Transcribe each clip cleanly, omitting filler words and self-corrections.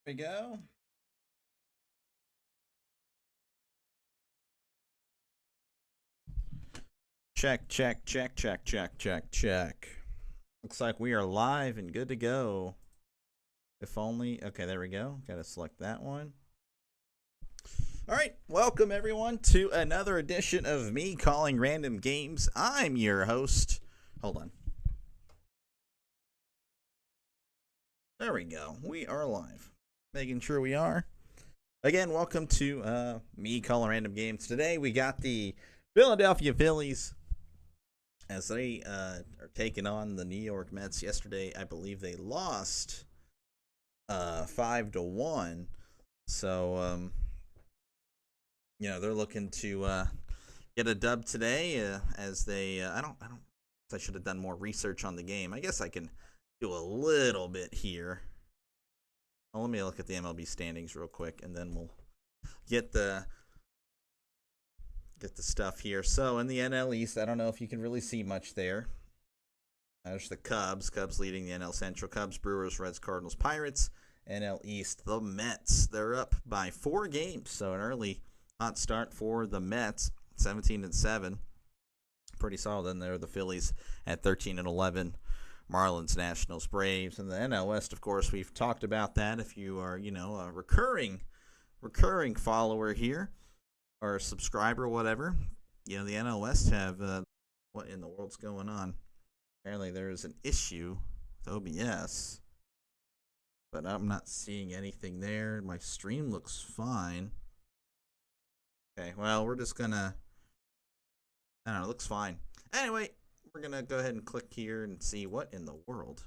We go. Check, check, check, check, check, check, check. Looks like we are live and good to go. If only. Okay, there we go. Got to select that one. All right, welcome everyone to another edition of me calling random games. I'm your host. Hold on. There we go. We are live. Making sure we are. Again, welcome to me calling random games. Today we got the Philadelphia Phillies as they are taking on the New York Mets. Yesterday, I believe they lost 5-1. So, they're looking to get a dub today. As they, I should have done more research on the game. I guess I can do a little bit here. Well, let me look at the MLB standings real quick, and then we'll get the stuff here. So in the NL East, I don't know if you can really see much there. There's the Cubs leading the NL Central. Cubs, Brewers, Reds, Cardinals, Pirates. NL East, the Mets. They're up by 4 games, so an early hot start for the Mets, 17-7. Pretty solid. Then there are the Phillies at 13-11. Marlins, Nationals, Braves, and the NL West. Of course, we've talked about that. If you are, a recurring follower here or a subscriber, whatever, the NL West have what in the world's going on? Apparently, there is an issue with OBS, but I'm not seeing anything there. My stream looks fine. Okay, well, we're just gonna. I don't know. It looks fine. Anyway. We're going to go ahead and click here and see what in the world.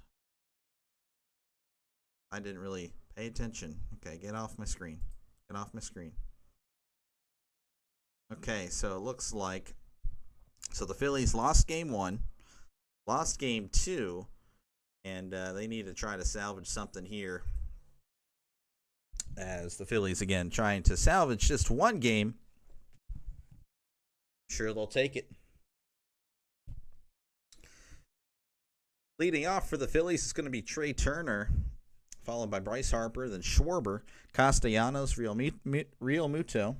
I didn't really pay attention. Okay, get off my screen. Get off my screen. Okay, so it looks like the Phillies lost game 1, lost game 2, and they need to try to salvage something here. As the Phillies, again, trying to salvage just one game. Sure, they'll take it. Leading off for the Phillies is going to be Trey Turner, followed by Bryce Harper, then Schwarber, Castellanos, Real Muto,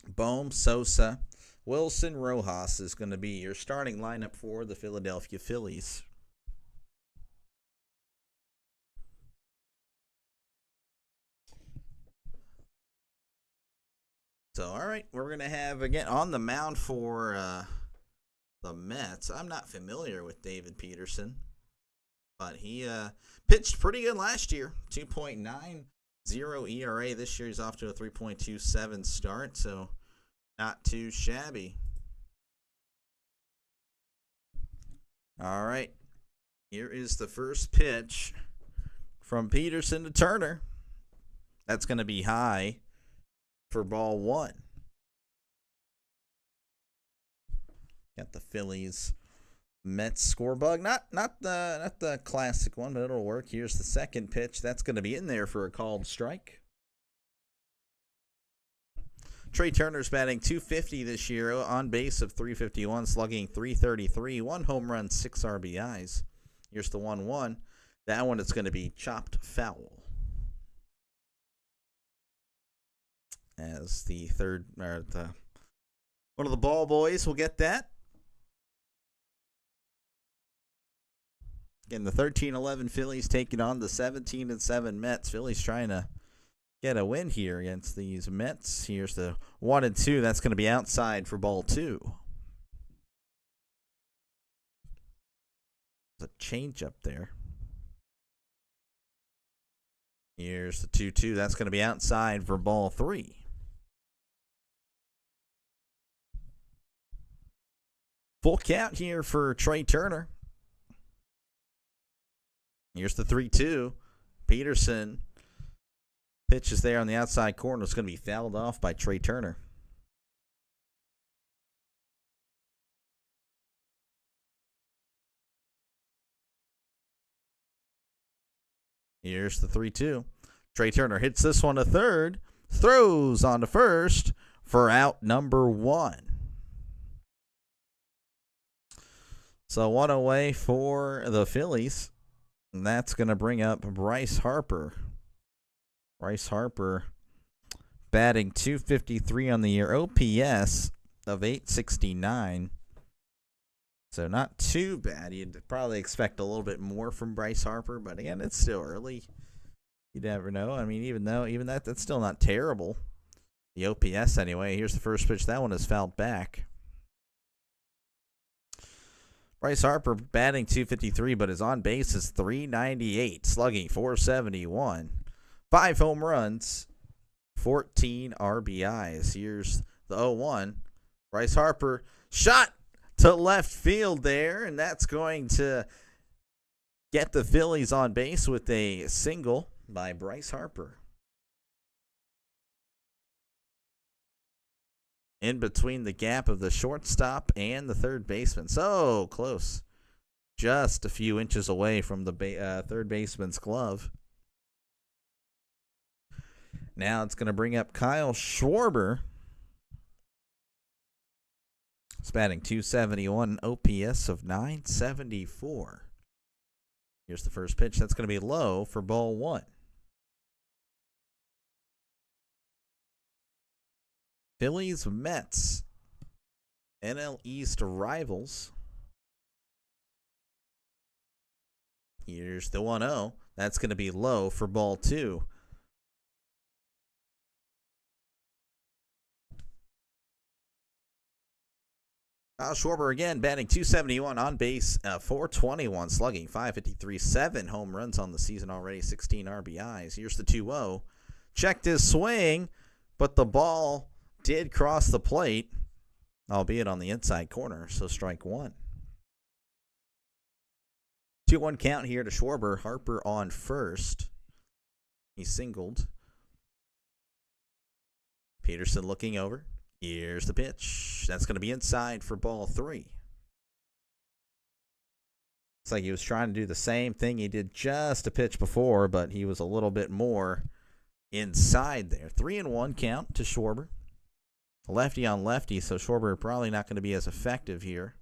Bohm, Sosa, Wilson, Rojas is going to be your starting lineup for the Philadelphia Phillies. So, all right, we're going to have, again, on the mound for the Mets. I'm not familiar with David Peterson, but he pitched pretty good last year. 2.90 ERA. This year he's off to a 3.27 start, so not too shabby. All right. Here is the first pitch from Peterson to Turner. That's going to be high for ball 1. Got the Phillies Mets score bug. Not the classic one, but it'll work. Here's the second pitch. That's going to be in there for a called strike. Trey Turner's batting .250 this year, on base of .351, slugging .333, 1 home run, 6 RBIs. Here's the 1-1. That one is going to be chopped foul. As the one of the ball boys will get that. Again, the 13-11 Phillies taking on the 17-7 Mets. Phillies trying to get a win here against these Mets. Here's the 1-2. That's going to be outside for ball 2. There's a change up there. Here's the 2-2. That's going to be outside for ball 3. Full count here for Trey Turner. Here's the 3-2. Peterson pitches there on the outside corner. It's going to be fouled off by Trey Turner. Here's the 3-2. Trey Turner hits this one to third. Throws on to first for out number 1. So 1 away for the Phillies. And that's going to bring up Bryce Harper. Bryce Harper batting .253 on the year. OPS of .869. So not too bad. You'd probably expect a little bit more from Bryce Harper, but again, it's still early. You never know. I mean, even that's still not terrible. The OPS anyway. Here's the first pitch. That one is fouled back. Bryce Harper batting .253, but his on base is .398, slugging .471. 5 home runs, 14 RBIs. Here's the 0-1. Bryce Harper shot to left field there, and that's going to get the Phillies on base with a single by Bryce Harper. In between the gap of the shortstop and the third baseman. So close. Just a few inches away from the third baseman's glove. Now it's going to bring up Kyle Schwarber. He's batting .271, OPS of .974. Here's the first pitch. That's going to be low for ball one. Phillies, Mets, NL East rivals. Here's the 1-0. That's going to be low for ball two. Kyle Schwarber again batting .271 on base, .421 slugging, .553, 7 home runs on the season already, 16 RBIs. Here's the 2-0. Checked his swing, but the ball did cross the plate, albeit on the inside corner, so strike one. 2-1 count here to Schwarber. Harper on first. He singled. Peterson looking over. Here's the pitch. That's going to be inside for ball three. Looks like he was trying to do the same thing he did just a pitch before, but he was a little bit more inside there. 3-1 count to Schwarber. Lefty on lefty, so Schwarber probably not going to be as effective here.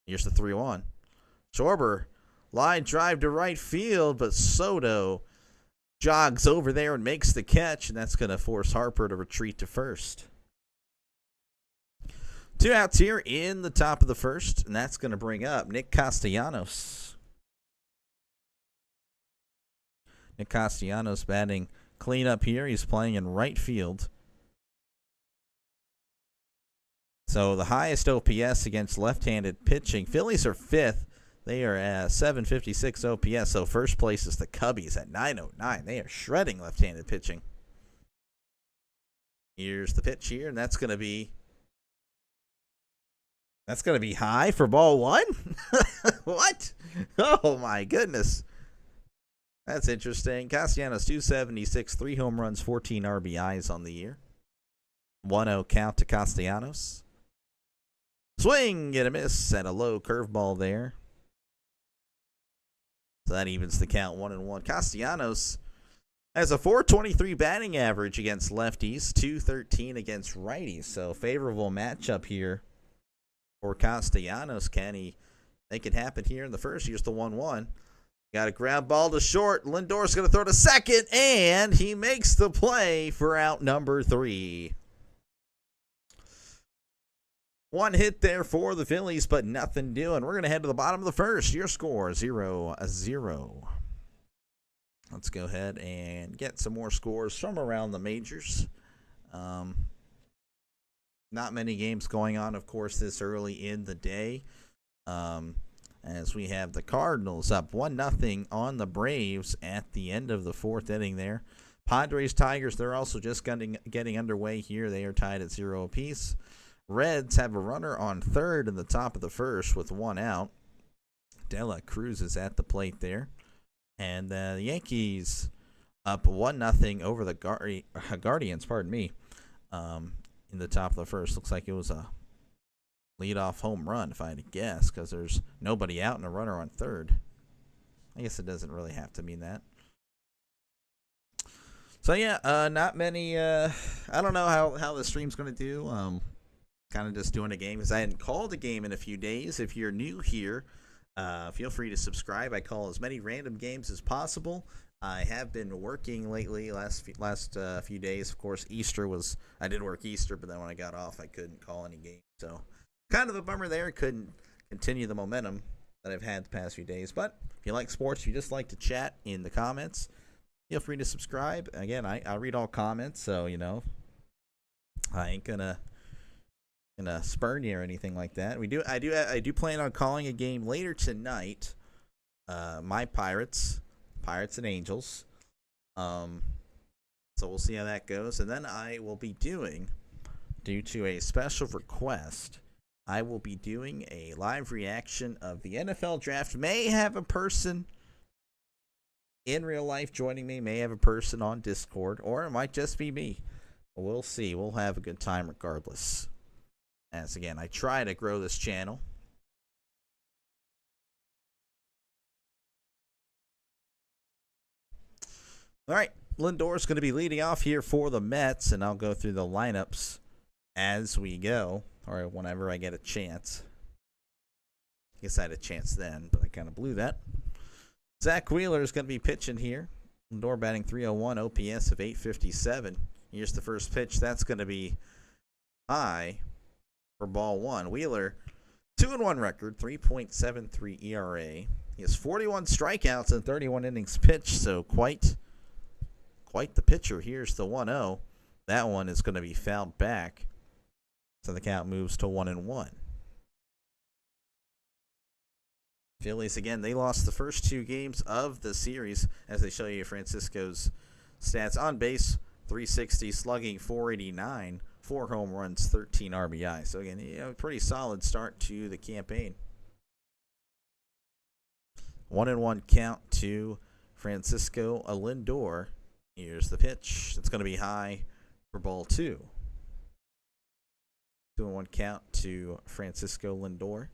Here's the 3-1. Schwarber, line drive to right field, but Soto jogs over there and makes the catch, and that's going to force Harper to retreat to first. 2 outs here in the top of the first, and that's going to bring up Nick Castellanos. Nick Castellanos batting cleanup here. He's playing in right field. So the highest OPS against left-handed pitching. Phillies are 5th. They are at 756 OPS. So first place is the Cubbies at 909. They are shredding left-handed pitching. Here's the pitch here, and that's going to be high for ball one. What? Oh my goodness. That's interesting. Castellanos .276, 3 home runs, 14 RBIs on the year. 1-0 count to Castellanos. Swing and a miss and a low curveball there. So that evens the count 1-1. Castellanos has a .423 batting average against lefties, .213 against righties. So favorable matchup here for Castellanos. Can he make it happen here in the first? Here's the 1-1. Got a ground ball to short. Lindor's going to throw to second, and he makes the play for out number 3. One hit there for the Phillies, but nothing doing. We're going to head to the bottom of the first. Your score, 0-0. Let's go ahead and get some more scores from around the majors. Not many games going on, of course, this early in the day. As we have the Cardinals up 1-0 on the Braves at the end of the 4th inning there. Padres, Tigers, they're also just getting underway here. They are tied at 0 apiece. Reds have a runner on third in the top of the first with 1 out. De La Cruz is at the plate there. And the Yankees up 1-0 over the Guardians, in the top of the first. Looks like it was a leadoff home run, if I had to guess, because there's nobody out and a runner on third. I guess it doesn't really have to mean that. So, yeah, not many. I don't know how the stream's going to do. Kind of just doing a game because I hadn't called a game in a few days. If you're new here, feel free to subscribe. I call as many random games as possible. I have been working lately. Last few days, of course, I did work Easter, but then when I got off, I couldn't call any games. So kind of a bummer there. Couldn't continue the momentum that I've had the past few days. But if you like sports, if you just like to chat in the comments, feel free to subscribe. Again, I read all comments, so I ain't gonna spurn you or anything like that. I do plan on calling a game later tonight. My Pirates and Angels. So we'll see how that goes. And then I will be doing, due to a special request, I will be doing a live reaction of the NFL draft. May have a person in real life joining me, may have a person on Discord, or it might just be me. We'll see. We'll have a good time regardless. As again, I try to grow this channel. All right, Lindor is going to be leading off here for the Mets, and I'll go through the lineups as we go, or whenever I get a chance. I guess I had a chance then, but I kind of blew that. Zach Wheeler is going to be pitching here. Lindor batting .301, OPS of .857. Here's the first pitch. That's going to be high for ball one. Wheeler, 2-1 record, 3.73 ERA. He has 41 strikeouts and 31 innings pitched, so quite the pitcher. Here's the 1-0. That one is going to be fouled back, so the count moves to 1-1. Phillies, again, they lost the first two games of the series, as they show you Francisco's stats. On base, 360, slugging 489, 4 home runs, 13 RBI. So again, pretty solid start to the campaign. 1-1 count to Francisco Lindor. Here's the pitch. It's going to be high for ball two. 2-1 count to Francisco Lindor.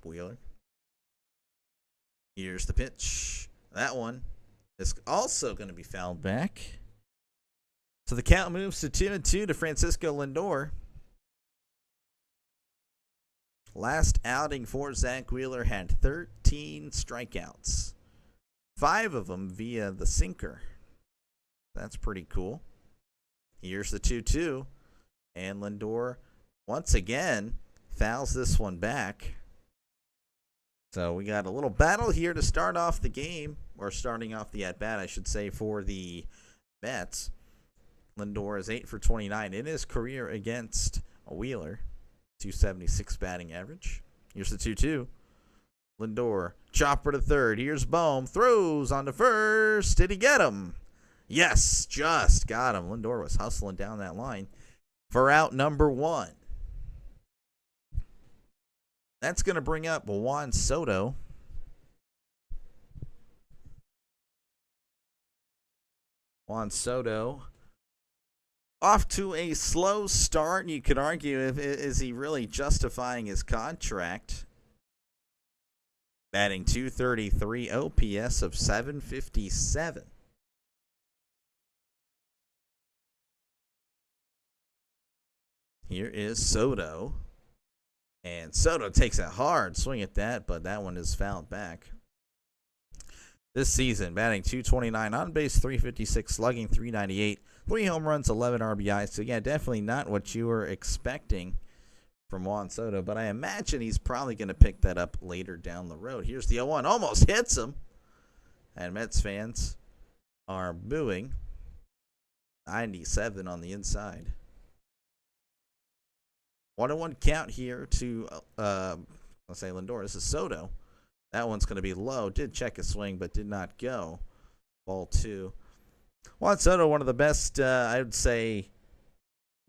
Wheeler. Here's the pitch. That one is also going to be fouled back. So the count moves to 2-2 to Francisco Lindor. Last outing for Zach Wheeler had 13 strikeouts. 5 of them via the sinker. That's pretty cool. Here's the 2-2. And Lindor, once again, fouls this one back. So we got a little battle here to start off the game, or starting off the at-bat, I should say, for the Mets. Lindor is 8 for 29 in his career against Wheeler. 276 batting average. Here's the 2-2. Lindor, chopper to third. Here's Bohm, throws on to first. Did he get him? Yes, just got him. Lindor was hustling down that line for out number 1. That's going to bring up Juan Soto. Juan Soto off to a slow start. You could argue, is he really justifying his contract? Batting .233, OPS of .757. Here is Soto. And Soto takes a hard swing at that, but that one is fouled back. This season, batting .229, on base .356, slugging .398, 3 home runs, 11 RBIs. So, yeah, definitely not what you were expecting from Juan Soto, but I imagine he's probably going to pick that up later down the road. Here's the 0-1, almost hits him. And Mets fans are booing. 97 on the inside. 1-1 count here to, I'll say Lindor. This is Soto. That one's going to be low. Did check his swing, but did not go. Ball 2. Juan Soto, one of the best, I would say,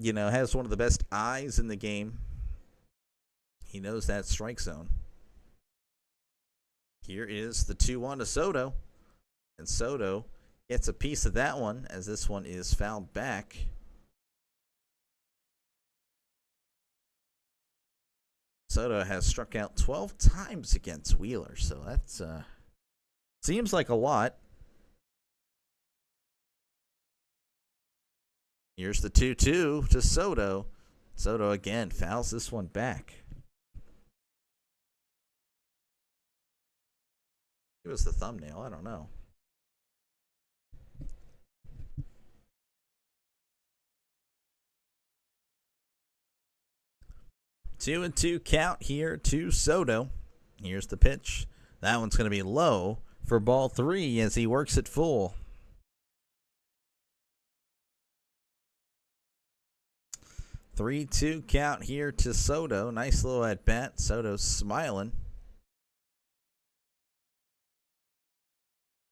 has one of the best eyes in the game. He knows that strike zone. Here is the 2-1 to Soto. And Soto gets a piece of that one as this one is fouled back. Soto has struck out 12 times against Wheeler, so that's seems like a lot. Here's the 2-2 to Soto. Soto again fouls this one back. It was the thumbnail. I don't know. Two and two count here to Soto. Here's the pitch. That one's going to be low for ball 3 as he works it full. 3-2 count here to Soto. Nice little at bat. Soto's smiling.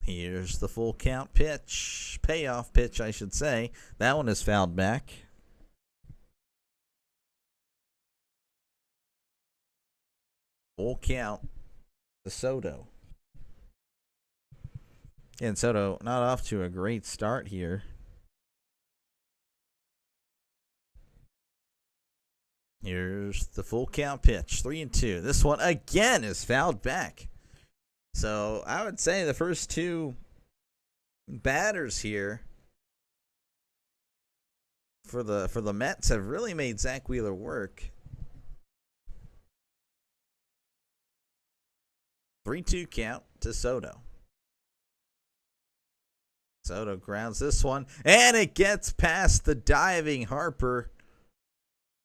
Here's the full count pitch. Payoff pitch, I should say. That one is fouled back. Full count to Soto. And Soto not off to a great start here. Here's the full count pitch. 3-2. This one again is fouled back. So I would say the first two batters here for the Mets have really made Zach Wheeler work. 3-2 count to Soto. Soto grounds this one, and it gets past the diving Harper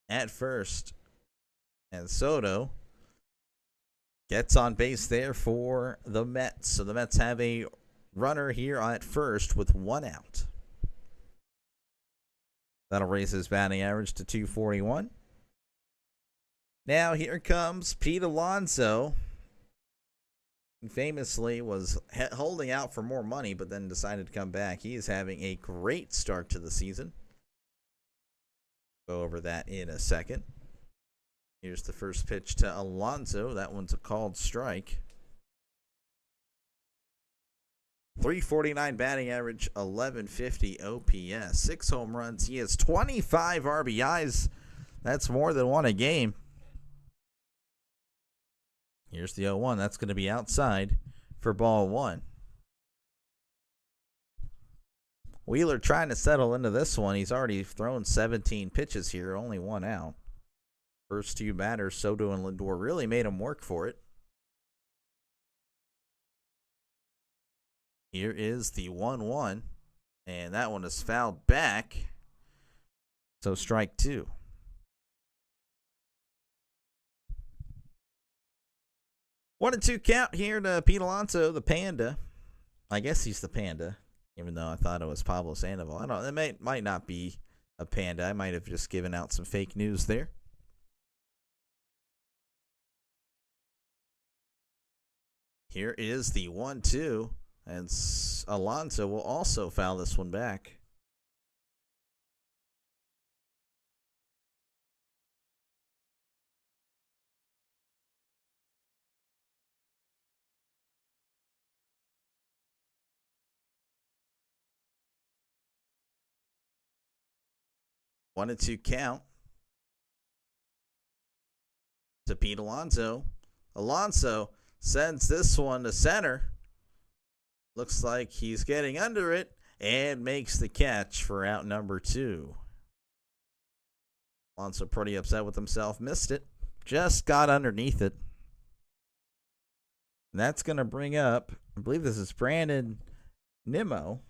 at first. And Soto gets on base there for the Mets. So the Mets have a runner here at first with 1 out. That'll raise his batting average to 241. Now here comes Pete Alonso. He famously was holding out for more money, but then decided to come back. He is having a great start to the season. Go over that in a second. Here's the first pitch to Alonso. That one's a called strike. 349 batting average, 1150 OPS, 6 home runs. He has 25 RBIs. That's more than one a game. Here's the 0-1. That's going to be outside for ball 1. Wheeler trying to settle into this one. He's already thrown 17 pitches here, only 1 out. First two batters, Soto and Lindor, really made him work for it. Here is the 1-1, and that one is fouled back. So strike 2. 1-2 count here to Pete Alonso, the Panda. I guess he's the Panda, even though I thought it was Pablo Sandoval. I don't know. It might not be a Panda. I might have just given out some fake news there. Here is the 1-2, and Alonso will also foul this one back. One and 2 count to Pete Alonso. Alonso sends this one to center. Looks like he's getting under it and makes the catch for out number 2. Alonso pretty upset with himself. Missed it. Just got underneath it. And that's going to bring up, I believe this is Brandon Nimmo.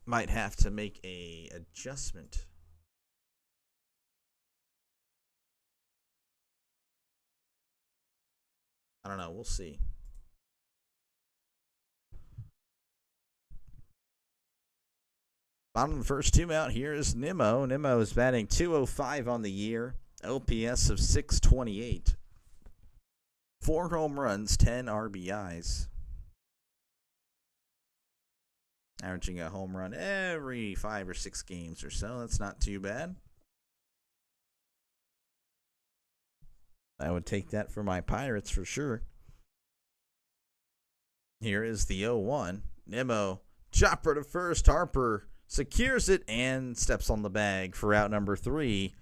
Might have to make a adjustment. I don't know. We'll see. Bottom of the first 2 out, here is Nimmo. Nimmo is batting .205 on the year. OPS of 628. 4 home runs, 10 RBIs. Averaging a home run every 5 or 6 games or so. That's not too bad. I would take that for my Pirates for sure. Here is the 0-1. Nimmo, chopper to first. Harper secures it and steps on the bag for out number 3.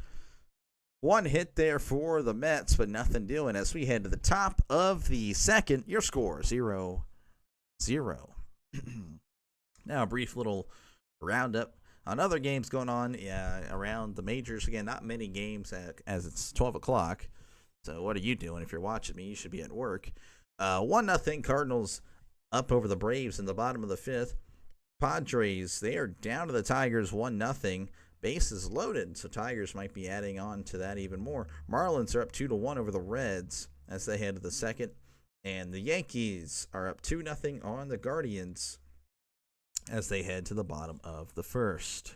1 hit there for the Mets, but nothing doing as we head to the top of the second. Your score, 0-0. Now a brief little roundup on other games going on around the majors. Again, not many games as it's 12 o'clock. So what are you doing if you're watching me? You should be at work. 1-0 Cardinals up over the Braves in the bottom of the fifth. Padres, they are down to the Tigers 1-0. Bases loaded, so Tigers might be adding on to that even more. Marlins are up 2-1 over the Reds as they head to the second. And the Yankees are up 2-0 on the Guardians as they head to the bottom of the first.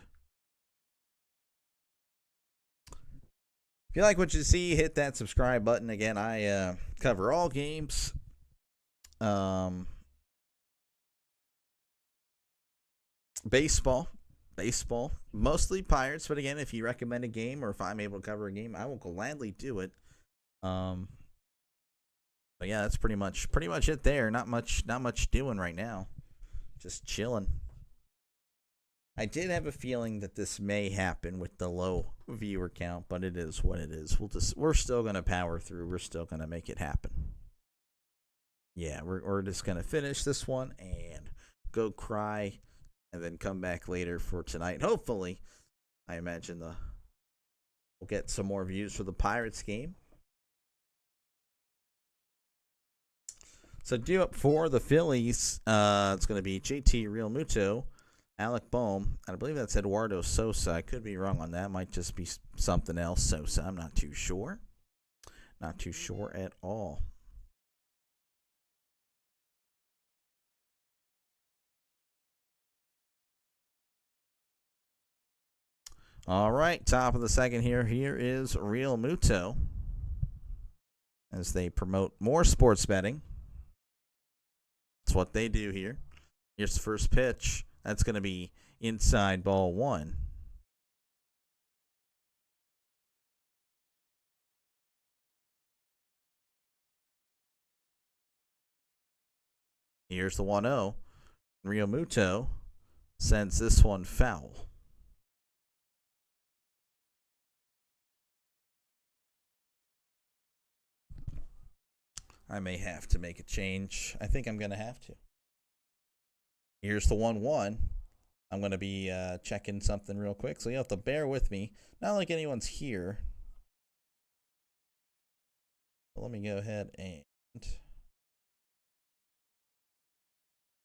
If you like what you see, hit that subscribe button. Again, I cover all games. Baseball, mostly Pirates. But again, if you recommend a game or if I'm able to cover a game, I will gladly do it. But yeah, that's pretty much it there. Not much doing right now. Just chilling. I did have a feeling that this may happen with the low viewer count, but it is what it is. We're still gonna power through. We're still gonna make it happen. Yeah, we're just gonna finish this one and go cry, and then come back later for tonight. Hopefully, I imagine we'll get some more views for the Pirates game. So due up for the Phillies, it's going to be JT Realmuto, Alec Bohm, and I believe that's Eduardo Sosa. I could be wrong on that. Might just be something else, Sosa. I'm not too sure. Not too sure at all. All right, top of the second here. Here is Realmuto as they promote more sports betting. That's what they do here. Here's the first pitch. That's going to be inside ball one. Here's the 1-0. Realmuto sends this one foul. I may have to make a change. I think I'm going to have to. Here's the 1-1. I'm going to be checking something real quick, so you have to bear with me. Not like anyone's here. So let me go ahead and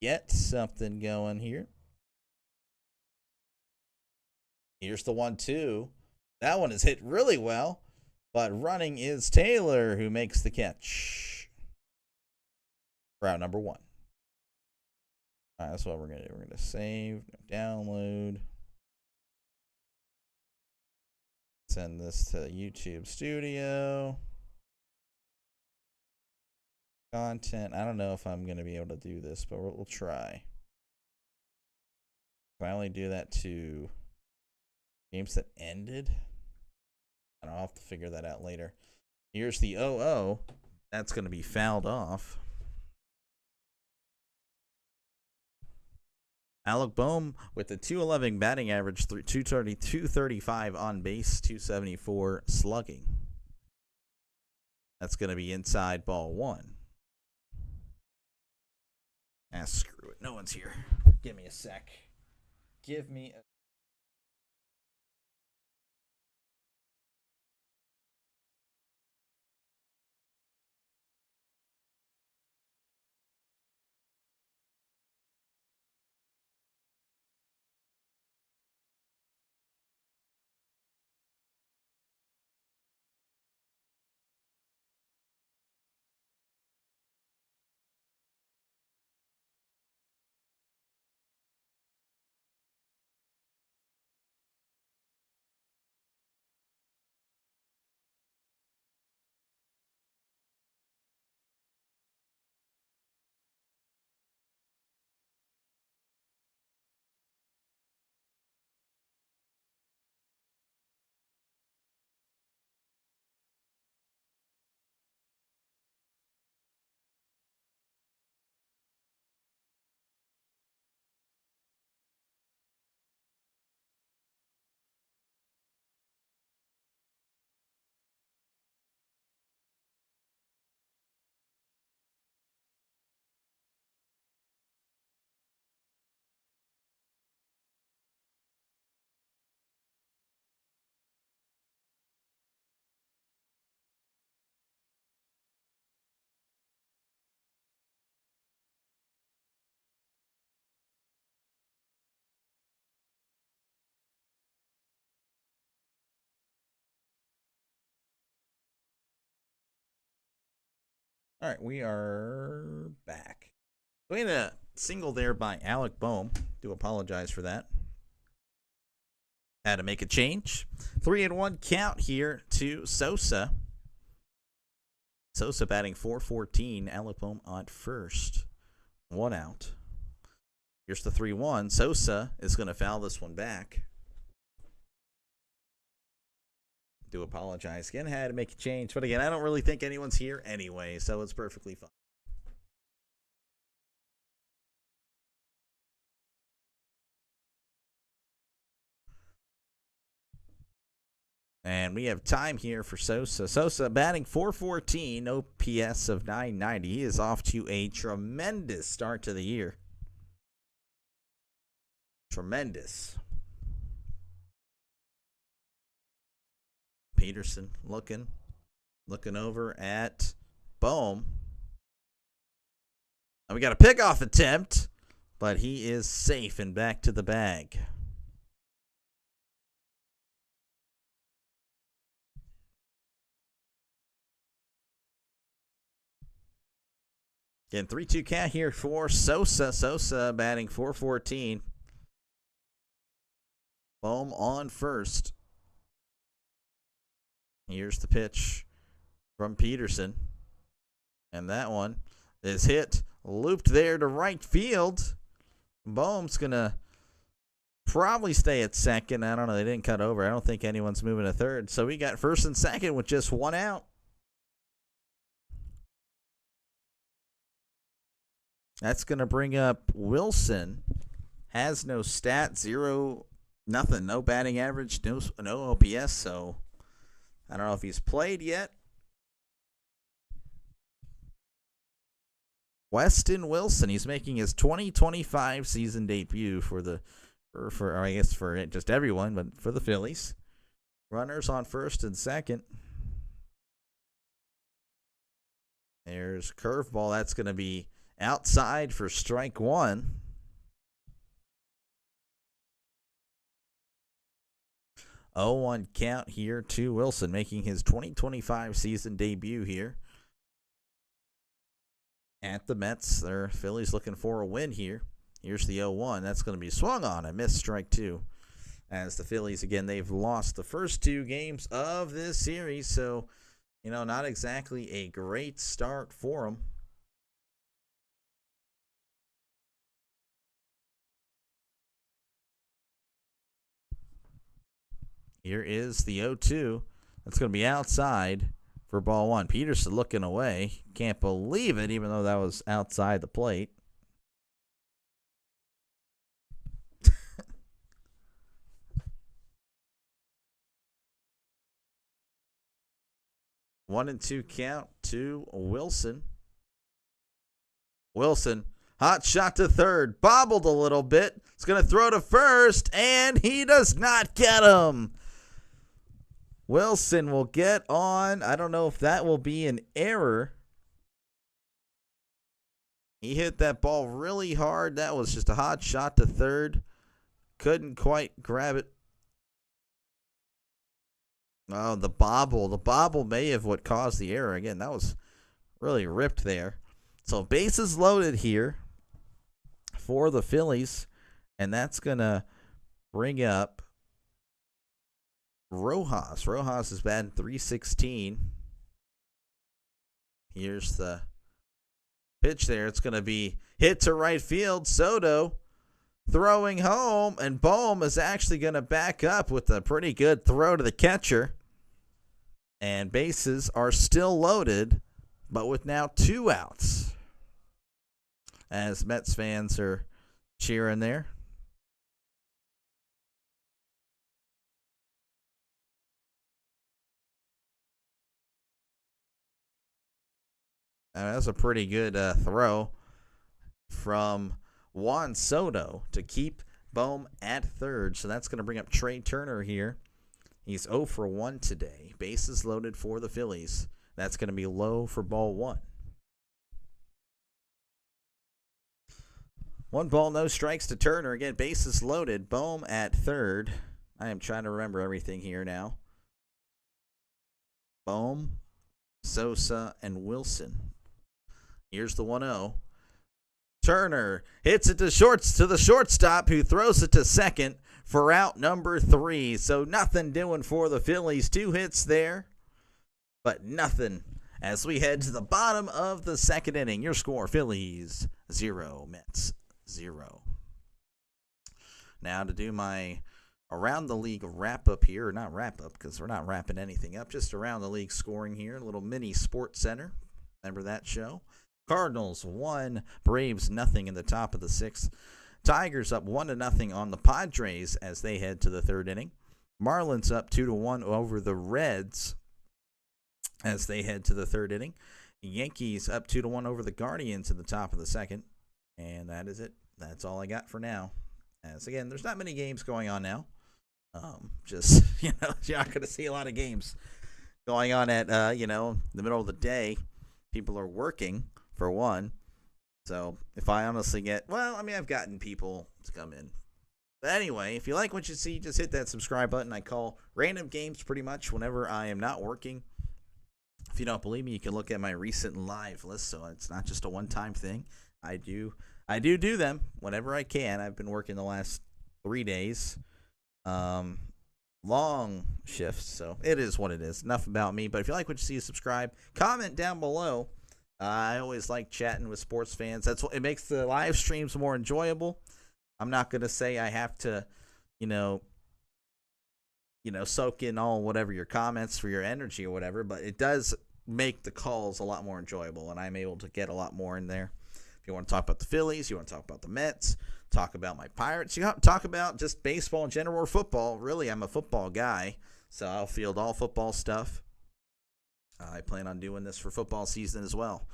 get something going here. Here's the 1-2. That one is hit really well, but running is Taylor, who makes the catch. Route number 1. All right, that's what we're going to do. We're going to save, download, send this to YouTube Studio. Content. I don't know if I'm going to be able to do this, but we'll try. If I only do that to games that ended, I don't know, I'll have to figure that out later. Here's the 0-0. That's going to be fouled off. Alec Bohm with the .211 batting average, 235 on base, 274 slugging. That's going to be inside ball one. Ah, screw it. No one's here. Give me a sec. Give me a All right, we are back. We had a single there by Alec Bohm. Do apologize for that. Had to make a change. 3-1 count here to Sosa. Sosa batting .414. Alec Bohm on first. 1 out. Here's the 3-1. Sosa is going to foul this one back. Do apologize again. Had to make a change. But again, I don't really think anyone's here anyway, so it's perfectly fine. And we have time here for Sosa. Sosa batting .414, OPS of .990. He is off to a tremendous start to the year. Tremendous. Peterson looking over at Bohm. And we got a pickoff attempt, but he is safe and back to the bag. Again, 3-2 count here for Sosa. Sosa batting .414. Bohm on first. Here's the pitch from Peterson. And that one is hit, looped there to right field. Bohm's going to probably stay at second. I don't know. They didn't cut over. I don't think anyone's moving to third. So we got first and second with just 1 out. That's going to bring up Wilson. Has no stat, 0, nothing, no batting average, no OPS. So I don't know if he's played yet. Weston Wilson. He's making his 2025 season debut for just everyone, but for the Phillies. Runners on first and second. There's curveball. That's going to be outside for strike 1. Oh, 1 count here to Wilson, making his 2025 season debut here at the Mets. Their Phillies looking for a win here. Here's the 0-1. That's going to be swung on. A missed strike 2. As the Phillies, again, they've lost the first 2 games of this series. So, not exactly a great start for them. Here is the 0-2. That's going to be outside for ball 1. Peterson looking away. Can't believe it, even though that was outside the plate. One and 2 count to Wilson. Wilson, hot shot to third. Bobbled a little bit. It's going to throw to first, and he does not get him. Wilson will get on. I don't know if that will be an error. He hit that ball really hard. That was just a hot shot to third. Couldn't quite grab it. Oh, the bobble. The bobble may have what caused the error. Again, that was really ripped there. So bases loaded here for the Phillies. And that's going to bring up Rojas. Rojas is batting .316. Here's the pitch there. It's going to be hit to right field. Soto throwing home, and Bohm is actually going to back up with a pretty good throw to the catcher. And bases are still loaded, but with now 2 outs. As Mets fans are cheering there. That's a pretty good throw from Juan Soto to keep Bohm at third. So that's going to bring up Trey Turner here. He's 0 for 1 today. Bases loaded for the Phillies. That's going to be low for ball 1. 1 ball, no strikes to Turner. Again, bases loaded. Bohm at third. I am trying to remember everything here now. Bohm, Sosa, and Wilson. Here's the 1-0. Turner hits it to the shortstop, who throws it to second for out number 3. So nothing doing for the Phillies. 2 hits there, but nothing as we head to the bottom of the second inning. Your score, Phillies 0, Mets 0. Now to do my around the league wrap up here, or not wrap up because we're not wrapping anything up, just around the league scoring here, a little mini Sports Center. Remember that show? Cardinals 1, Braves nothing in the top of the 6th. Tigers up 1-0 on the Padres as they head to the 3rd inning. Marlins up 2-1 over the Reds as they head to the 3rd inning. Yankees up 2-1 over the Guardians in the top of the 2nd. And that is it. That's all I got for now. As again, there's not many games going on now. You're not going to see a lot of games going on at, the middle of the day. People are working, for one. So if I honestly I've gotten people to come in. But anyway, if you like what you see, just hit that subscribe button. I call random games pretty much whenever I am not working. If you don't believe me, you can look at my recent live list. So it's not just a one-time thing. I do them whenever I can. I've been working the last 3 days. Long shifts, so it is what it is. Enough about me, but if you like what you see, subscribe, comment down below. I always like chatting with sports fans. That's what it makes the live streams more enjoyable. I'm not going to say I have to, soak in all whatever your comments for your energy or whatever, but it does make the calls a lot more enjoyable, and I'm able to get a lot more in there. If you want to talk about the Phillies, you want to talk about the Mets, talk about my Pirates, you talk about just baseball in general or football. Really, I'm a football guy, so I'll field all football stuff. I plan on doing this for football season as well.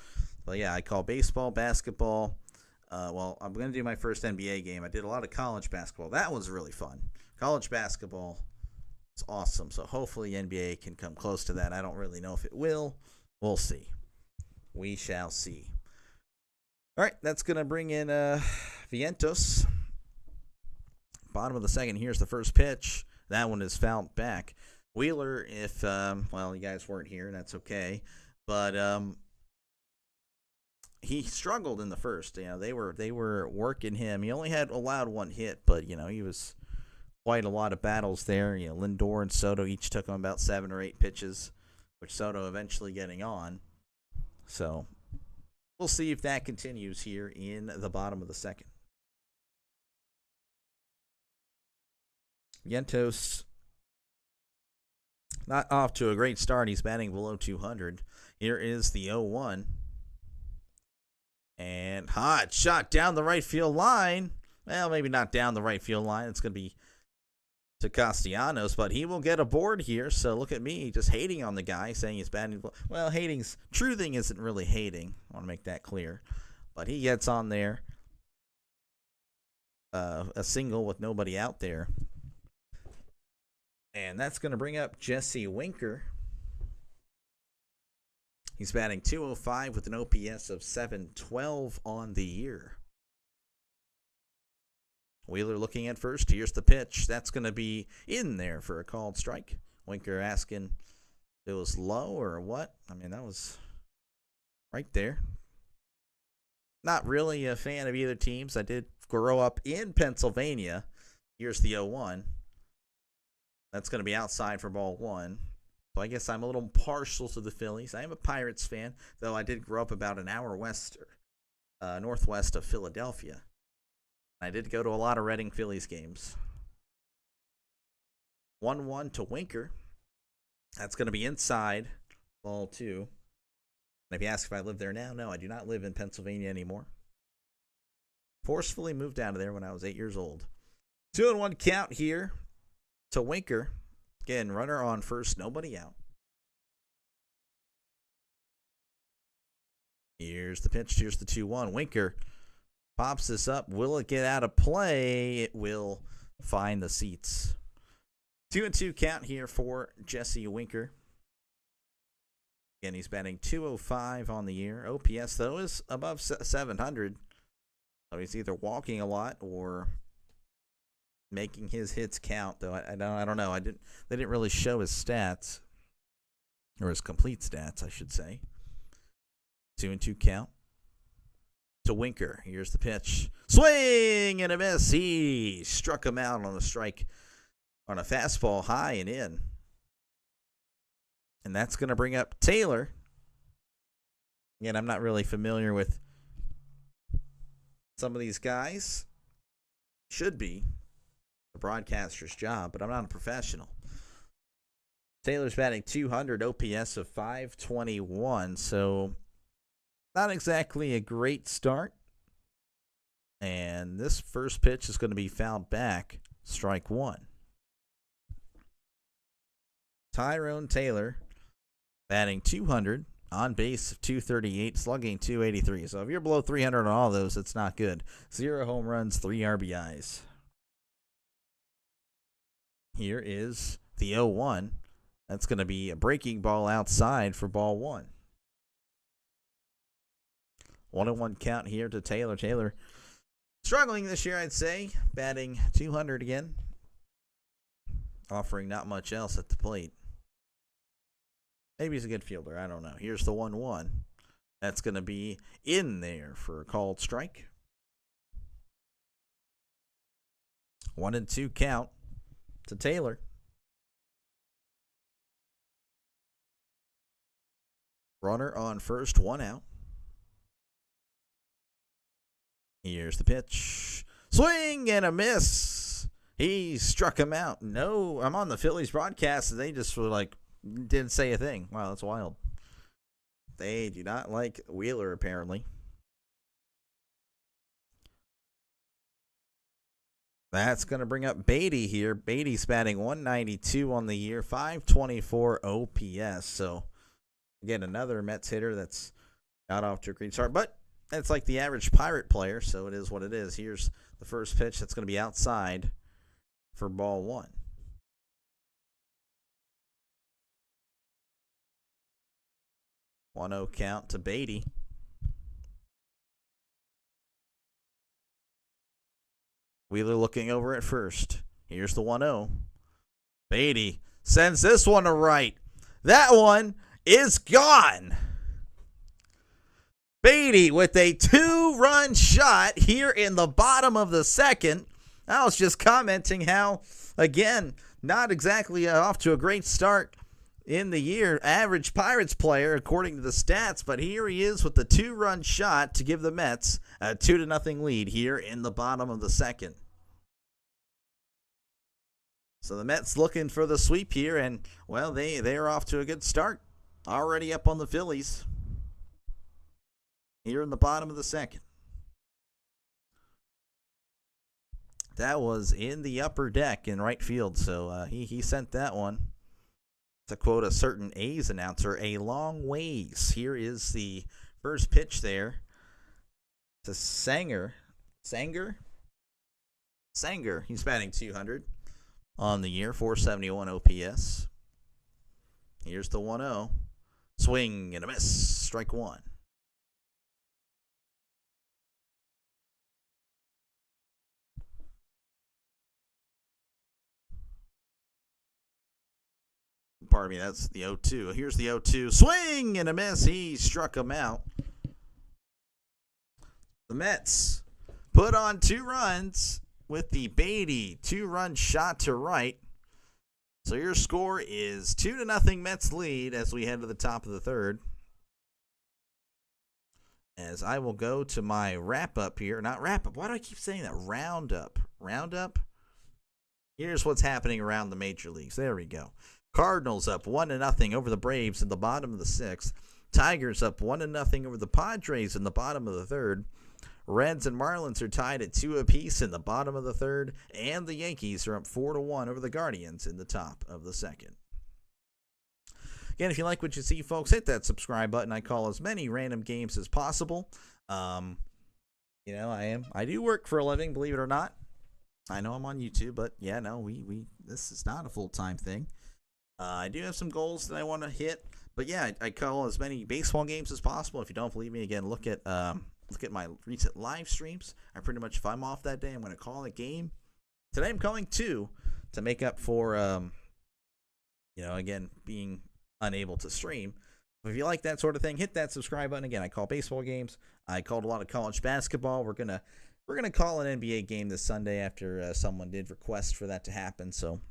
But yeah, I call baseball, basketball. I'm going to do my first NBA game. I did a lot of college basketball. That was really fun. College basketball is awesome. So hopefully NBA can come close to that. I don't really know if it will. We'll see. We shall see. All right, that's going to bring in Vientos. Bottom of the 2nd, here's the first pitch. That one is fouled back. Wheeler, if, you guys weren't here, that's okay. But he struggled in the first. They were working him. He only had allowed 1 hit, but, he was quite a lot of battles there. Lindor and Soto each took him about 7 or 8 pitches, which Soto eventually getting on. So we'll see if that continues here in the bottom of the 2nd. Vientos not off to a great start. He's batting below 200. Here is the 0-1. And hot shot down the right field line. Well, maybe not down the right field line. It's going to be to Castellanos, but he will get aboard here. So look at me just hating on the guy, saying he's batting. Well, truthing isn't really hating. I want to make that clear. But he gets on there. A single with nobody out there. And that's going to bring up Jesse Winker. He's batting .205 with an OPS of .712 on the year. Wheeler looking at first. Here's the pitch. That's going to be in there for a called strike. Winker asking if it was low or what. That was right there. Not really a fan of either teams. I did grow up in Pennsylvania. Here's the 0-1. That's going to be outside for ball 1. So I guess I'm a little partial to the Phillies. I am a Pirates fan, though I did grow up about an hour northwest of Philadelphia. I did go to a lot of Reading Phillies games. 1-1 to Winker. That's going to be inside ball 2. And if you ask if I live there now, no, I do not live in Pennsylvania anymore. Forcefully moved out of there when I was 8 years old. 2-1 count here to Winker. Again, runner on first, nobody out. Here's the pitch. Here's the 2-1. Winker pops this up. Will it get out of play? It will find the seats. 2-2 count here for Jesse Winker. Again, he's batting .205 on the year. OPS, though, is above 700. So he's either walking a lot or making his hits count, though I don't know. They didn't really show his stats, or his complete stats, I should say. 2-2 count. to Winker. Here's the pitch. Swing and a miss. He struck him out on a strike on a fastball high and in. And that's going to bring up Taylor. Again, I'm not really familiar with some of these guys. Should be a broadcaster's job, but I'm not a professional. Taylor's batting 200, OPS of 521, so not exactly a great start. And this first pitch is going to be fouled back, strike one. Tyrone Taylor batting 200, on base of 238, slugging 283. So if you're below 300 on all those, it's not good. 0 home runs, 3 RBIs. Here is the 0-1. That's going to be a breaking ball outside for ball one. 1-1 count here to Taylor. Taylor struggling this year, I'd say. Batting 200 again. Offering not much else at the plate. Maybe he's a good fielder. I don't know. Here's the 1-1. That's going to be in there for a called strike. 1-2 count to Taylor. Runner on first, 1 out. Here's the pitch. Swing and a miss. He struck him out. No, I'm on the Phillies broadcast, and they just were like, didn't say a thing. Wow, that's wild. They do not like Wheeler, apparently. That's going to bring up Beatty here. Beatty's batting 192 on the year, 524 OPS. So, again, another Mets hitter that's got off to a great start. But it's like the average Pirate player, so it is what it is. Here's the first pitch. That's going to be outside for ball one. 1-0 count to Beatty. Wheeler looking over at first. Here's the 1-0. Beatty sends this one to right. That one is gone. Beatty with a 2-run shot here in the bottom of the second. I was just commenting how, again, not exactly off to a great start in the year. Average Pirates player, according to the stats, but here he is with the 2-run shot to give the Mets a 2-0 lead here in the bottom of the second. So the Mets looking for the sweep here, and, well, they're off to a good start. Already up on the Phillies here in the bottom of the second. That was in the upper deck in right field, so he sent that one. To quote a certain A's announcer, a long ways. Here is the first pitch there to Sanger. Sanger? He's batting 200 on the year, 471 OPS. Here's the 1-0. Swing and a miss. Strike one. Pardon me, that's the 0-2. Here's the 0-2. Swing and a miss. He struck him out. The Mets put on 2 runs with the Beatty 2-run shot to right. So your score is 2-0 Mets lead as we head to the top of the third. As I will go to my wrap-up here. Not wrap-up. Why do I keep saying that? Roundup. Roundup? Here's what's happening around the major leagues. There we go. Cardinals up 1-0 over the Braves in the bottom of the 6th. Tigers up 1-0 over the Padres in the bottom of the 3rd. Reds and Marlins are tied at 2 apiece in the bottom of the 3rd. And the Yankees are up 4-1 over the Guardians in the top of the 2nd. Again, if you like what you see, folks, hit that subscribe button. I call as many random games as possible. I do work for a living, believe it or not. I know I'm on YouTube, but yeah, no, this is not a full-time thing. I do have some goals that I want to hit, but yeah, I call as many baseball games as possible. If you don't believe me, again, look at my recent live streams. I pretty much, if I'm off that day, I'm going to call a game. Today I'm calling 2 to make up for, again, being unable to stream. If you like that sort of thing, hit that subscribe button. Again, I call baseball games. I called a lot of college basketball. We're gonna call an NBA game this Sunday after someone did request for that to happen. So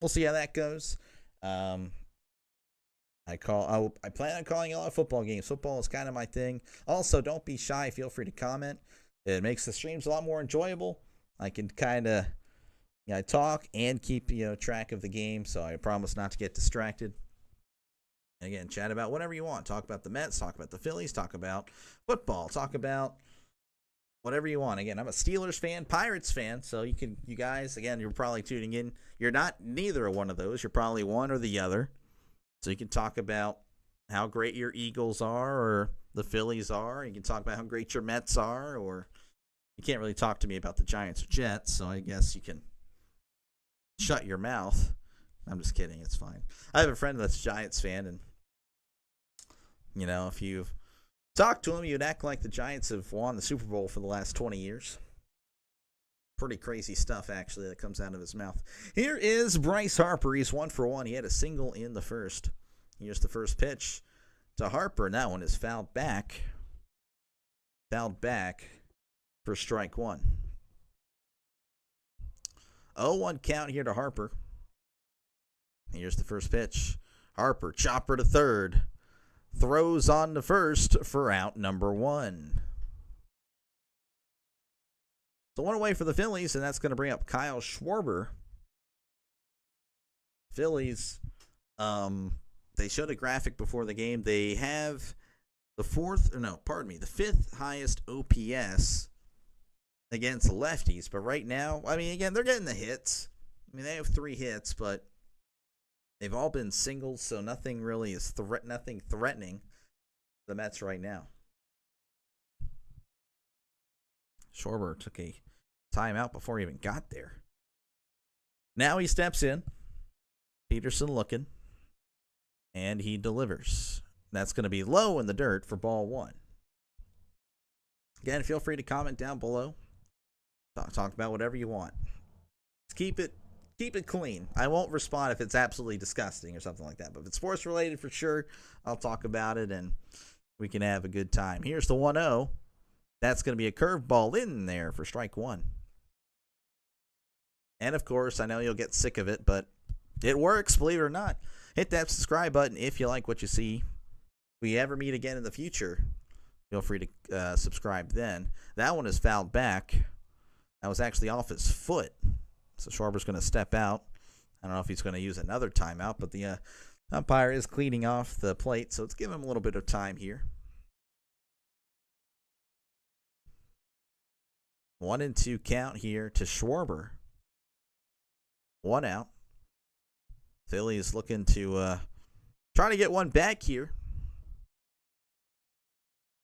we'll see how that goes. I plan on calling a lot of football games. Football is kind of my thing. Also, don't be shy. Feel free to comment. It makes the streams a lot more enjoyable. I can kind of talk and keep track of the game. So I promise not to get distracted. Again, chat about whatever you want. Talk about the Mets, talk about the Phillies, talk about football, talk about whatever you want. Again, I'm a Steelers fan, Pirates fan, so you guys, again, you're probably tuning in. You're not neither one of those. You're probably one or the other. So you can talk about how great your Eagles are or the Phillies are. You can talk about how great your Mets are, or you can't really talk to me about the Giants or Jets, so I guess you can shut your mouth. I'm just kidding. It's fine. I have a friend that's a Giants fan, and if you've talked to him, you'd act like the Giants have won the Super Bowl for the last 20 years. Pretty crazy stuff, actually, that comes out of his mouth. Here is Bryce Harper. He's 1 for 1. He had a single in the first. Here's the first pitch to Harper, and that one is fouled back. Fouled back for strike one. 0-1 count here to Harper. Here's the first pitch. Harper, chopper to third. Throws on to first for out number 1. So 1 away for the Phillies, and that's going to bring up Kyle Schwarber. Phillies, they showed a graphic before the game. They have the 5th highest OPS against lefties. But right now, again, they're getting the hits. They have 3 hits, but they've all been singles, so nothing really is nothing threatening the Mets right now. Schwarber took a timeout before he even got there. Now he steps in. Peterson looking. And he delivers. That's going to be low in the dirt for ball 1. Again, feel free to comment down below. Talk about whatever you want. Keep it clean. I won't respond if it's absolutely disgusting or something like that. But if it's sports related, for sure, I'll talk about it and we can have a good time. Here's the 1-0. That's going to be a curveball in there for strike 1. And, of course, I know you'll get sick of it, but it works, believe it or not. Hit that subscribe button if you like what you see. If we ever meet again in the future, feel free to subscribe then. That one is fouled back. That was actually off his foot. So Schwarber's going to step out. I don't know if he's going to use another timeout, but the umpire is cleaning off the plate, so let's give him a little bit of time here. 1-2 count here to Schwarber. 1 out. Phillies looking to try to get one back here.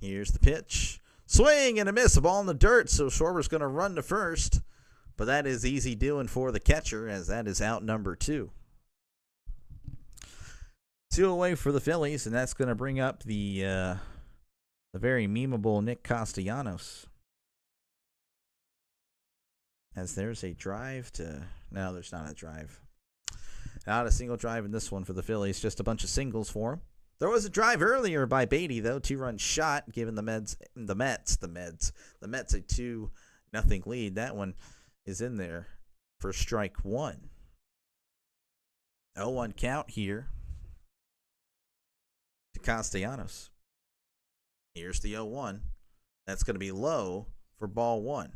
Here's the pitch. Swing and a miss. A ball in the dirt, so Schwarber's going to run to first. But that is easy doing for the catcher, as that is out number 2. 2 away for the Phillies, and that's going to bring up the very memeable Nick Castellanos. As there's a drive to... No, there's not a drive. Not a single drive in this one for the Phillies. Just a bunch of singles for them. There was a drive earlier by Beatty, though. 2-run shot, giving the Mets a 2-0 lead. That one is in there for strike 1. 0-1 count here to Castellanos. Here's the 0-1. That's going to be low for ball 1.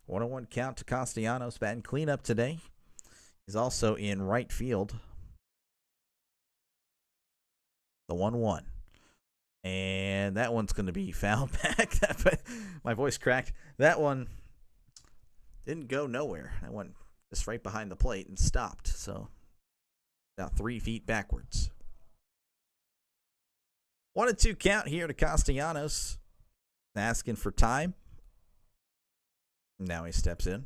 1-1 count to Castellanos. Batting cleanup today. He's also in right field. The 1-1. And that one's going to be fouled back. My voice cracked. That one didn't go nowhere. That went just right behind the plate and stopped. So about 3 feet backwards. 1-2 count here to Castellanos. Asking for time. Now he steps in.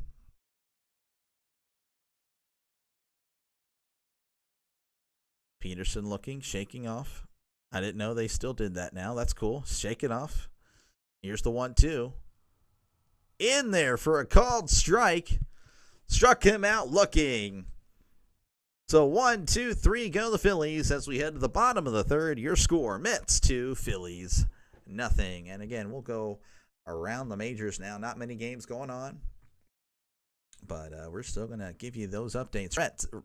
Peterson looking, shaking off. I didn't know they still did that now. That's cool. Shake it off. Here's the 1-2. In there for a called strike. Struck him out looking. So 1, 2, 3, go the Phillies as we head to the bottom of the third. Your score, Mets 2, Phillies nothing. And again, we'll go around the majors now. Not many games going on, but we're still going to give you those updates.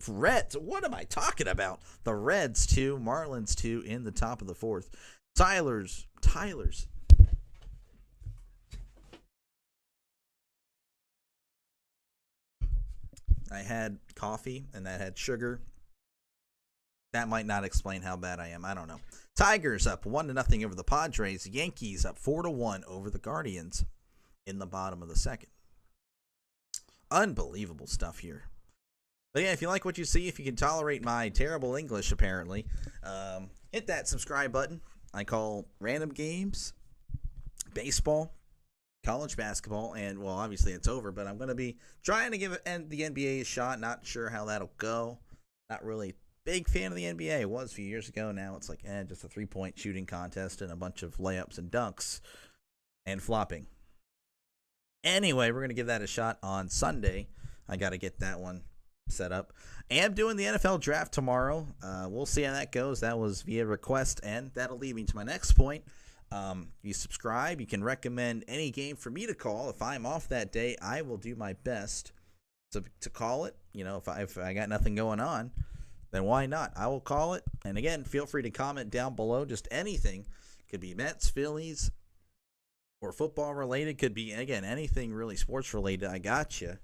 Reds, what am I talking about? The Reds 2, Marlins 2 in the top of the fourth. Tyler's. I had coffee, and that had sugar. That might not explain how bad I am. I don't know. Tigers up 1-0 over the Padres. Yankees up 4-1 over the Guardians in the bottom of the second. Unbelievable stuff here. But yeah, if you like what you see, if you can tolerate my terrible English, apparently, hit that subscribe button. I call random games, baseball, college basketball, and, well, obviously it's over, but I'm going to be trying to give the NBA a shot. Not sure how that'll go. Not really big fan of the NBA. It was a few years ago. Now it's like, just a three-point shooting contest and a bunch of layups and dunks and flopping. Anyway, we're going to give that a shot on Sunday. I got to get that one set up. I am doing the NFL draft tomorrow. We'll see how that goes. That was via request, and that'll lead me to my next point. You subscribe, you can recommend any game for me to call. If I'm off that day, I will do my best to call it. You know, if I got nothing going on, then why not? I will call it. And again, feel free to comment down below. Just anything. Could be Mets, Phillies, or football related. Could be, again, anything really sports related. I got you.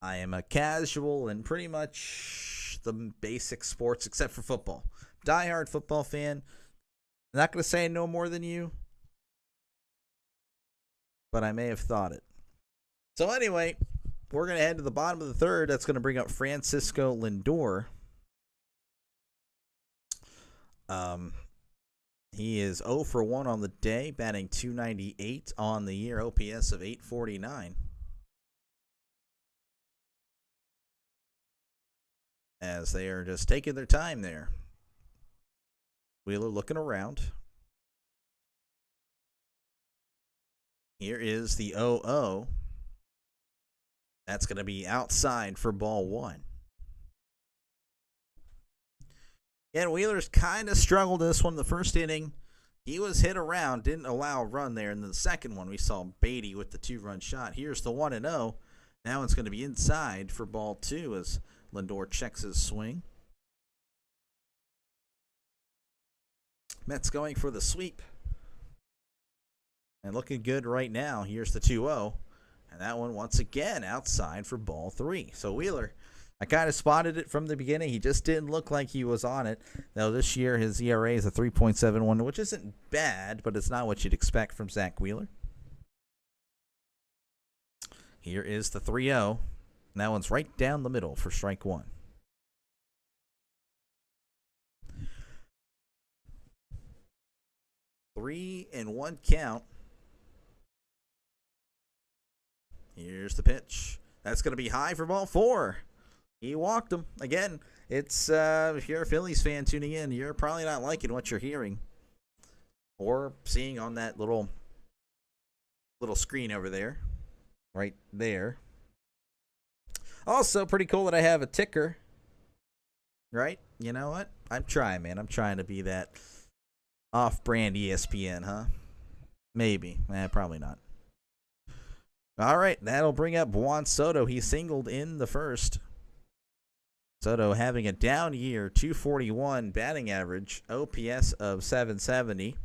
I am a casual and pretty much the basic sports except for football. Diehard football fan. I'm not going to say no more than you, but I may have thought it. So anyway, we're going to head to the bottom of the third. That's going to bring up Francisco Lindor. He is 0 for 1 on the day, batting .298 on the year, OPS of 849. As they are just taking their time there. Wheeler looking around. Here is the 0-0. That's going to be outside for ball one. And Wheeler's kind of struggled this one. The first inning, he was hit around, didn't allow a run there. And then the second one, we saw Beatty with the 2-run shot. Here's the 1-0. Now it's going to be inside for ball two as Lindor checks his swing. Mets going for the sweep. And looking good right now. Here's the 2-0. And that one once again outside for ball three. So Wheeler, I kind of spotted it from the beginning. He just didn't look like he was on it. Now this year his ERA is a 3.71, which isn't bad, but it's not what you'd expect from Zach Wheeler. Here is the 3-0. And that one's right down the middle for strike one. Three and one count. Here's the pitch. That's going to be high for ball four. He walked him. Again, it's if you're a Phillies fan tuning in, you're probably not liking what you're hearing or seeing on that little screen over there. Right there. Also, pretty cool that I have a ticker. Right? You know what? I'm trying, man. I'm trying to be that off-brand ESPN, huh? Maybe. Probably not. All right, that'll bring up Juan Soto. He singled in the first. Soto having a down year, 241 batting average, OPS of 770.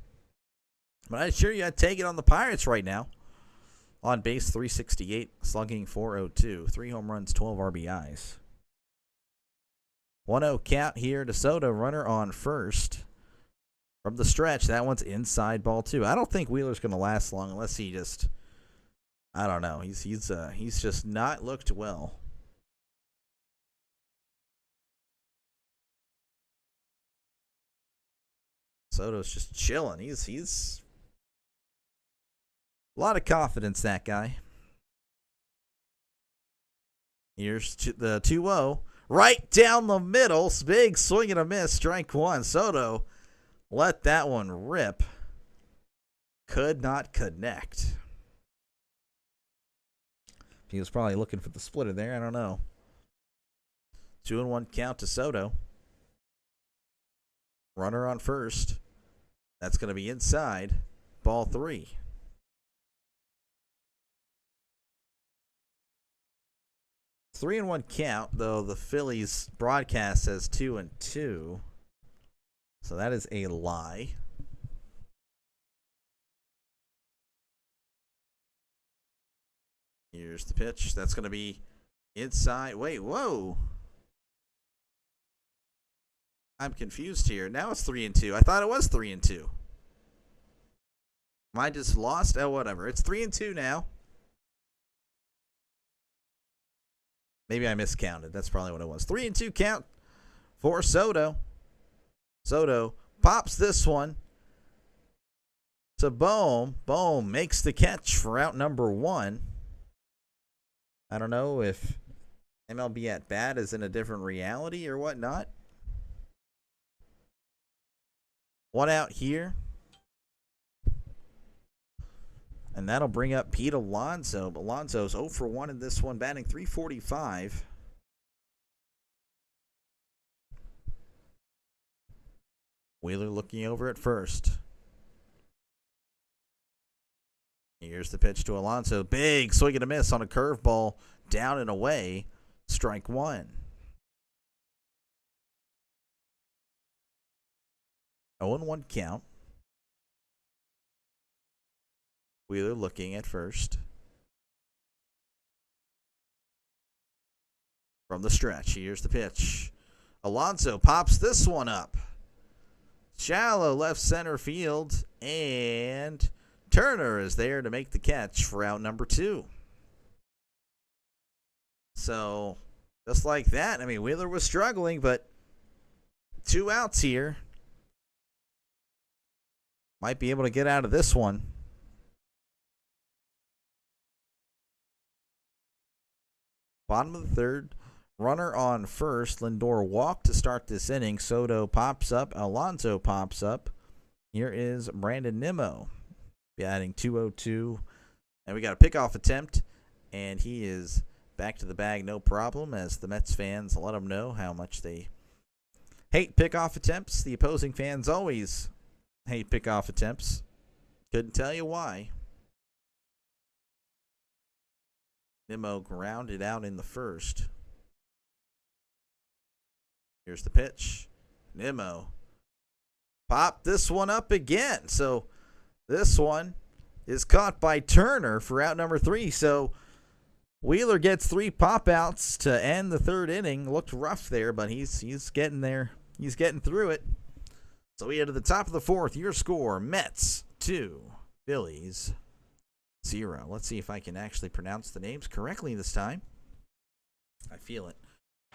But I assure you, I'd take it on the Pirates right now. On base, 368, slugging 402, 3 home runs, 12 RBIs. 1-0 count here to Soto, runner on first. From the stretch, that one's inside ball two. I don't think Wheeler's going to last long unless he just, I don't know. He's just not looked well. Soto's just chilling. He's a lot of confidence, that guy. Here's the 2-0. Right down the middle. Big swing and a miss. Strike one. Soto let that one rip. Could not connect. He was probably looking for the splitter there. I don't know. 2-1 count to Soto. Runner on first. That's going to be inside. Ball 3. It's 3-1 count, though the Phillies broadcast says 2-2. So that is a lie. Here's the pitch. That's going to be inside. Wait, whoa. I'm confused here. Now it's 3-2. I thought it was 3-2. Am I just lost? Oh, whatever. It's 3-2 now. Maybe I miscounted. That's probably what it was. 3-2 count for Soto. Soto pops this one to Bohm. Bohm makes the catch for out number 1. I don't know if MLB at bat is in a different reality or whatnot. 1 out here. And that'll bring up Pete Alonso. Alonso's 0 for 1 in this one, batting .345. Wheeler looking over at first. Here's the pitch to Alonso. Big swing and a miss on a curveball. Down and away. Strike 1. 0-1 count. Wheeler looking at first. From the stretch, here's the pitch. Alonso pops this one up. Shallow left center field, and Turner is there to make the catch for out number 2. So, just like that, I mean, Wheeler was struggling, but 2 outs here. Might be able to get out of this one. Bottom of the 3rd. Runner on first. Lindor walked to start this inning. Soto pops up. Alonso pops up. Here is Brandon Nimmo batting .202. And we got a pickoff attempt. And he is back to the bag, no problem, as the Mets fans let him know how much they hate pickoff attempts. The opposing fans always hate pickoff attempts. Couldn't tell you why. Nimmo grounded out in the first. Here's the pitch. Nimmo popped this one up again. So this one is caught by Turner for out number 3. So Wheeler gets 3 pop outs to end the 3rd inning. Looked rough there, but he's getting there. He's getting through it. So we head to the top of the 4th. Your score: Mets 2, Phillies 0. Let's see if I can actually pronounce the names correctly this time. I feel it.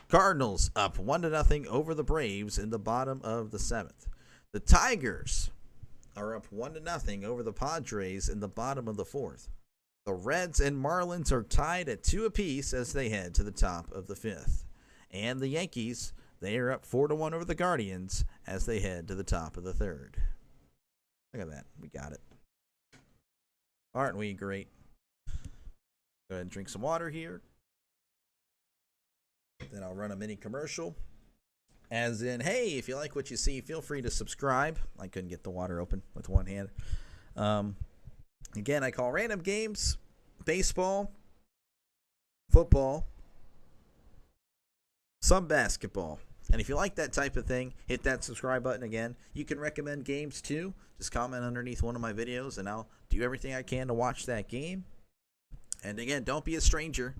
Cardinals up 1-0 over the Braves in the bottom of the 7th. The Tigers are up 1-0 over the Padres in the bottom of the 4th. The Reds and Marlins are tied at 2 apiece as they head to the top of the 5th. And the Yankees, they are up 4-1 over the Guardians as they head to the top of the 3rd. Look at that. We got it. Aren't we great? Go ahead and drink some water here. Then I'll run a mini commercial. As in, hey, if you like what you see, feel free to subscribe. I couldn't get the water open with one hand. Again, I call random games baseball, football, some basketball. And if you like that type of thing, hit that subscribe button again. You can recommend games too. Just comment underneath one of my videos, and I'll do everything I can to watch that game. And again, don't be a stranger.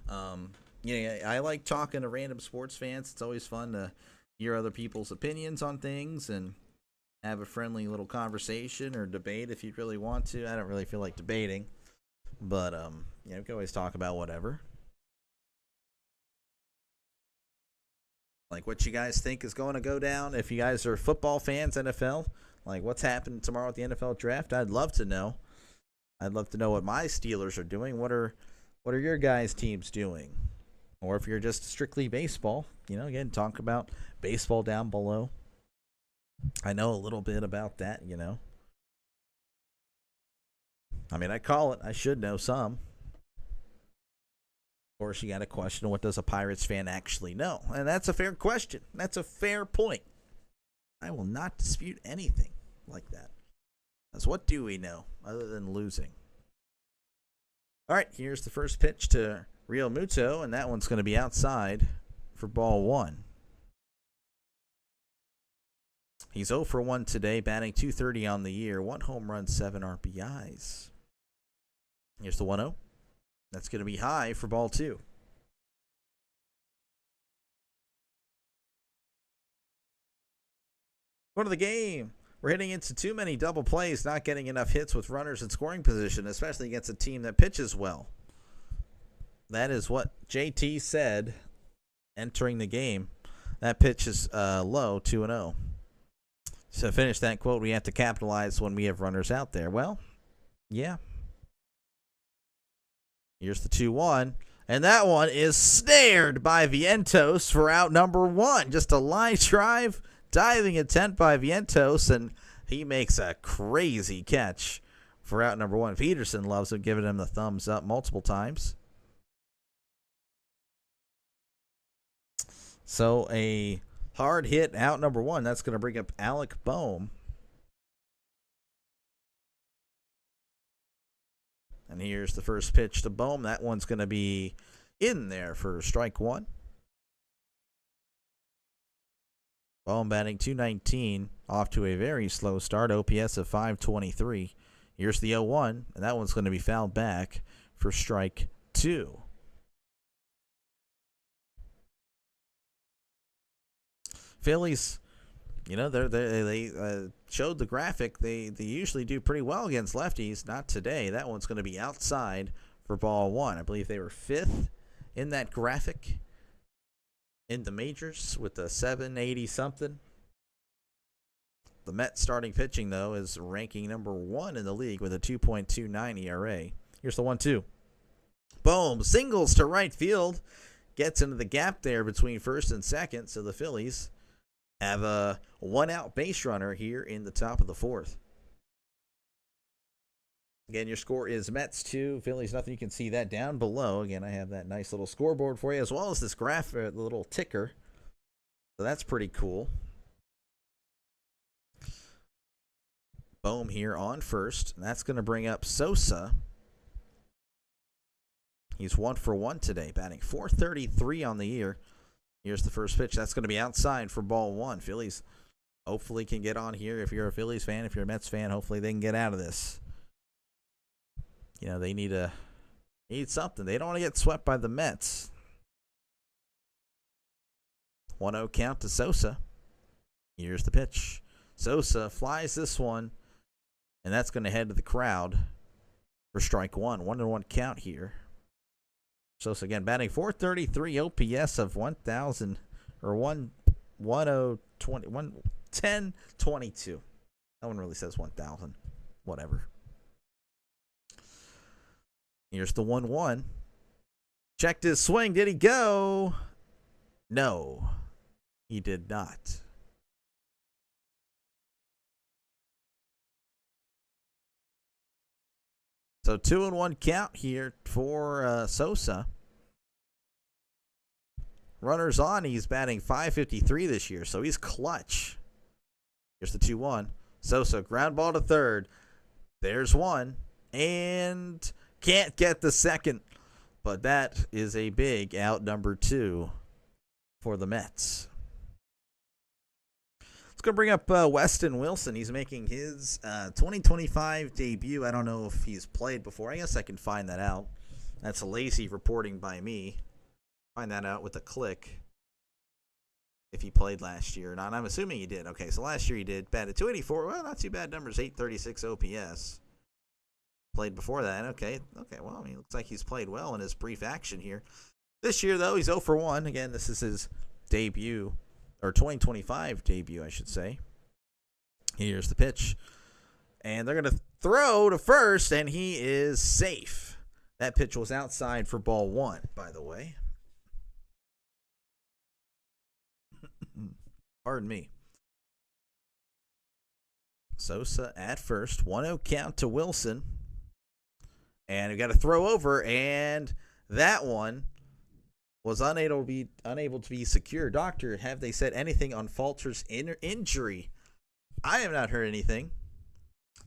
I like talking to random sports fans. It's always fun to hear other people's opinions on things and have a friendly little conversation or debate if you really want to. I don't really feel like debating, but we can always talk about whatever. Like what you guys think is going to go down. If you guys are football fans, NFL, like what's happening tomorrow at the NFL draft, I'd love to know. I'd love to know what my Steelers are doing. What are your guys' teams doing? Or if you're just strictly baseball, again, talk about baseball down below. I know a little bit about that, I mean, I call it. I should know some. course, you got to question, what does a Pirates fan actually know? And that's a fair question. That's a fair point. I will not dispute anything like that. That's what do we know other than losing? All right, here's the first pitch to Real Muto, and that one's going to be outside for ball one. He's 0 for 1 today, batting .230 on the year, 1 home run, 7 RBIs. Here's the 1-0. That's going to be high for ball two. Go to the game. We're hitting into too many double plays, not getting enough hits with runners in scoring position, especially against a team that pitches well. That is what JT said entering the game. That pitch is low, 2-0. So to finish that quote, we have to capitalize when we have runners out there. Well, yeah. Here's the 2-1. And that one is snared by Vientos for out number one. Just a line drive, diving attempt by Vientos, and he makes a crazy catch for out number one. Peterson loves him, giving him the thumbs up multiple times. So a hard hit out number one. That's going to bring up Alec Boehm. And here's the first pitch to Boehm. That one's going to be in there for strike one. Boehm batting .219, off to a very slow start. OPS of .523. Here's the 0-1, and that one's going to be fouled back for strike two. Phillies, you know, they showed the graphic. They usually do pretty well against lefties. Not today. That one's going to be outside for ball one. I believe they were 5th in that graphic in the majors with a 780 something. The Mets starting pitching, though, is ranking number 1 in the league with a 2.29 ERA. Here's the 1-2. Boom, singles to right field. Gets into the gap there between first and second, so the Phillies have a 1-out base runner here in the top of the 4th. Again, your score is Mets 2, Phillies nothing. You can see that down below. Again, I have that nice little scoreboard for you, as well as this graph, the little ticker. So that's pretty cool. Boehm here on first. And that's going to bring up Sosa. He's 1 for 1 today, batting .433 on the year. Here's the first pitch. That's going to be outside for ball one. Phillies hopefully can get on here. If you're a Phillies fan, if you're a Mets fan, hopefully they can get out of this. You know, they need something. They don't want to get swept by the Mets. 1-0 count to Sosa. Here's the pitch. Sosa flies this one, and that's going to head to the crowd for strike one. 1-1 count here. Sosa again batting .433, OPS of 1,000 or 1022. No one really says 1,000. Whatever. Here's the 1-1. Checked his swing. Did he go? No, he did not. So 2-1 count here for Sosa. Runners on. He's batting .553 this year, so he's clutch. Here's the 2-1. Sosa, ground ball to third. There's one. And can't get the second. But that is a big out number 2 for the Mets. Let's go bring up Weston Wilson. He's making his 2025 debut. I don't know if he's played before. I guess I can find that out. That's lazy reporting by me. Find that out with a click. If he played last year or not. I'm assuming he did. Okay, so last year he did. Batted .284. Well, not too bad numbers. .836 OPS. Played before that. Okay. Well, I mean, looks like he's played well in his brief action here. This year, though, he's 0 for 1. Again, this is his debut. Or 2025 debut, I should say. Here's the pitch. And they're going to throw to first, and he is safe. That pitch was outside for ball one, by the way. Pardon me. Sosa at first. 1-0 count to Wilson. And we got to throw over, and that one was unable to be secure. Doctor, have they said anything on Falter's injury? I have not heard anything.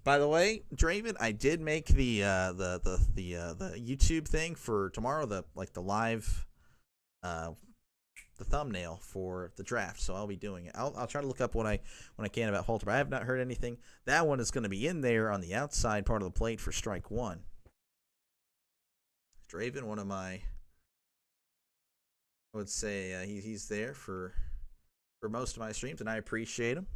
By the way, Draven, I did make the YouTube thing for tomorrow, the live the thumbnail for the draft, so I'll be doing it. I'll try to look up when I can about Halter, but I have not heard anything. That one is going to be in there on the outside part of the plate for strike one. Draven, one of my, I would say he's there for most of my streams, and I appreciate him.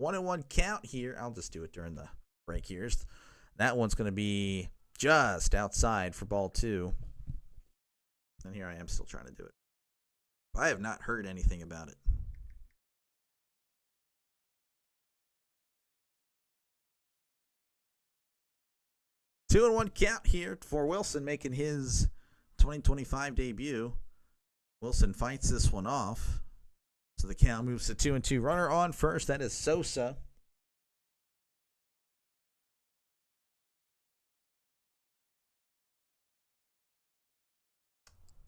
1-1 count here. I'll just do it during the break here. That one's going to be just outside for ball two. And here I am still trying to do it. I have not heard anything about it. Two and one count here for Wilson making his 2025 debut. Wilson fights this one off. So the count moves to 2-2. Runner on first. That is Sosa.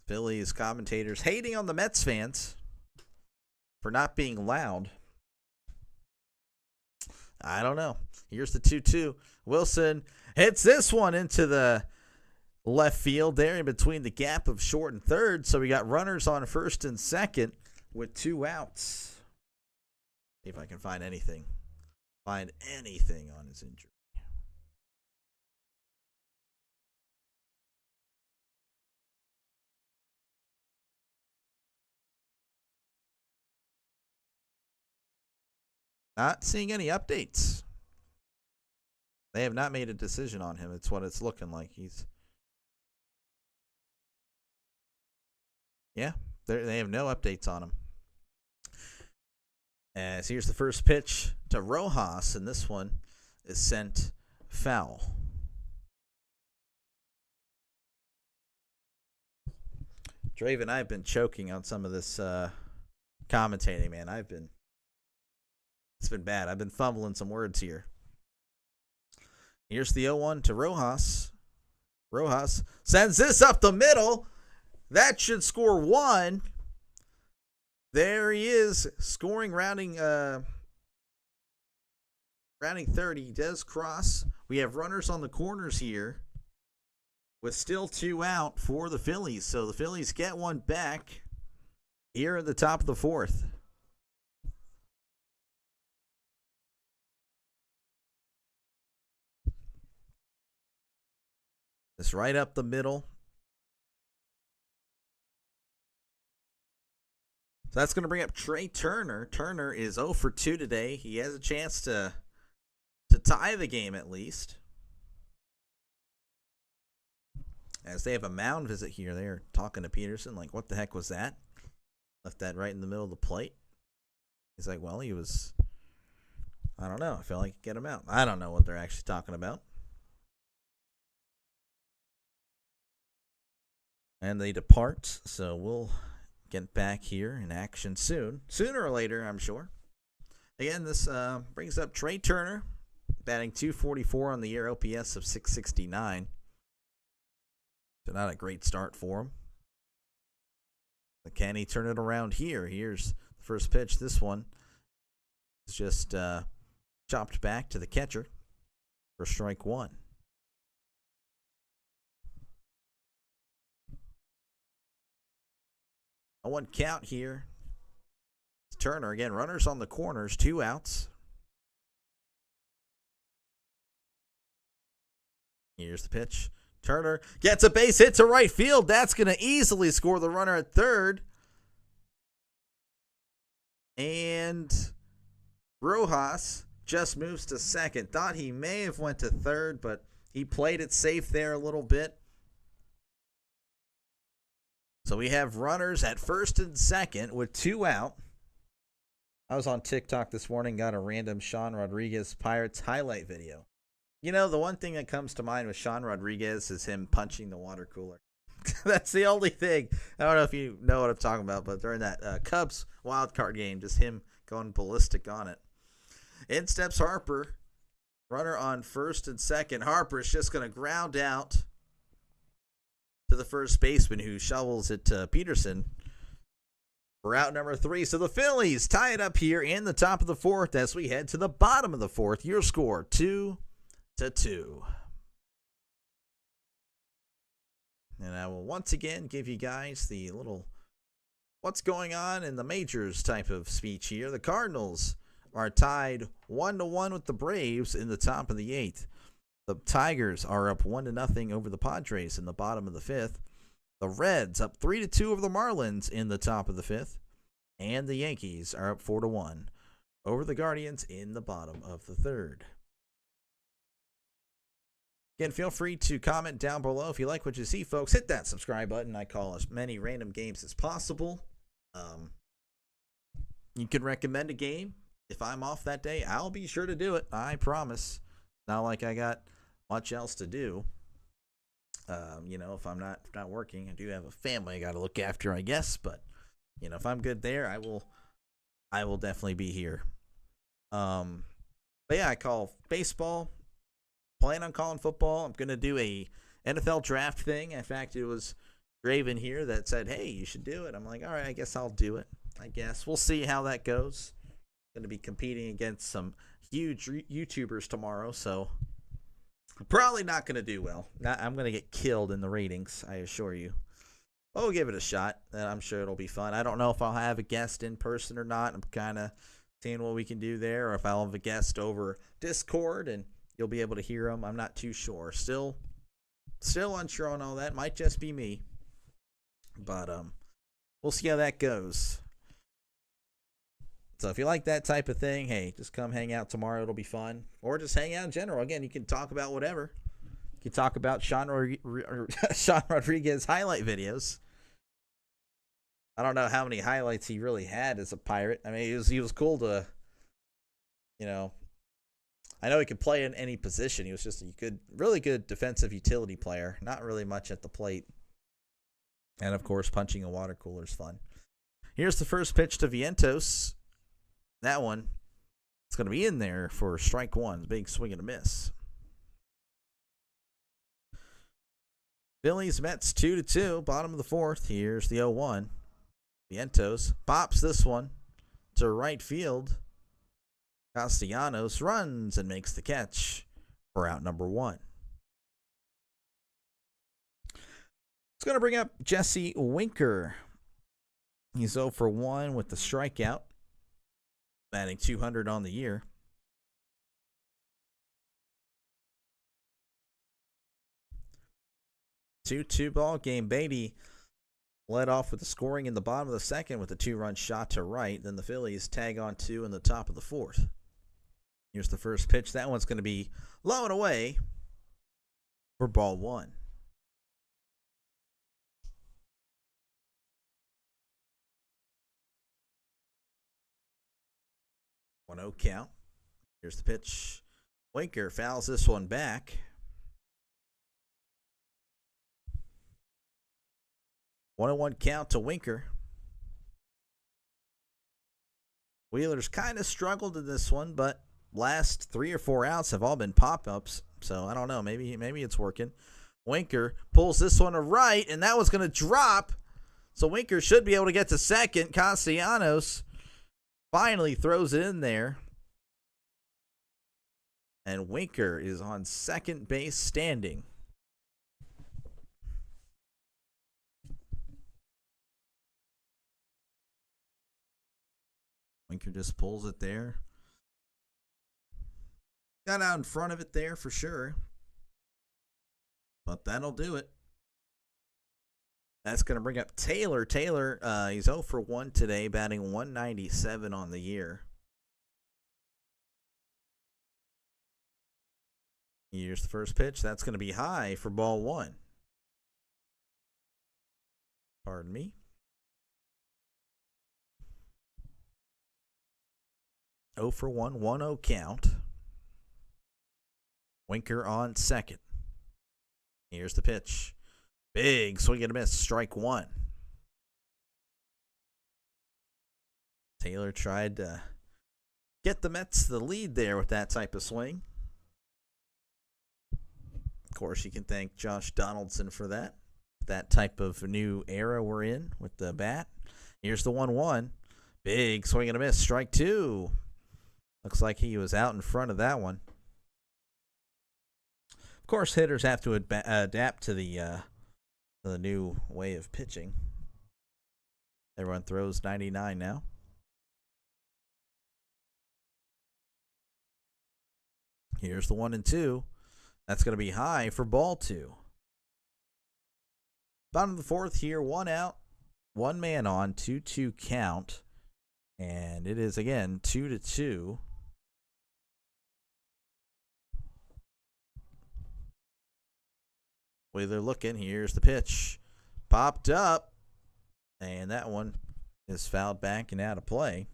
Phillies commentators hating on the Mets fans for not being loud. I don't know. Here's the 2-2. Wilson hits this one into the left field there in between the gap of short and third. So we got runners on first and second with 2 outs. See if I can find anything. Find anything on his injury. Not seeing any updates. They have not made a decision on him. It's what it's looking like. Yeah, they have no updates on him. As here's the first pitch to Rojas, and this one is sent foul. Draven, I've been choking on some of this commentating, man. It's been bad. I've been fumbling some words here. Here's the 0-1 to Rojas. Rojas sends this up the middle. That should score 1. There he is, scoring, rounding third. He does cross. We have runners on the corners here with still 2 out for the Phillies. So the Phillies get one back here at the top of the 4th. It's right up the middle. So that's going to bring up Trey Turner. Turner is 0 for 2 today. He has a chance to tie the game at least. As they have a mound visit here. They're talking to Peterson like, what the heck was that? Left that right in the middle of the plate. He's like, well, he was, I don't know. I feel like get him out. I don't know what they're actually talking about. And they depart, so we'll get back here in action soon. Sooner or later, I'm sure. Again, this brings up Trey Turner, batting .244 on the year, OPS of .669. So not a great start for him. But can he turn it around here? Here's the first pitch. This one is just chopped back to the catcher for strike 1. A 1 count here. It's Turner again. Runners on the corners. 2 outs. Here's the pitch. Turner gets a base hit to right field. That's going to easily score the runner at third. And Rojas just moves to second. Thought he may have went to third, but he played it safe there a little bit. So we have runners at first and second with 2 out. I was on TikTok this morning, got a random Sean Rodriguez Pirates highlight video. You know, the one thing that comes to mind with Sean Rodriguez is him punching the water cooler. That's the only thing. I don't know if you know what I'm talking about, but during that Cubs wild card game, just him going ballistic on it. In steps Harper. Runner on first and second. Harper's just going to ground out to the first baseman who shovels it to Peterson for out number 3. So the Phillies tie it up here in the top of the 4th as we head to the bottom of the 4th. Your score 2-2. And I will once again give you guys the little what's going on in the majors type of speech here. The Cardinals are tied 1-1 with the Braves in the top of the 8th. The Tigers are up 1-0 over the Padres in the bottom of the 5th. The Reds up 3-2 over the Marlins in the top of the 5th. And the Yankees are up 4-1 over the Guardians in the bottom of the 3rd. Again, feel free to comment down below if you like what you see, folks. Hit that subscribe button. I call as many random games as possible. You can recommend a game. If I'm off that day, I'll be sure to do it. I promise. Not like I got much else to do. If I'm not working, I do have a family I got to look after, I guess. But if I'm good there, I will definitely be here. But yeah, I call baseball. Plan on calling football. I'm gonna do a NFL draft thing. In fact, it was Draven here that said, "Hey, you should do it." I'm like, all right, I guess I'll do it. I guess we'll see how that goes. Going to be competing against some huge YouTubers tomorrow, so probably not going to do well. I'm going to get killed in the ratings, I assure you. We'll give it a shot. I'm sure it'll be fun. I don't know if I'll have a guest in person or not. I'm kind of seeing what we can do there, or if I'll have a guest over Discord and you'll be able to hear them. I'm not too sure. Still unsure on all that. Might just be me. But we'll see how that goes. So if you like that type of thing, hey, just come hang out tomorrow. It'll be fun. Or just hang out in general. Again, you can talk about whatever. You can talk about Sean Rodriguez highlight videos. I don't know how many highlights he really had as a Pirate. I mean, he was cool to, I know he could play in any position. He was just a really good defensive utility player. Not really much at the plate. And, of course, punching a water cooler is fun. Here's the first pitch to Vientos. That one, it's going to be in there for strike 1. Big swing and a miss. Phillies, Mets 2-2, bottom of the 4th. Here's the 0-1. Vientos pops this one to right field. Castellanos runs and makes the catch for out number 1. It's going to bring up Jesse Winker. He's 0 for 1 with the strikeout, batting .200 on the year. Two ball game. Beatty led off with the scoring in the bottom of the 2nd with a 2-run shot to right. Then the Phillies tag on 2 in the top of the 4th. Here's the first pitch. That one's going to be low and away for ball 1. 1-0 count. Here's the pitch. Winker fouls this one back. 1-1 count to Winker. Wheeler's kind of struggled in this one, but last 3 or 4 outs have all been pop-ups. So I don't know. Maybe it's working. Winker pulls this one to right, and that was going to drop. So Winker should be able to get to second. Castellanos finally throws it in there. And Winker is on second base standing. Winker just pulls it there. Got out in front of it there for sure. But that'll do it. That's going to bring up Taylor. Taylor, he's 0 for 1 today, batting .197 on the year. Here's the first pitch. That's going to be high for ball 1. Pardon me. 0 for 1, 1-0 count. Winker on second. Here's the pitch. Big swing and a miss. Strike 1. Taylor tried to get the Mets the lead there with that type of swing. Of course, you can thank Josh Donaldson for that. that type of new era we're in with the bat. Here's the 1-1. Big swing and a miss. Strike two. Looks like he was out in front of that one. Of course, hitters have to adapt to the new way of pitching. Everyone throws 99 now. Here's the 1-2. That's going to be high for ball two. Bottom of the fourth here, one out, one man on, 2-2 count. And it is again 2-2. Wheeler looking. Here's the pitch. Popped up. And that one is fouled back and out of play.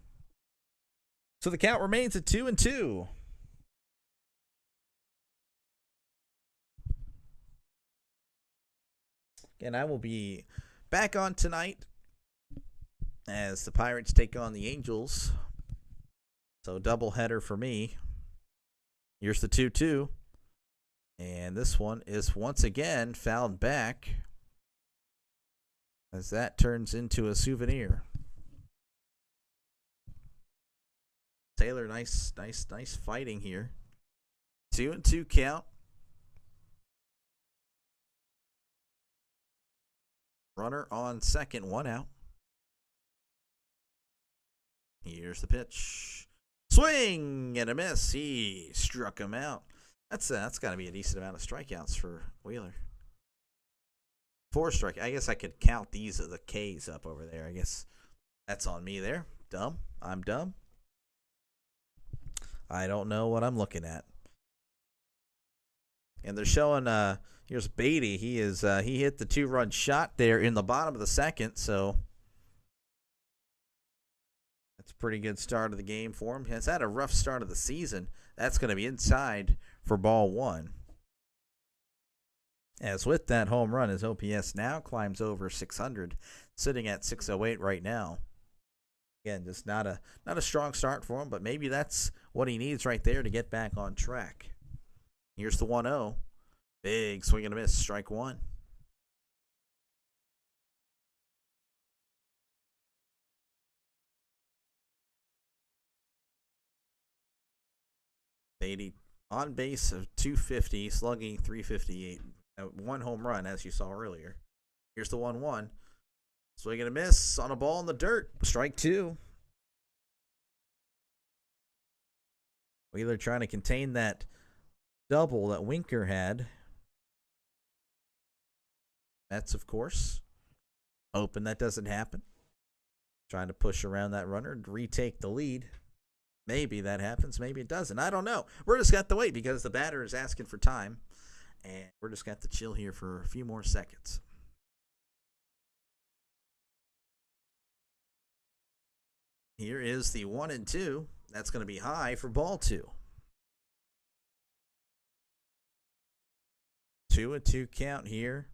So the count remains at 2-2. Again, I will be back on tonight as the Pirates take on the Angels. So doubleheader for me. Here's the 2-2. And this one is once again fouled back as that turns into a souvenir. Taylor, nice fighting here. 2-2 count. Runner on second, one out. Here's the pitch. Swing and a miss. He struck him out. That's got to be a decent amount of strikeouts for Wheeler. 4 strike. I guess I could count these as the K's up over there. I guess that's on me there. Dumb. I'm dumb. I don't know what I'm looking at. And they're showing here's Beatty. He hit the 2-run shot there in the bottom of the second, so that's a pretty good start of the game for him. He's had a rough start of the season. That's going to be inside for ball one. As with that home run, his OPS now climbs over 600, sitting at 608 right now. Again, just not a strong start for him, but maybe that's what he needs right there to get back on track. Here's the 1-0. Big swing and a miss. Strike one. Beatty on base of 250, slugging 358. One home run, as you saw earlier. Here's the 1-1. Swing and a miss on a ball in the dirt. Strike two. Wheeler trying to contain that double that Winker had. Mets, of course, hoping that doesn't happen. Trying to push around that runner and retake the lead. Maybe that happens. Maybe it doesn't. I don't know. We're just got to wait because the batter is asking for time. And we're just got to chill here for a few more seconds. Here is the 1-2. That's going to be high for ball two. 2-2 count here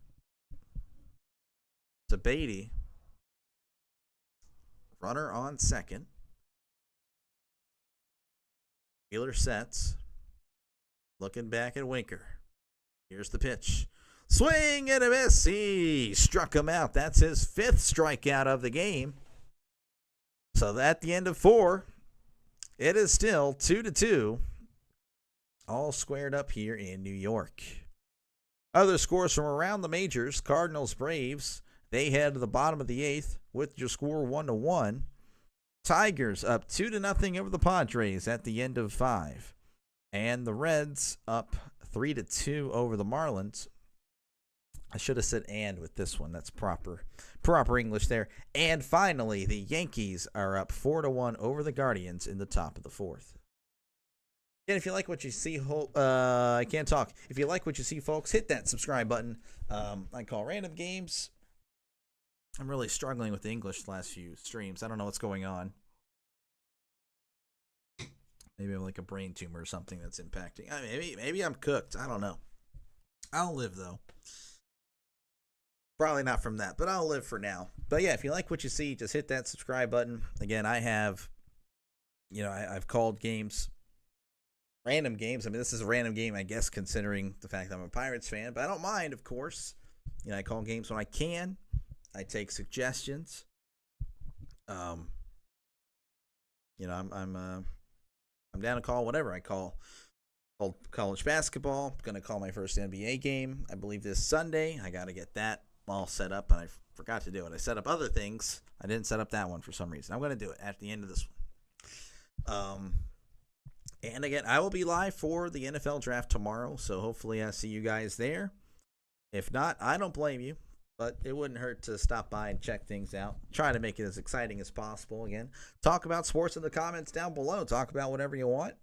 to Beatty. Runner on second. Wheeler sets. Looking back at Winker. Here's the pitch. Swing and a miss. He struck him out. That's his 5th strikeout of the game. So at the end of 4, it is still 2-2. All squared up here in New York. Other scores from around the majors. Cardinals, Braves. They head to the bottom of the 8th with your score 1-1. Tigers up 2-0 over the Padres at the end of 5. And the Reds up 3-2 over the Marlins. I should have said "and" with this one. That's proper English there. And finally, the Yankees are up 4-1 over the Guardians in the top of the 4th. And if you like what you see, I can't talk. If you like what you see, folks, hit that subscribe button. I call random games. I'm really struggling with the English the last few streams. I don't know what's going on. Maybe I'm like a brain tumor or something that's impacting. Maybe I'm cooked. I don't know. I'll live, though. Probably not from that, but I'll live for now. But yeah, if you like what you see, just hit that subscribe button. Again, I've called games, random games. I mean, this is a random game, I guess, considering the fact that I'm a Pirates fan, but I don't mind, of course. I call games when I can. I take suggestions. I'm down to call whatever. I called college basketball. I'm gonna call my first NBA game, I believe, this Sunday. I got to get that all set up, and I forgot to do it. I set up other things. I didn't set up that one for some reason. I'm gonna do it at the end of this one. And again, I will be live for the NFL draft tomorrow, so hopefully I see you guys there. If not, I don't blame you, but it wouldn't hurt to stop by and check things out. Try to make it as exciting as possible. Again, talk about sports in the comments down below. Talk about whatever you want.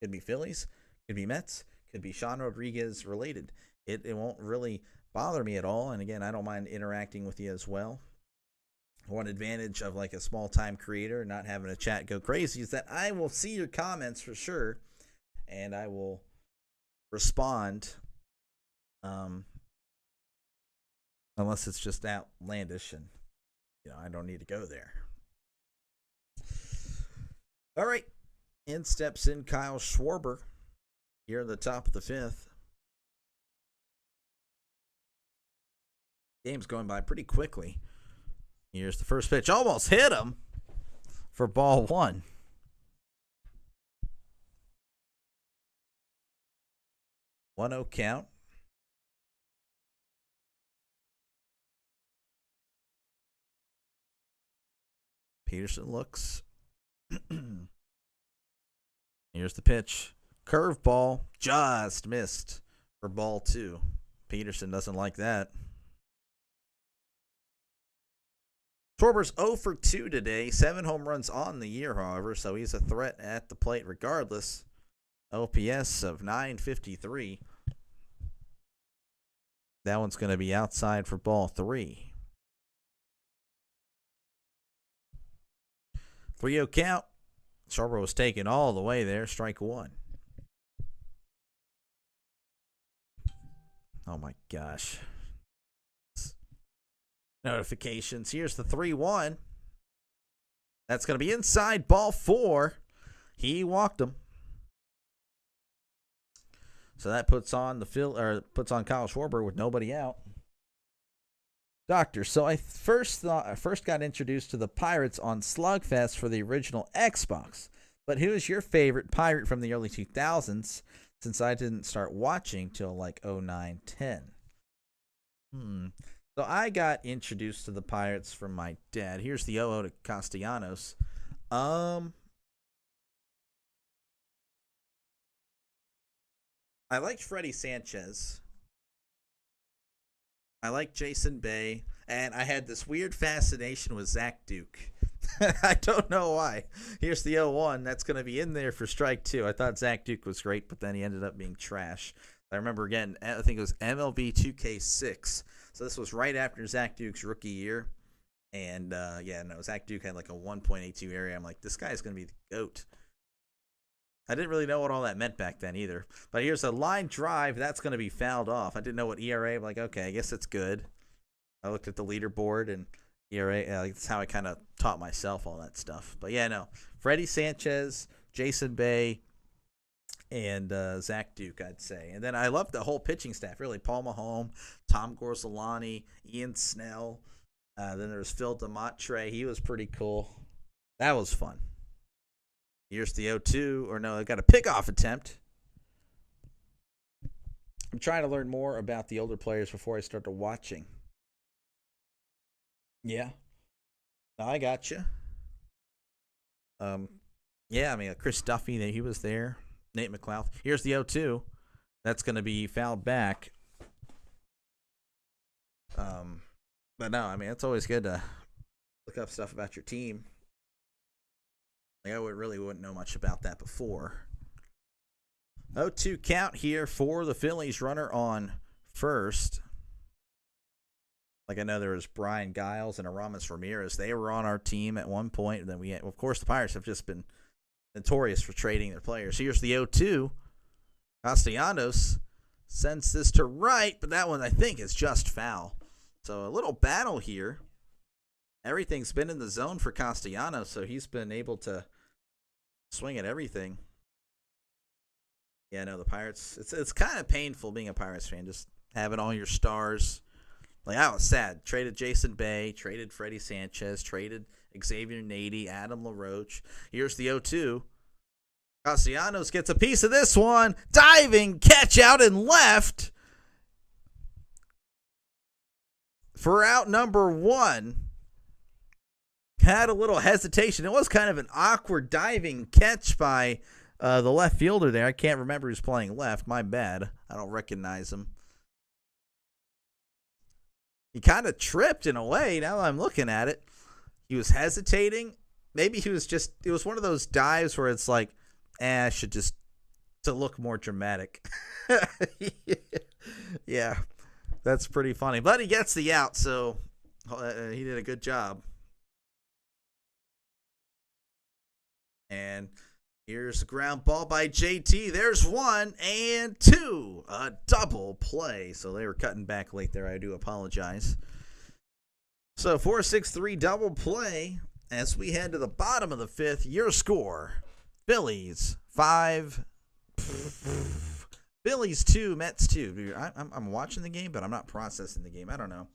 Could be Phillies, could be Mets, could be Sean Rodriguez related. It won't really bother me at all. And again, I don't mind interacting with you as well. One advantage of like a small-time creator, not having a chat go crazy, is that I will see your comments for sure, and I will respond, unless it's just outlandish, and I don't need to go there. All right, in steps in Kyle Schwarber here at the top of the fifth. Game's going by pretty quickly. Here's the first pitch. Almost hit him for ball one. One 0 count. Peterson looks. Here's the pitch. Curveball. Just missed for ball two. Peterson doesn't like that. Schwarber's 0 for 2 today. 7 home runs on the year, however, so he's a threat at the plate regardless. OPS of 953. That one's going to be outside for ball 3. 3-0 count. Schwarber was taken all the way there. Strike one. Oh my gosh. Notifications. Here's the 3-1. That's going to be inside ball 4. He walked him. So that puts on Kyle Schwarber with nobody out. Doctor, so I first got introduced to the Pirates on Slugfest for the original Xbox. But who is your favorite Pirate from the early 2000s? Since I didn't start watching till like 09, 10. So I got introduced to the Pirates from my dad. Here's the 0-0 to Castellanos. I liked Freddie Sanchez. I liked Jason Bay. And I had this weird fascination with Zach Duke. I don't know why. Here's the 0-1. That's going to be in there for strike 2. I thought Zach Duke was great, but then he ended up being trash. I remember again, I think it was MLB 2K6. So this was right after Zach Duke's rookie year. And, Zach Duke had like a 1.82 area. I'm like, this guy's going to be the GOAT. I didn't really know what all that meant back then either. But here's a line drive. That's going to be fouled off. I didn't know what ERA. I'm like, okay, I guess it's good. I looked at the leaderboard and ERA. That's how I kind of taught myself all that stuff. But, yeah, no. Freddie Sanchez, Jason Bay, and Zach Duke, I'd say. And then I loved the whole pitching staff, really. Paul Maholm, Tom Gorzelani, Ian Snell. Then there was Phil DeMontre. He was pretty cool. That was fun. Here's the 0-2. Or no, I got a pickoff attempt. I'm trying to learn more about the older players before I start watching. Yeah. No, I got you. Chris Duffy, he was there. Nate McLeod. Here's the 0-2. That's going to be fouled back. But no, it's always good to look up stuff about your team. Like I wouldn't know much about that before. 0-2 count here for the Phillies. Runner on first. Like I know there was Brian Giles and Aramis Ramirez. They were on our team at one point. And then of course, the Pirates have just been notorious for trading their players. Here's the 0-2. Castellanos sends this to right, but that one I think is just foul. So a little battle here. Everything's been in the zone for Castellanos, so he's been able to swing at everything. Yeah, no, the Pirates, it's kind of painful being a Pirates fan, just having all your stars Like, I was sad. Traded Jason Bay, traded Freddie Sanchez, traded Xavier Nady, Adam LaRoche. Here's the 0-2. Castellanos gets a piece of this one. Diving catch out and left for out number 1. Had a little hesitation. It was kind of an awkward diving catch by the left fielder there. I can't remember who's playing left. My bad. I don't recognize him. He kind of tripped in a way now that I'm looking at it. He was hesitating. Maybe he was just, it was one of those dives where it's like, I should just, to look more dramatic. Yeah, that's pretty funny. But he gets the out, so he did a good job. And here's a ground ball by JT. There's 1 and 2. A double play. So they were cutting back late there. I do apologize. So 4-6-3 double play as we head to the bottom of the 5th. Your score, Phillies 5. Phillies 2, Mets 2. I'm watching the game, but I'm not processing the game. I don't know.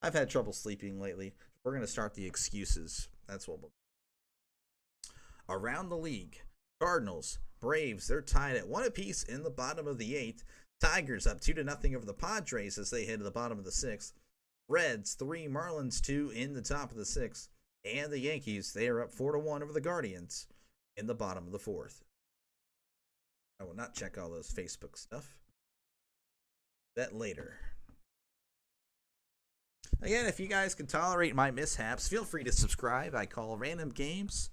I've had trouble sleeping lately. We're going to start the excuses. That's what we'll do. Around the league, Cardinals, Braves, they're tied at 1 apiece in the bottom of the 8th. Tigers up 2-0 over the Padres as they head to the bottom of the 6th. Reds 3, Marlins 2 in the top of the 6th. And the Yankees, they are up 4-1 over the Guardians in the bottom of the 4th. I will not check all those Facebook stuff. That later. Again, if you guys can tolerate my mishaps, feel free to subscribe. I call random games.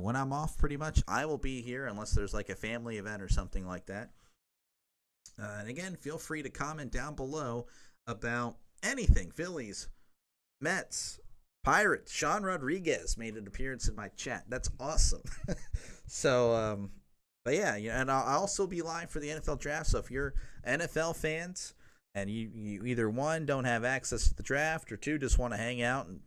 When I'm off, pretty much, I will be here unless there's like a family event or something like that. And again, feel free to comment down below about anything. Phillies, Mets, Pirates. Sean Rodriguez made an appearance in my chat. That's awesome. So, but yeah, and I'll also be live for the NFL draft. So if you're NFL fans and you either, 1, don't have access to the draft, or 2, just want to hang out and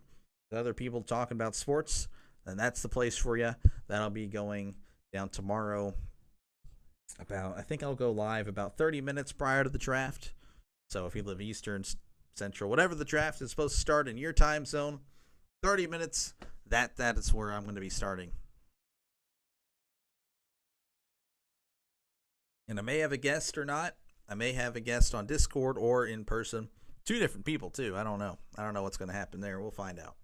other people talking about sports, then that's the place for you. That'll be going down tomorrow. I think I'll go live about 30 minutes prior to the draft. So if you live Eastern, Central, whatever the draft is supposed to start in your time zone, 30 minutes, that is where I'm going to be starting. And I may have a guest or not. I may have a guest on Discord or in person. 2 different people, too. I don't know. I don't know what's going to happen there. We'll find out.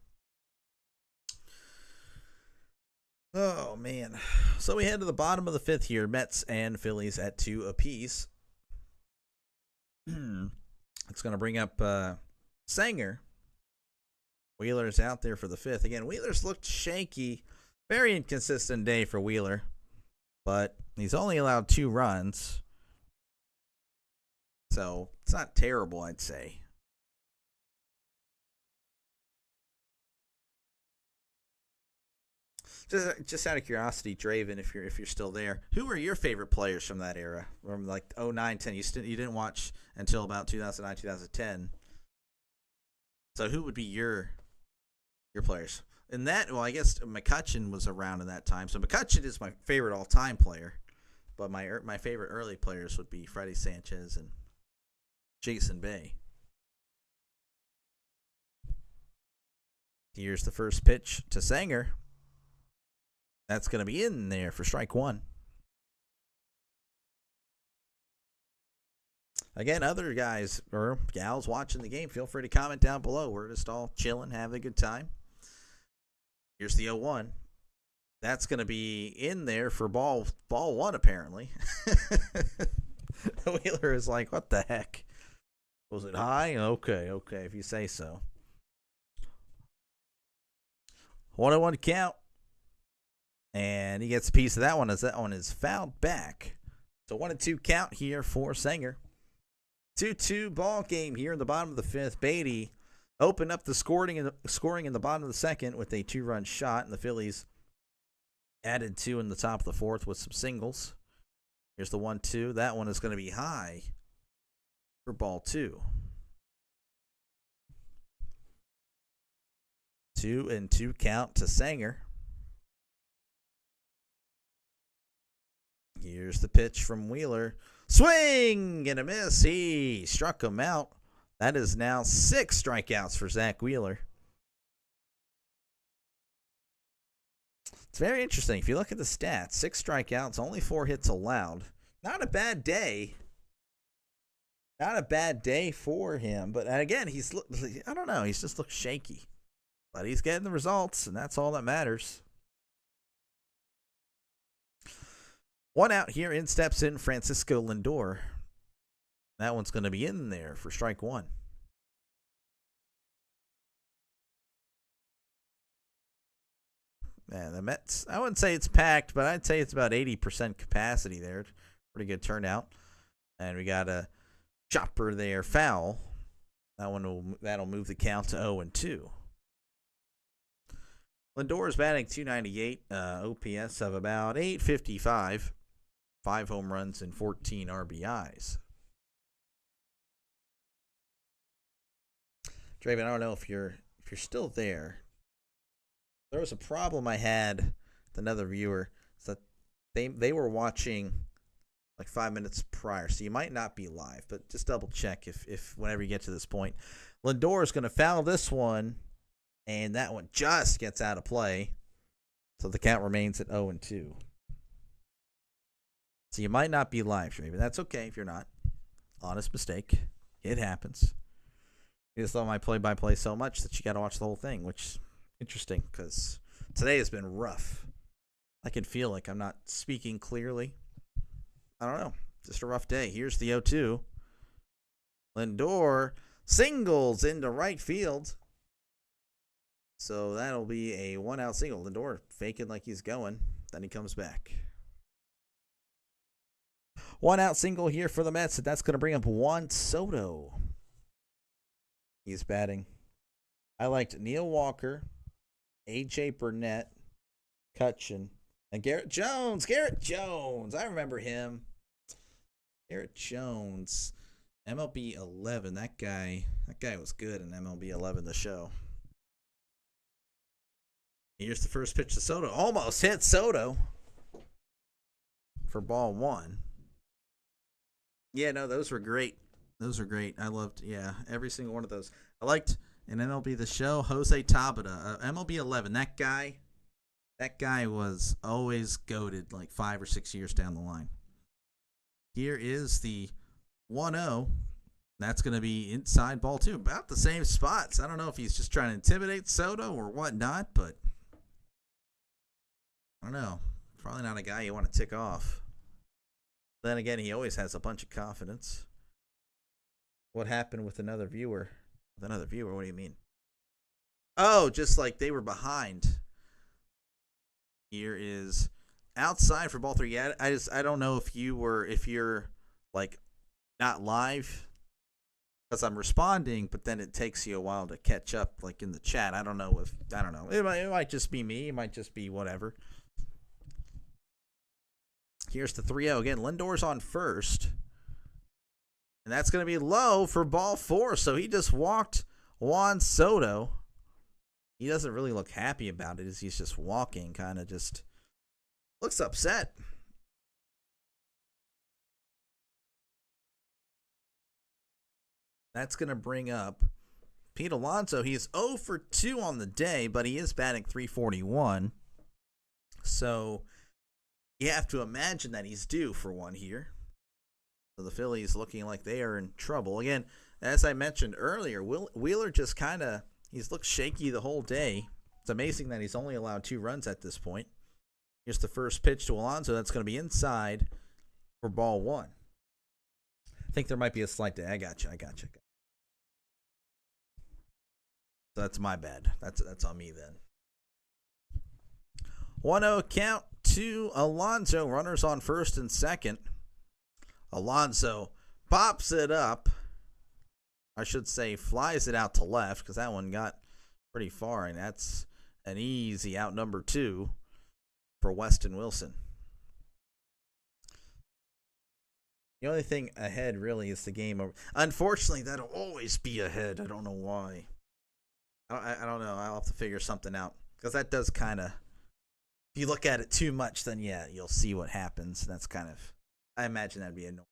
Oh, man. So we head to the bottom of the 5th here. Mets and Phillies at 2 apiece. It's going to bring up Sanger. Wheeler's out there for the 5th. Again, Wheeler's looked shaky. Very inconsistent day for Wheeler. But he's only allowed 2 runs. So it's not terrible, I'd say. Just out of curiosity, Draven, if you're still there, who were your favorite players from that era? From like 09, 10. You didn't watch until about 2009, 2010. So who would be your players? In that, well, I guess McCutchen was around in that time. So McCutchen is my favorite all-time player. But my favorite early players would be Freddie Sanchez and Jason Bay. Here's the first pitch to Sanger. That's going to be in there for strike 1. Again, other guys or gals watching the game, feel free to comment down below. We're just all chilling, having a good time. Here's the 0-1. That's going to be in there for ball 1, apparently. Wheeler is like, what the heck? Was it high? Okay, if you say so. 1-1 count. And he gets a piece of that one as that one is fouled back. So 1-2 count here for Sanger. 2-2 ball game here in the bottom of the 5th. Beatty opened up the scoring in the bottom of the 2nd with a 2-run shot, and the Phillies added 2 in the top of the 4th with some singles. Here's the 1-2. That one is going to be high for ball 2. 2-2 count to Sanger. Here's the pitch from Wheeler. Swing and a miss. He struck him out. That is now 6 strikeouts for Zach Wheeler. It's very interesting. If you look at the stats, 6 strikeouts, only 4 hits allowed. Not a bad day. Not a bad day for him. But again, I don't know. He's just looked shaky. But he's getting the results, and that's all that matters. 1 out here. In steps in Francisco Lindor. That one's going to be in there for strike 1. Yeah, the Mets, I wouldn't say it's packed, but I'd say it's about 80% capacity there. Pretty good turnout. And we got a chopper there, foul. That'll move the count to 0-2. Lindor is batting .298, OPS of about .855, 5 home runs and 14 RBIs. Draven, I don't know if you're still there. There was a problem I had with another viewer. So they were watching like 5 minutes prior, so you might not be live, but just double check if whenever you get to this point. Lindor is going to foul this one, and that one just gets out of play, so the count remains at 0-2. So you might not be live, Draven. That's okay if you're not. Honest mistake. It happens. You just love my play-by-play so much that you got to watch the whole thing, which is interesting because today has been rough. I can feel like I'm not speaking clearly. I don't know. Just a rough day. Here's the 0-2. Lindor singles into right field. So that'll be a 1-out single. Lindor faking like he's going. Then he comes back. 1-out single here for the Mets. And that's going to bring up Juan Soto. He's batting. I liked Neil Walker, A.J. Burnett, Cutchin, and Garrett Jones. Garrett Jones. I remember him. Garrett Jones. MLB 11. That guy was good in MLB 11, the show. Here's the first pitch to Soto. Almost hit Soto for ball 1. Yeah, no, those were great. Those are great. I loved, every single one of those. I liked in MLB The Show, Jose Tabata, MLB 11. That guy was always goated like 5 or 6 years down the line. Here is the 1-0. That's going to be inside ball 2. About the same spots. I don't know if he's just trying to intimidate Soto or whatnot, but I don't know. Probably not a guy you want to tick off. Then again, he always has a bunch of confidence. What happened with another viewer? With another viewer, what do you mean? Oh, just like they were behind. Here is outside for ball 3. Yeah, I don't know if you're like not live because I'm responding, but then it takes you a while to catch up like in the chat. I don't know. It might just be me. It might just be whatever. Here's the 3-0 again. Lindor's on first. And that's going to be low for ball 4. So he just walked Juan Soto. He doesn't really look happy about it as he's just walking, kind of just looks upset. That's going to bring up Pete Alonso. He's 0 for 2 on the day, but he is batting .341. So you have to imagine that he's due for one here. So the Phillies looking like they are in trouble. Again, as I mentioned earlier, Wheeler just he's looked shaky the whole day. It's amazing that he's only allowed 2 runs at this point. Here's the first pitch to Alonso. That's going to be inside for ball 1. I think there might be a slight delay. I got you. So that's my bad. That's on me then. 1-0 count to Alonso. Runners on first and second. Alonso pops it up. I should say flies it out to left because that one got pretty far, and that's an easy out number 2 for Weston Wilson. The only thing ahead really is the game over. Unfortunately, that'll always be ahead. I don't know why. I don't know. I'll have to figure something out because that does kind of. If you look at it too much, then yeah, you'll see what happens. That's kind of. I imagine that'd be annoying.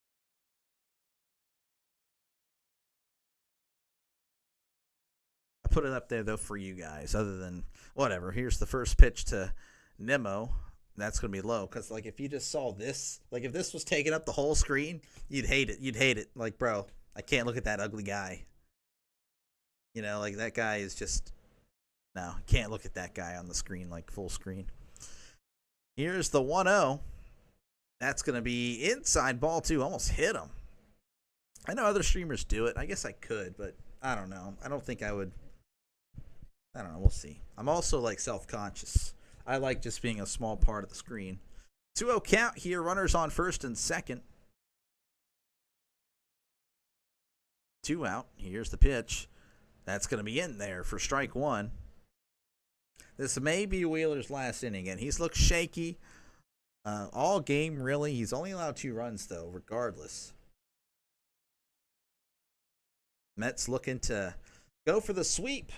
put it up there, though, for you guys. Other than whatever. Here's the first pitch to Nimmo. That's going to be low. Because, like, if you just saw this, like, if this was taking up the whole screen, you'd hate it. You'd hate it. Like, bro, I can't look at that ugly guy. You know, like, that guy is just, no, can't look at that guy on the screen, like, full screen. Here's the 1-0. That's going to be inside ball, too. Almost hit him. I know other streamers do it. I guess I could, but I don't know. I don't think I would. I don't know. We'll see. I'm also, like, self-conscious. I like just being a small part of the screen. 2-0 count here. Runners on first and second. 2 out. Here's the pitch. That's going to be in there for strike one. This may be Wheeler's last inning, and he's looked shaky all game, really. He's only allowed 2 runs, though, regardless. Mets looking to go for the sweep.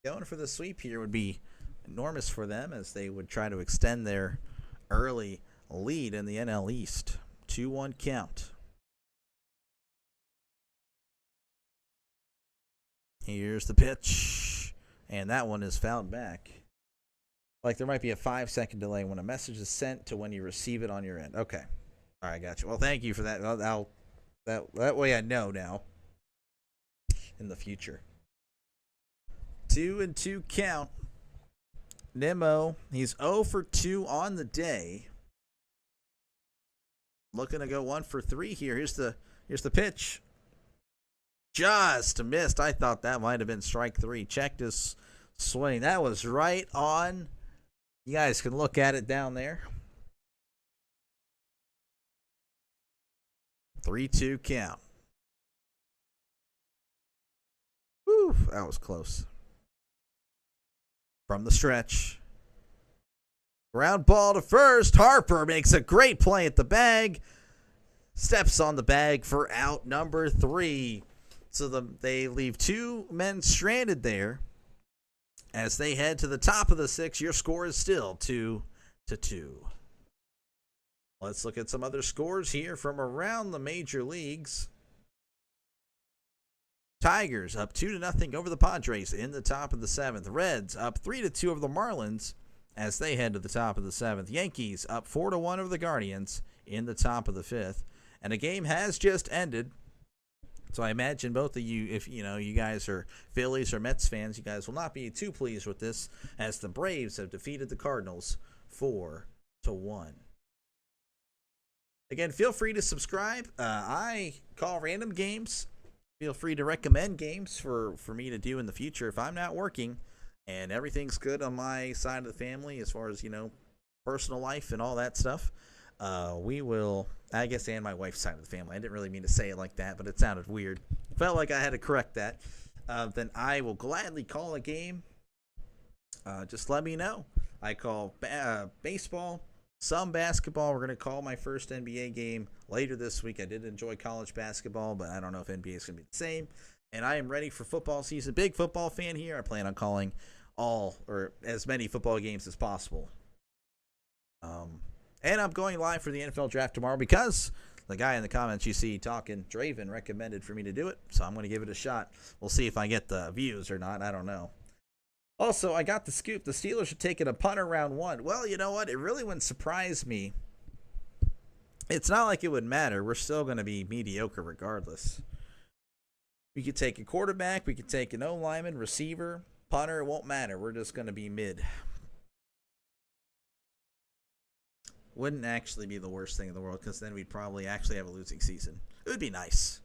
Going for the sweep here would be enormous for them as they would try to extend their early lead in the NL East. 2-1 count. Here's the pitch. And that one is fouled back. Like there might be a 5-second delay when a message is sent to when you receive it on your end. Okay. All right, got you. Well, thank you for that. That way I know now in the future. 2-2 count. Nimmo, he's 0 for 2 on the day. Looking to go 1 for 3 here. Here's the pitch. Just missed. I thought that might have been strike 3. Checked his swing. That was right on. You guys can look at it down there. 3-2 count. Whew, that was close. From the stretch. Ground ball to first. Harper makes a great play at the bag. Steps on the bag for out number 3. So they leave 2 men stranded there. As they head to the top of the 6th, your score is still 2-2. Let's look at some other scores here from around the major leagues. Tigers up 2-0 over the Padres in the top of the 7th. Reds up 3-2 over the Marlins as they head to the top of the 7th. Yankees up 4-1 over the Guardians in the top of the 5th. And a game has just ended. So I imagine both of you, if you guys are Phillies or Mets fans, you guys will not be too pleased with this as the Braves have defeated the Cardinals 4-1. Again, feel free to subscribe. I call random games. Feel free to recommend games for me to do in the future if I'm not working and everything's good on my side of the family as far as, personal life and all that stuff. We will, I guess, and my wife's side of the family. I didn't really mean to say it like that, but it sounded weird. Felt like I had to correct that. Then I will gladly call a game. Just let me know. I call baseball, some basketball. We're going to call my first NBA game later this week. I did enjoy college basketball, but I don't know if NBA is going to be the same. And I am ready for football season. Big football fan here. I plan on calling all or as many football games as possible. And I'm going live for the NFL draft tomorrow because the guy in the comments you see talking, Draven, recommended for me to do it. So I'm going to give it a shot. We'll see if I get the views or not. I don't know. Also, I got the scoop. The Steelers are taking a punter round 1. Well, you know what? It really wouldn't surprise me. It's not like it would matter. We're still going to be mediocre regardless. We could take a quarterback. We could take an O-lineman, receiver, punter. It won't matter. We're just going to be mid. Wouldn't actually be the worst thing in the world because then we'd probably actually have a losing season. It would be nice.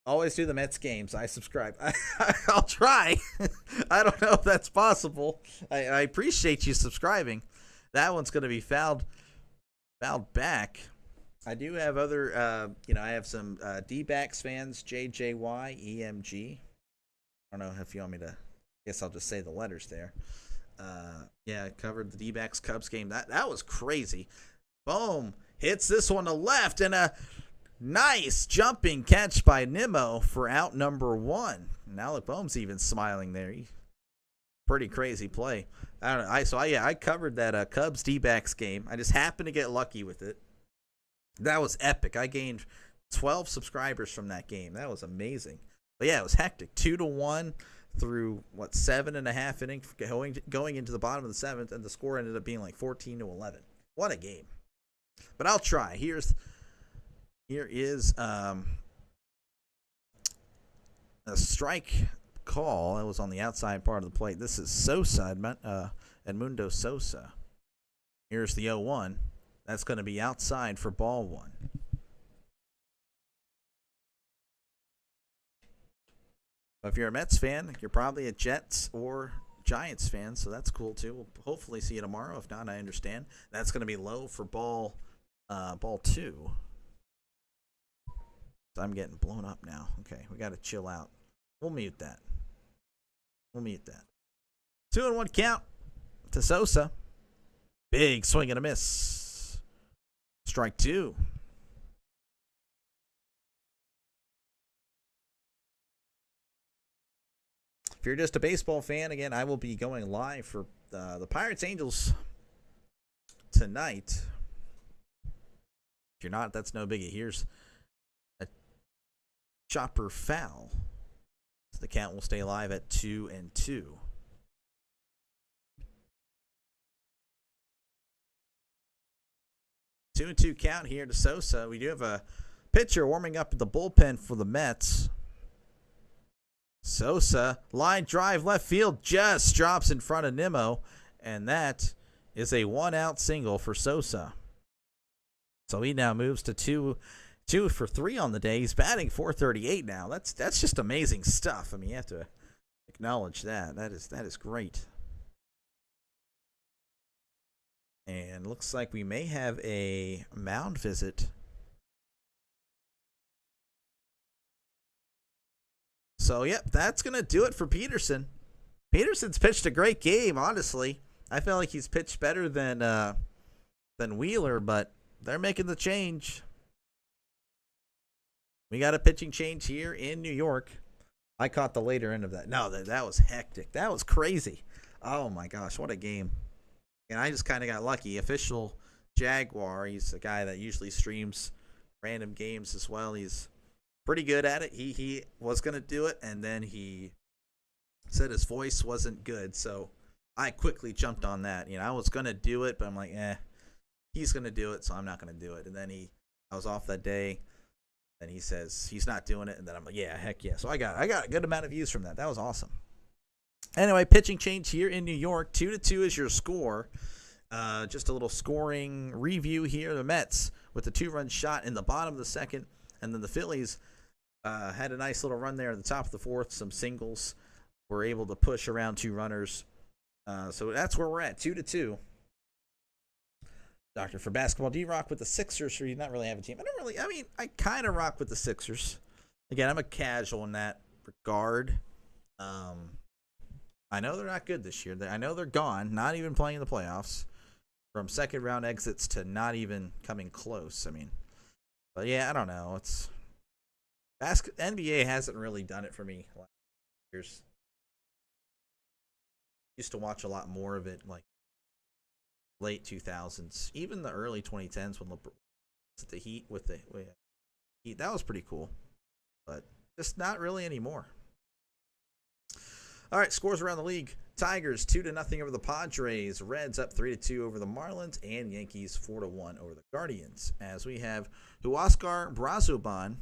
Always do the Mets games. I subscribe. I'll try. I don't know if that's possible. I appreciate you subscribing. That one's going to be fouled back. I do have other, I have some D-backs fans, JJY, EMG. I don't know if you want me to, I guess I'll just say the letters there. I covered the D-backs Cubs game. That was crazy. Boom. Hits this one to left and a nice jumping catch by Nimmo for out number 1. Now look, Bohm's even smiling there. Pretty crazy play. I don't know. I covered that Cubs D-backs game. I just happened to get lucky with it. That was epic. I gained 12 subscribers from that game. That was amazing. But yeah, it was hectic. 2-1 through 7.5 innings going into the bottom of the seventh, and the score ended up being like 14-11. What a game! But I'll try. Here is a strike call. That was on the outside part of the plate. This is Sosa, Edmundo Sosa. Here's the 0-1. That's going to be outside for ball one. If you're a Mets fan, you're probably a Jets or Giants fan, so that's cool too. We'll hopefully see you tomorrow. If not, I understand. That's going to be low for ball two. So I'm getting blown up now. Okay, we got to chill out. We'll mute that. 2-1 count to Sosa. Big swing and a miss. Strike two. If you're just a baseball fan, again, I will be going live for the Pirates Angels tonight. If you're not, that's no biggie. Here's a chopper foul. So the count will stay live at 2-2. Two and 2 count here to Sosa. We do have a pitcher warming up at the bullpen for the Mets. Sosa, line drive left field, just drops in front of Nimmo, and that is a 1-out single for Sosa. So he now moves to 2 for 3 on the day. He's batting .438 now. That's just amazing stuff. I mean, you have to acknowledge that. That is great. And looks like we may have a mound visit. So, yep, that's going to do it for Peterson. Peterson's pitched a great game, honestly. I feel like he's pitched better than Wheeler, but they're making the change. We got a pitching change here in New York. I caught the later end of that. No, that was hectic. That was crazy. Oh, my gosh, what a game. And I just kind of got lucky. Official Jaguar, he's a guy that usually streams random games as well. He's pretty good at it. He was going to do it, and then he said his voice wasn't good, so I quickly jumped on that. I was going to do it, but I'm like, he's going to do it, so I'm not going to do it. And then I was off that day, and he says he's not doing it, and then I'm like, yeah, heck yeah. So I got a good amount of views from that. That was awesome. Anyway, pitching change here in New York. 2-2 is your score. Just a little scoring review here. The Mets with the 2-run shot in the bottom of the second, and then the Phillies had a nice little run there at the top of the fourth. Some singles. Were able to push around 2 runners. So that's where we're at, 2-2. Doctor for basketball. Do you rock with the Sixers, or do you not really have a team? I kind of rock with the Sixers. Again, I'm a casual in that regard. I know they're not good this year. I know they're gone, not even playing in the playoffs. From second-round exits to not even coming close. But yeah, I don't know. It's NBA hasn't really done it for me last years. Used to watch a lot more of it, like late 2000s, even the early 2010s when the Heat with the Heat. That was pretty cool, but just not really anymore. All right, scores around the league. Tigers 2-0 over the Padres. Reds up 3-2 over the Marlins, and Yankees 4-1 over the Guardians. As we have Huascar Brazoban.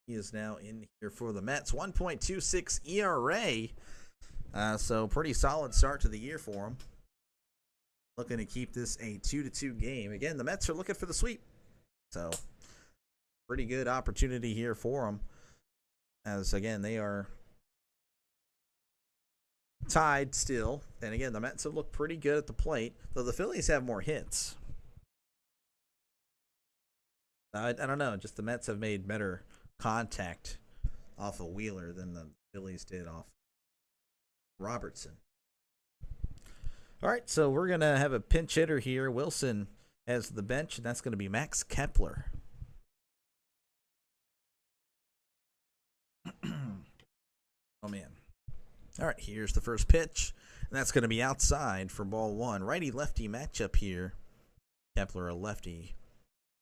He is now in here for the Mets. 1.26 ERA. So pretty solid start to the year for him. Looking to keep this a 2-2 game. Again, the Mets are looking for the sweep. So pretty good opportunity here for them. As again, they are tied still. And again, the Mets have looked pretty good at the plate, though the Phillies have more hits. I don't know. Just the Mets have made better contact off of Wheeler than the Phillies did off Robertson. All right, so we're going to have a pinch hitter here. Wilson has the bench, and that's going to be Max Kepler. Oh, man. All right, here's the first pitch, and that's going to be outside for ball one. Righty-lefty matchup here. Kepler a lefty,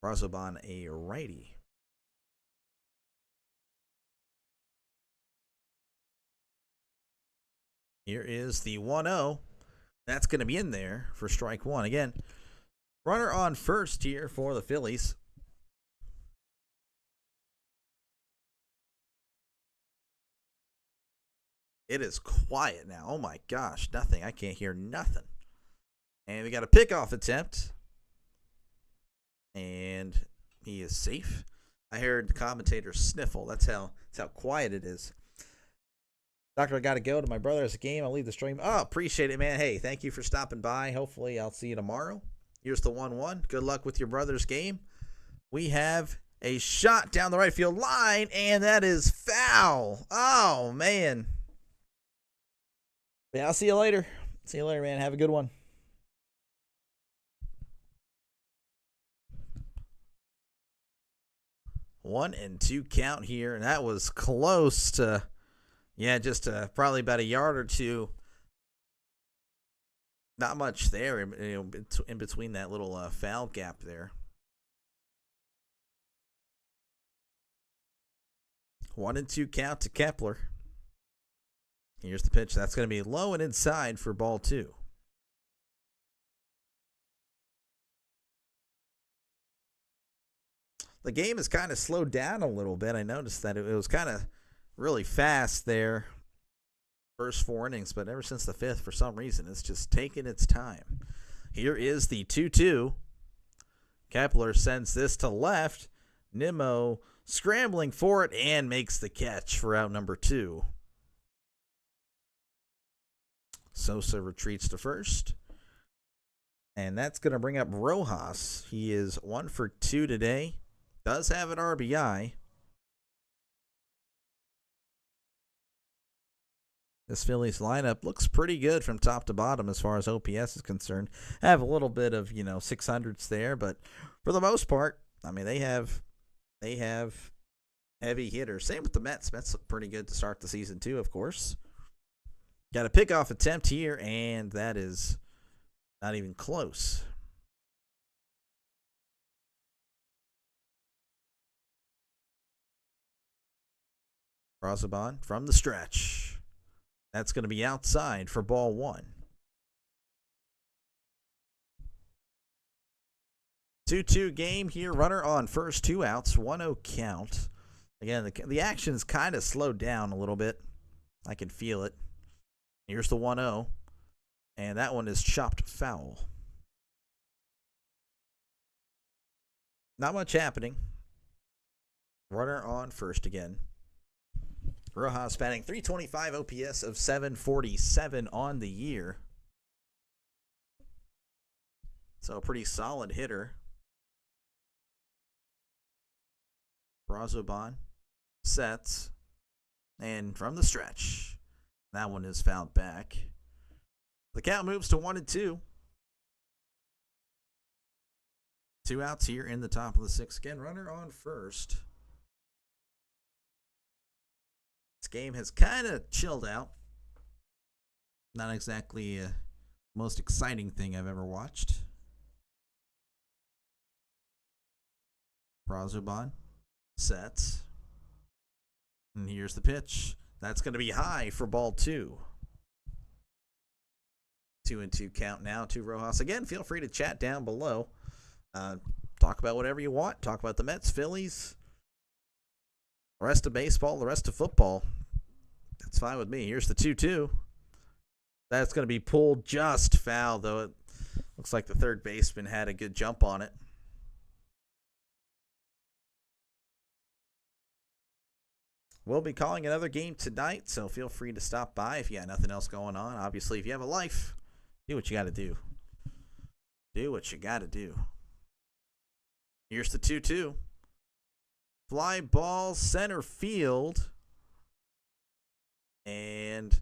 Brazoban a righty. Here is the 1-0. That's going to be in there for strike one. Again, runner on first here for the Phillies. It is quiet now. Oh my gosh, nothing. I can't hear nothing. And we got a pickoff attempt. And he is safe. I heard the commentator sniffle. That's how quiet it is. Doctor, I got to go to my brother's game. I'll leave the stream. Oh, appreciate it, man. Hey, thank you for stopping by. Hopefully, I'll see you tomorrow. Here's the 1-1. Good luck with your brother's game. We have a shot down the right field line, and that is foul. Oh, man. Yeah, I'll see you later. See you later, man. Have a good one. One and two count here, and that was close to, just probably about a yard or two. Not much there, in between that little foul gap there. 1-2 count to Kepler. Here's the pitch. That's going to be low and inside for ball two. The game has kind of slowed down a little bit. I noticed that it was kind of really fast there, first four innings, but ever since the fifth, for some reason, it's just taking its time. Here is the 2-2. Kepler sends this to left. Nimmo scrambling for it and makes the catch for out number two. Sosa retreats to first. And that's going to bring up Rojas. He is 1 for 2 today. Does have an RBI. This Phillies lineup looks pretty good from top to bottom as far as OPS is concerned. Have a little bit of, 600s there, but for the most part, I mean, they have heavy hitters. Same with the Mets. Mets look pretty good to start the season too, of course. Got a pickoff attempt here, and that is not even close. Brazoban from the stretch. That's going to be outside for ball one. 2-2 game here. Runner on first, 2 outs, 1-0 count. Again, the action's kind of slowed down a little bit. I can feel it. Here's the 1-0. And that one is chopped foul. Not much happening. Runner on first again. Rojas batting .325 OPS of .747 on the year. So a pretty solid hitter. Brazoban sets. And from the stretch. That one is fouled back. The count moves to 1-2. 2 outs here in the top of the sixth. Again, runner on first. This game has kind of chilled out. Not exactly the most exciting thing I've ever watched. Brazoban sets. And here's the pitch. That's going to be high for ball two. 2-2 count now to Rojas. Again, feel free to chat down below. Talk about whatever you want. Talk about the Mets, Phillies, the rest of baseball, the rest of football. That's fine with me. Here's the 2-2. That's going to be pulled just foul, though. It looks like the third baseman had a good jump on it. We'll be calling another game tonight, so feel free to stop by if you got nothing else going on. Obviously, if you have a life, do what you got to do. Do what you got to do. Here's the 2-2. Fly ball center field. And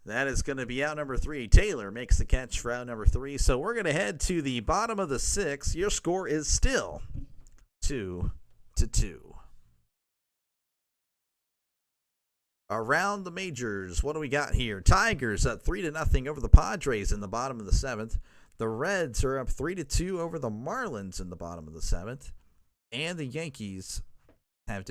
that is going to be out number 3. Taylor makes the catch for out number 3. So we're going to head to the bottom of the 6th. Your score is still 2-2. Around the majors, what do we got here? Tigers up 3-0 over the Padres in the bottom of the 7th. The Reds are up 3-2 over the Marlins in the bottom of the 7th. And the Yankees have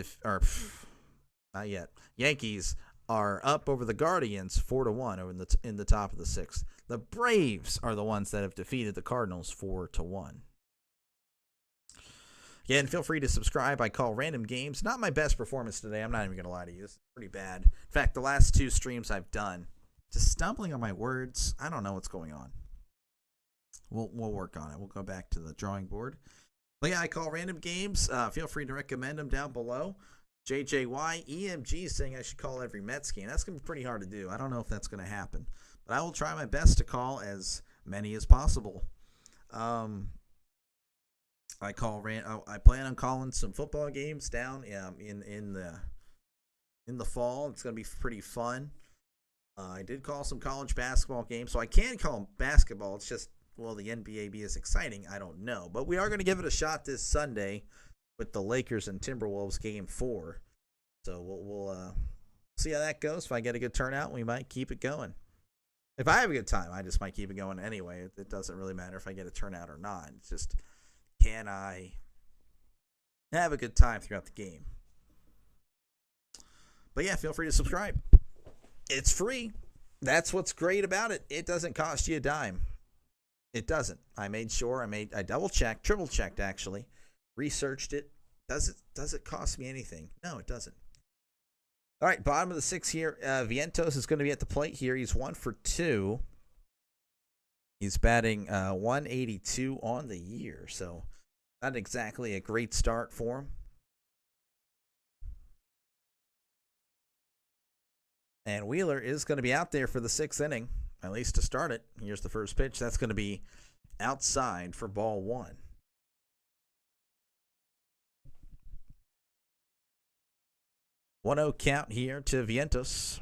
not yet. Yankees are up over the Guardians 4-1 over in the top of the 6th. The Braves are the ones that have defeated the Cardinals 4-1. Again, feel free to subscribe. I call random games. Not my best performance today. I'm not even going to lie to you. This is pretty bad. In fact, the last 2 streams I've done, just stumbling on my words. I don't know what's going on. We'll work on it. We'll go back to the drawing board. But yeah, I call random games. Feel free to recommend them down below. JJY EMG saying I should call every Mets game. That's going to be pretty hard to do. I don't know if that's going to happen. But I will try my best to call as many as possible. I plan on calling some football games down in the fall. It's going to be pretty fun. I did call some college basketball games, so I can call them basketball. It's just, will the NBA be as exciting? I don't know. But we are going to give it a shot this Sunday with the Lakers and Timberwolves game 4. So we'll see how that goes. If I get a good turnout, we might keep it going. If I have a good time, I just might keep it going anyway. It doesn't really matter if I get a turnout or not. It's just, can I have a good time throughout the game? But yeah, feel free to subscribe. It's free. That's what's great about it. It doesn't cost you a dime. It doesn't. I made sure. I double-checked, triple-checked actually, researched it. Does it cost me anything? No, it doesn't. All right, bottom of the 6th here. Vientos is going to be at the plate here. He's 1 for 2. He's batting 182 on the year, so not exactly a great start for him. And Wheeler is going to be out there for the 6th inning, at least to start it. Here's the first pitch. That's going to be outside for ball 1. One-0 count here to Vientos.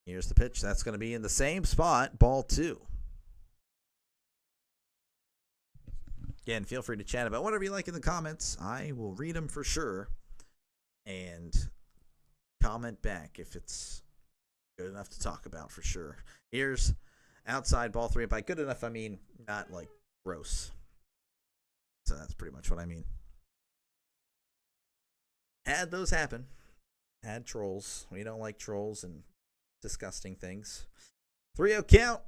Here's the pitch. That's going to be in the same spot, ball 2. Again, feel free to chat about whatever you like in the comments. I will read them for sure and comment back if it's good enough to talk about for sure. Here's outside ball 3. By good enough, I mean not like gross. So that's pretty much what I mean. Had those happen. Had trolls. We don't like trolls and disgusting things. 3-0 count.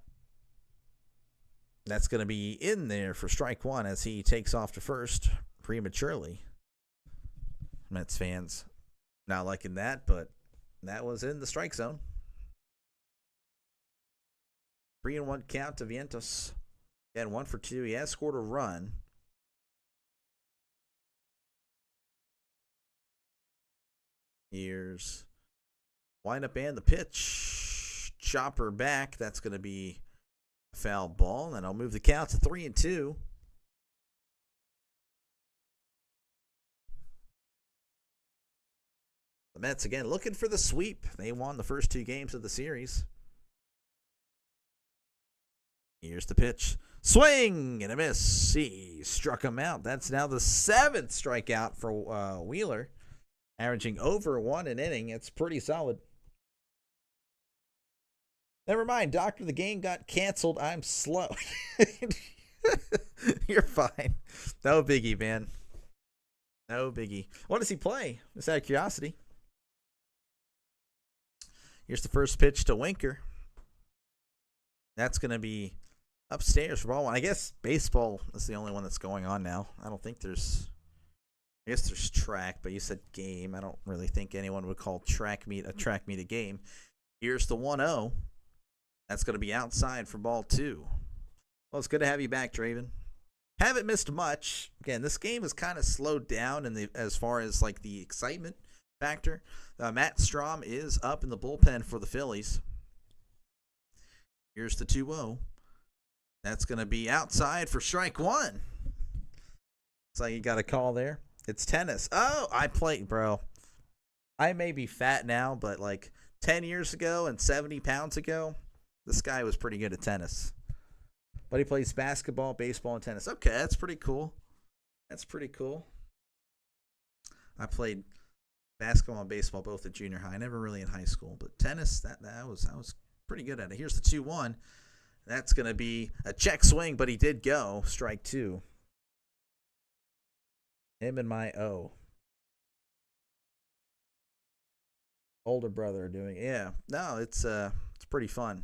That's going to be in there for strike 1 as he takes off to first prematurely. Mets fans not liking that, but that was in the strike zone. 3-1 count to Vientos. Again, 1 for 2. He has scored a run. Here's windup and the pitch. Chopper back. That's going to be a foul ball. And I'll move the count to 3-2. The Mets again looking for the sweep. They won the first 2 games of the series. Here's the pitch. Swing and a miss. He struck him out. That's now the 7th strikeout for Wheeler. Averaging over 1 an inning. It's pretty solid. Never mind. Doctor, the game got canceled. I'm slow. You're fine. No biggie, man. No biggie. What does he play? Just out of curiosity. Here's the first pitch to Winker. That's going to be upstairs for ball 1. I guess baseball is the only one that's going on now. I don't think there's... I guess there's track, but you said game. I don't really think anyone would call track meet a game. Here's the 1-0. That's going to be outside for ball 2. Well, it's good to have you back, Draven. Haven't missed much. Again, this game has kind of slowed down as far as like the excitement factor. Matt Strom is up in the bullpen for the Phillies. Here's the 2-0. That's going to be outside for strike 1. Looks like you got a call there. It's tennis. Oh, I played, bro. I may be fat now, but like 10 years ago and 70 pounds ago, this guy was pretty good at tennis. But he plays basketball, baseball, and tennis. Okay, that's pretty cool. That's pretty cool. I played basketball and baseball both at junior high. Never really in high school, but tennis, I was pretty good at it. Here's the 2-1. That's going to be a check swing, but he did go. Strike 2. Him and my O. older brother doing it. Yeah. No, it's pretty fun.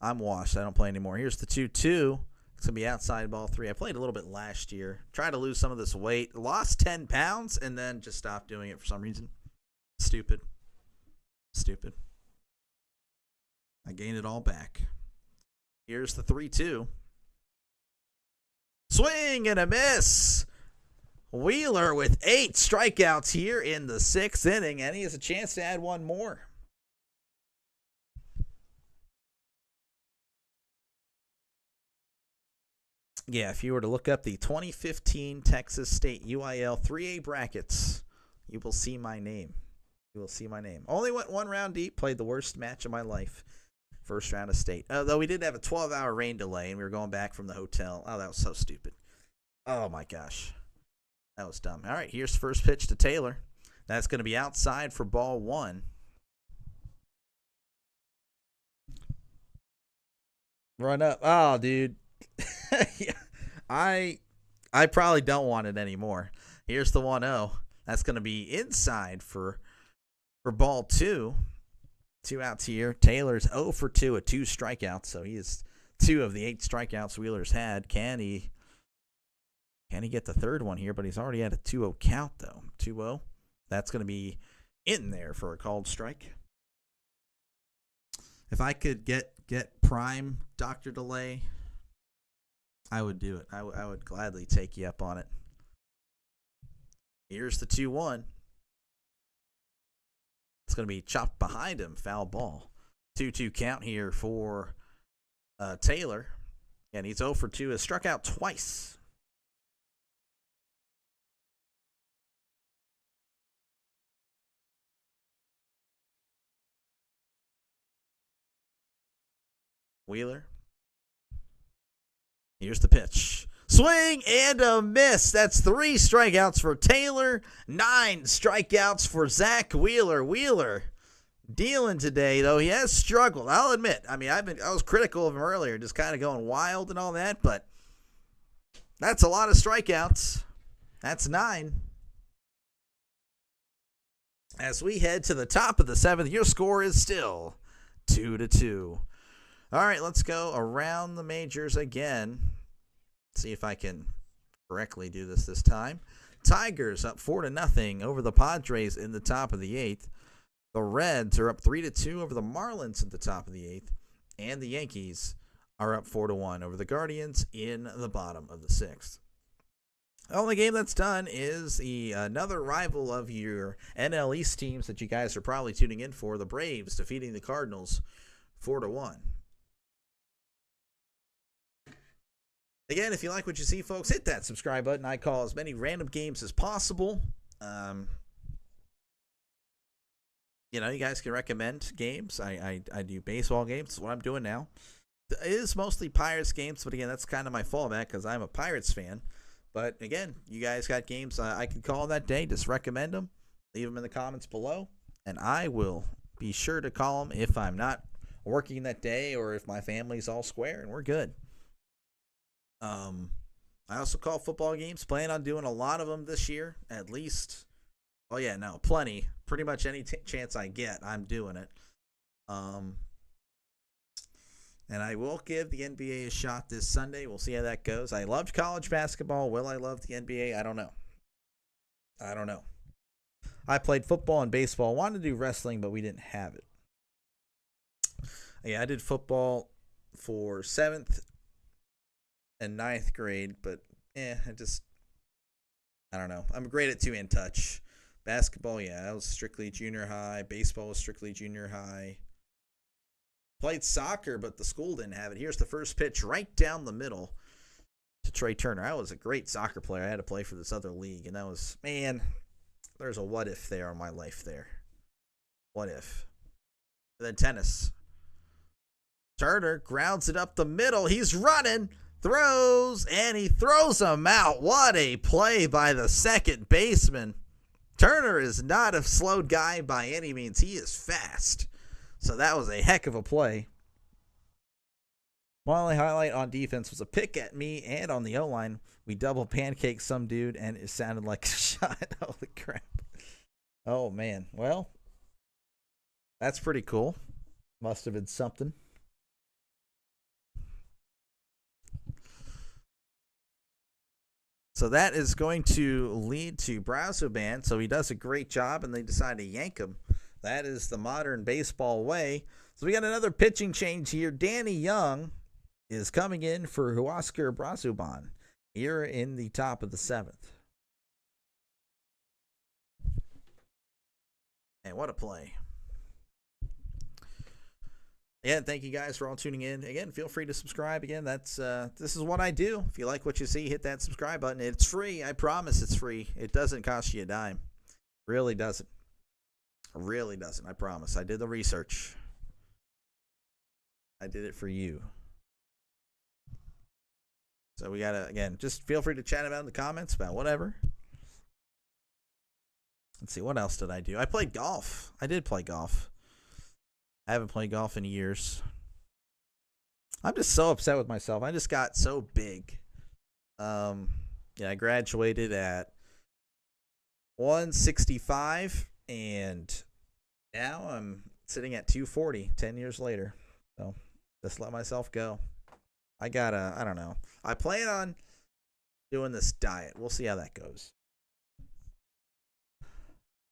I'm washed. I don't play anymore. Here's the 2-2. It's going to be outside ball 3. I played a little bit last year. Tried to lose some of this weight. Lost 10 pounds and then just stopped doing it for some reason. Stupid. I gained it all back. Here's the 3-2. Swing and a miss. Wheeler with 8 strikeouts here in the 6th inning, and he has a chance to add one more. Yeah, if you were to look up the 2015 Texas State UIL 3A brackets, you will see my name. Only went 1 round deep, played the worst match of my life. First round of state. Though we did have a 12-hour rain delay, and we were going back from the hotel. Oh, that was so stupid. Oh, my gosh. That was dumb. All right, here's the first pitch to Taylor. That's going to be outside for ball 1. Run up. Oh, dude. Yeah, I probably don't want it anymore. Here's the 1-0. That's going to be inside for ball 2. 2 outs here. Taylor's 0 for 2 at 2 strikeouts, so he is 2 of the 8 strikeouts Wheeler's had. Can he get the third one here? But he's already had a 2-0 count, though. 2-0. That's going to be in there for a called strike. If I could get prime Dr. Delay, I would do it. I would gladly take you up on it. Here's the 2-1. It's going to be chopped behind him. Foul ball. 2-2 count here for Taylor. And he's 0 for 2. Has struck out twice. Wheeler. Here's the pitch. Swing and a miss. That's 3 strikeouts for Taylor. 9 strikeouts for Zach Wheeler. Wheeler dealing today, though he has struggled. I'll admit. I mean, I was critical of him earlier, just kind of going wild and all that, but that's a lot of strikeouts. That's 9. As we head to the top of the 7th, your score is still 2-2. All right, let's go around the majors again. See if I can correctly do this time. Tigers up 4-0 over the Padres in the top of the 8th. The Reds are up 3-2 over the Marlins at the top of the 8th. And the Yankees are up 4-1 over the Guardians in the bottom of the 6th. The only game that's done is another rival of your NL East teams that you guys are probably tuning in for, the Braves defeating the Cardinals 4-1. Again, if you like what you see, folks, hit that subscribe button. I call as many random games as possible. You guys can recommend games. I do baseball games. That's what I'm doing now. It is mostly Pirates games, but again, that's kind of my fallback because I'm a Pirates fan. But again, you guys got games I can call that day. Just recommend them. Leave them in the comments below, and I will be sure to call them if I'm not working that day or if my family's all square, and we're good. I also call football games. Plan on doing a lot of them this year, at least. Oh yeah, no, plenty. Pretty much any chance I get, I'm doing it. And I will give the NBA a shot this Sunday. We'll see how that goes. I loved college basketball. Will I love the NBA? I don't know. I played football and baseball. Wanted to do wrestling, but we didn't have it. Yeah, I did football for 7th and 9th grade, but I don't know. I'm great at two-hand touch. Basketball, yeah, that was strictly junior high. Baseball was strictly junior high. Played soccer, but the school didn't have it. Here's the first pitch right down the middle to Trey Turner. I was a great soccer player. I had to play for this other league, and that was, man, there's a what if there on my life there. What if? And then tennis. Turner grounds it up the middle. He's running. Throws, and he throws him out. What a play by the second baseman. Turner is not a slow guy by any means. He is fast. So that was a heck of a play. My only highlight on defense was a pick at me and on the O-line. We double pancaked some dude, and it sounded like a shot. Holy crap. Oh, man. Well, that's pretty cool. Must have been something. So that is going to lead to Brazoban. So he does a great job, and they decide to yank him. That is the modern baseball way. So we got another pitching change here. Danny Young is coming in for Huascar Brazoban here in the top of the 7th. And what a play. Again, thank you guys for all tuning in. Again, feel free to subscribe. Again, that's this is what I do. If you like what you see, hit that subscribe button. It's free. I promise it's free. It doesn't cost you a dime. Really doesn't. Really doesn't. I promise. I did the research. I did it for you. So we gotta, again, just feel free to chat about in the comments about whatever. Let's see, what else did I do? I played golf. I did play golf. I haven't played golf in years. I'm just so upset with myself. I just got so big. Yeah, I graduated at 165, and now I'm sitting at 240 10 years later. So just let myself go. I don't know. I plan on doing this diet. We'll see how that goes.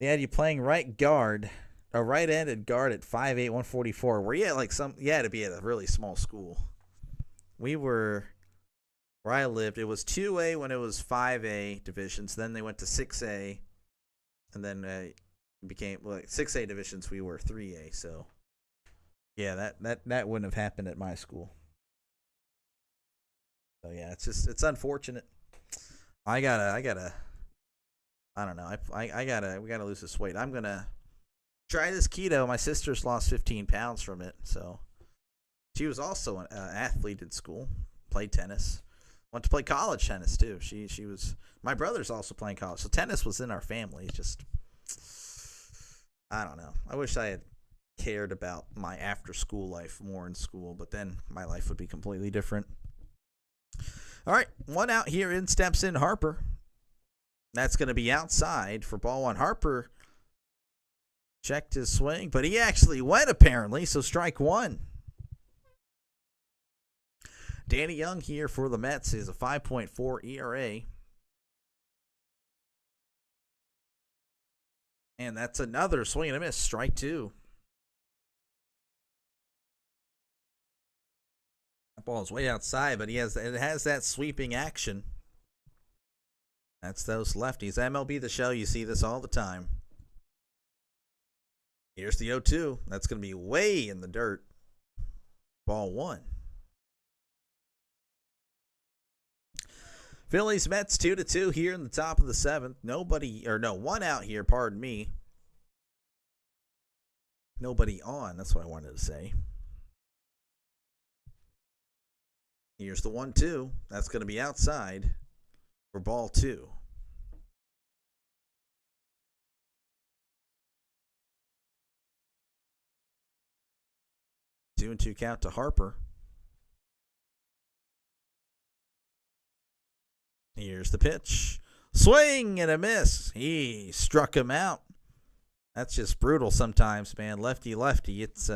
They had you playing right guard, a right-handed guard at 5'8", 144. Where you had to be at a really small school. We were, where I lived, it was 2A when it was 5A divisions. Then they went to 6A, and then it became 6A divisions. We were 3A. So yeah, that wouldn't have happened at my school. So yeah, it's unfortunate. I don't know. We gotta lose this weight. I'm gonna try this keto. My sister's lost 15 pounds from it. So she was also an athlete in school. Played tennis. Went to play college tennis too. She was. My brother's also playing college. So tennis was in our family. Just I don't know. I wish I had cared about my after school life more in school, but then my life would be completely different. All right, one out here. In steps in Harper. That's going to be outside for ball one. Harper checked his swing, but he actually went apparently, so strike one. Danny Young here for the Mets is a 5.4 ERA. And that's another swing and a miss, strike two. That ball is way outside, but it has that sweeping action. That's those lefties. MLB The Show, you see this all the time. Here's the 0-2. That's going to be way in the dirt. Ball one. Phillies Mets 2-2 here in the top of the 7th. One out here, pardon me. Nobody on, that's what I wanted to say. Here's the 1-2. That's going to be outside for ball two. Two and two count to Harper. Here's the pitch. Swing and a miss. He struck him out. That's just brutal sometimes, man. Lefty. It's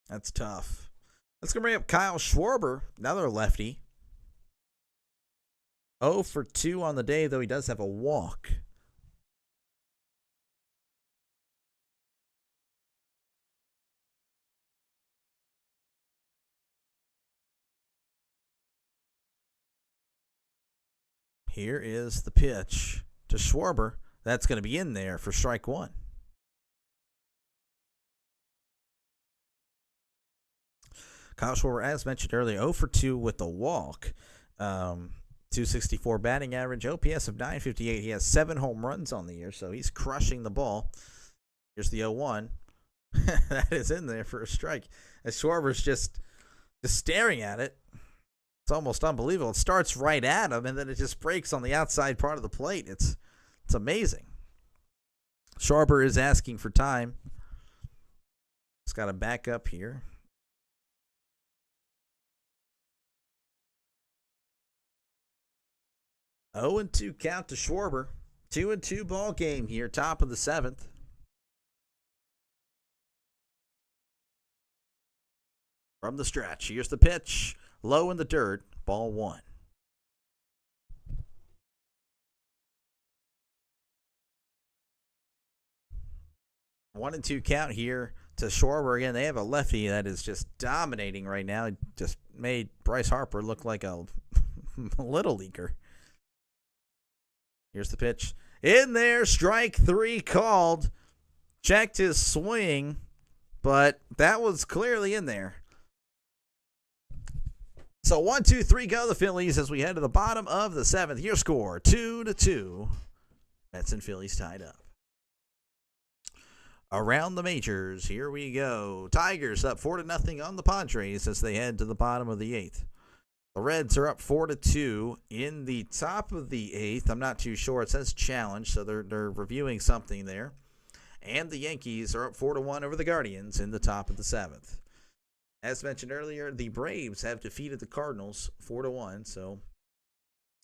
that's tough. Let's go bring up Kyle Schwarber, another lefty. 0 for 2 on the day, though he does have a walk. Here is the pitch to Schwarber. That's going to be in there for strike one. Kyle Schwarber, as mentioned earlier, 0 for 2 with the walk. 264 batting average, OPS of 958. He has 7 home runs on the year, so he's crushing the ball. Here's the 0-1. That is in there for a strike. As Schwarber's just staring at it. It's almost unbelievable. It starts right at him, and then it just breaks on the outside part of the plate. It's amazing. Schwarber is asking for time. He's got to back up here. Oh, 0-2 count to Schwarber. 2-2 ball game here, top of the 7th. From the stretch, here's the pitch. Low in the dirt, ball 1. 1-2 count here to Schwarber. Again, they have a lefty that is just dominating right now. It just made Bryce Harper look like a little leaguer. Here's the pitch. In there, strike 3 called. Checked his swing, but that was clearly in there. So 1, 2, 3 go the Phillies as we head to the bottom of the 7th. Your score, 2-2. Mets and Phillies tied up. Around the majors, here we go. Tigers up 4-0 on the Padres as they head to the bottom of the 8th. The Reds are up 4-2 in the top of the 8th. I'm not too sure. It says challenge, so they're reviewing something there. And the Yankees are up 4-1 over the Guardians in the top of the 7th. As mentioned earlier, the Braves have defeated the Cardinals 4-1. So,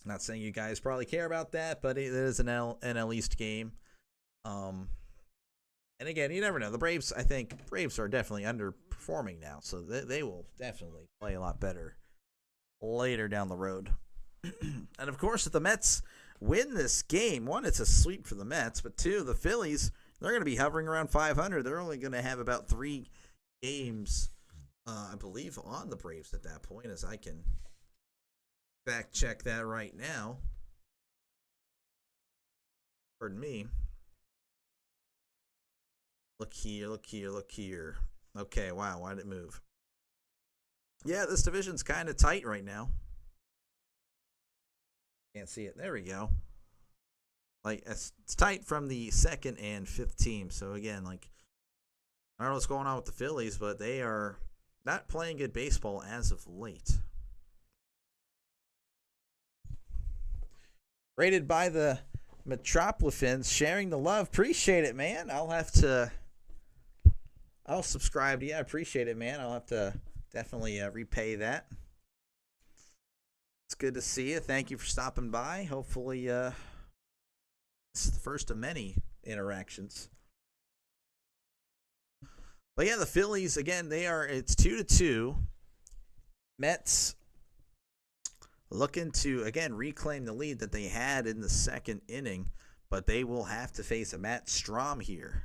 not saying you guys probably care about that, but it is an NL East game. And again, you never know. The Braves, I think, are definitely underperforming now, so they will definitely play a lot better later down the road. And of course, if the Mets win this game, 1, it's a sweep for the Mets, but 2, the Phillies, they're going to be hovering around 500. They're only going to have about 3 games, I believe, on the Braves at that point, as I can fact check that right now. Pardon me. Look here, look here, look here. Okay, wow, why did it move? Yeah, this division's kind of tight right now. Can't see it. There we go. Like, it's tight from the 2nd and 5th team. So, again, like, I don't know what's going on with the Phillies, but they are not playing good baseball as of late. Rated by the Metropolitans, sharing the love. Appreciate it, man. I'll subscribe to you. I appreciate it, man. I'll have to definitely repay that. It's good to see you. Thank you for stopping by. Hopefully, this is the first of many interactions. But yeah, the Phillies, again, it's 2-2. Mets looking to, again, reclaim the lead that they had in the 2nd inning, but they will have to face a Matt Strahm here.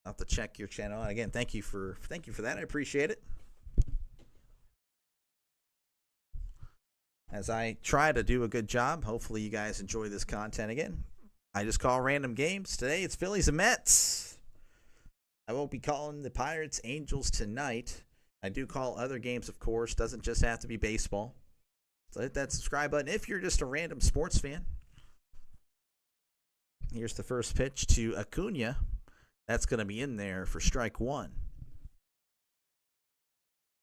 I'll have to check your channel. And again, thank you for that. I appreciate it. As I try to do a good job, hopefully you guys enjoy this content again. I just call random games. Today it's Phillies and Mets. I won't be calling the Pirates Angels tonight. I do call other games, of course. Doesn't just have to be baseball. So hit that subscribe button if you're just a random sports fan. Here's the first pitch to Acuna. That's going to be in there for strike 1.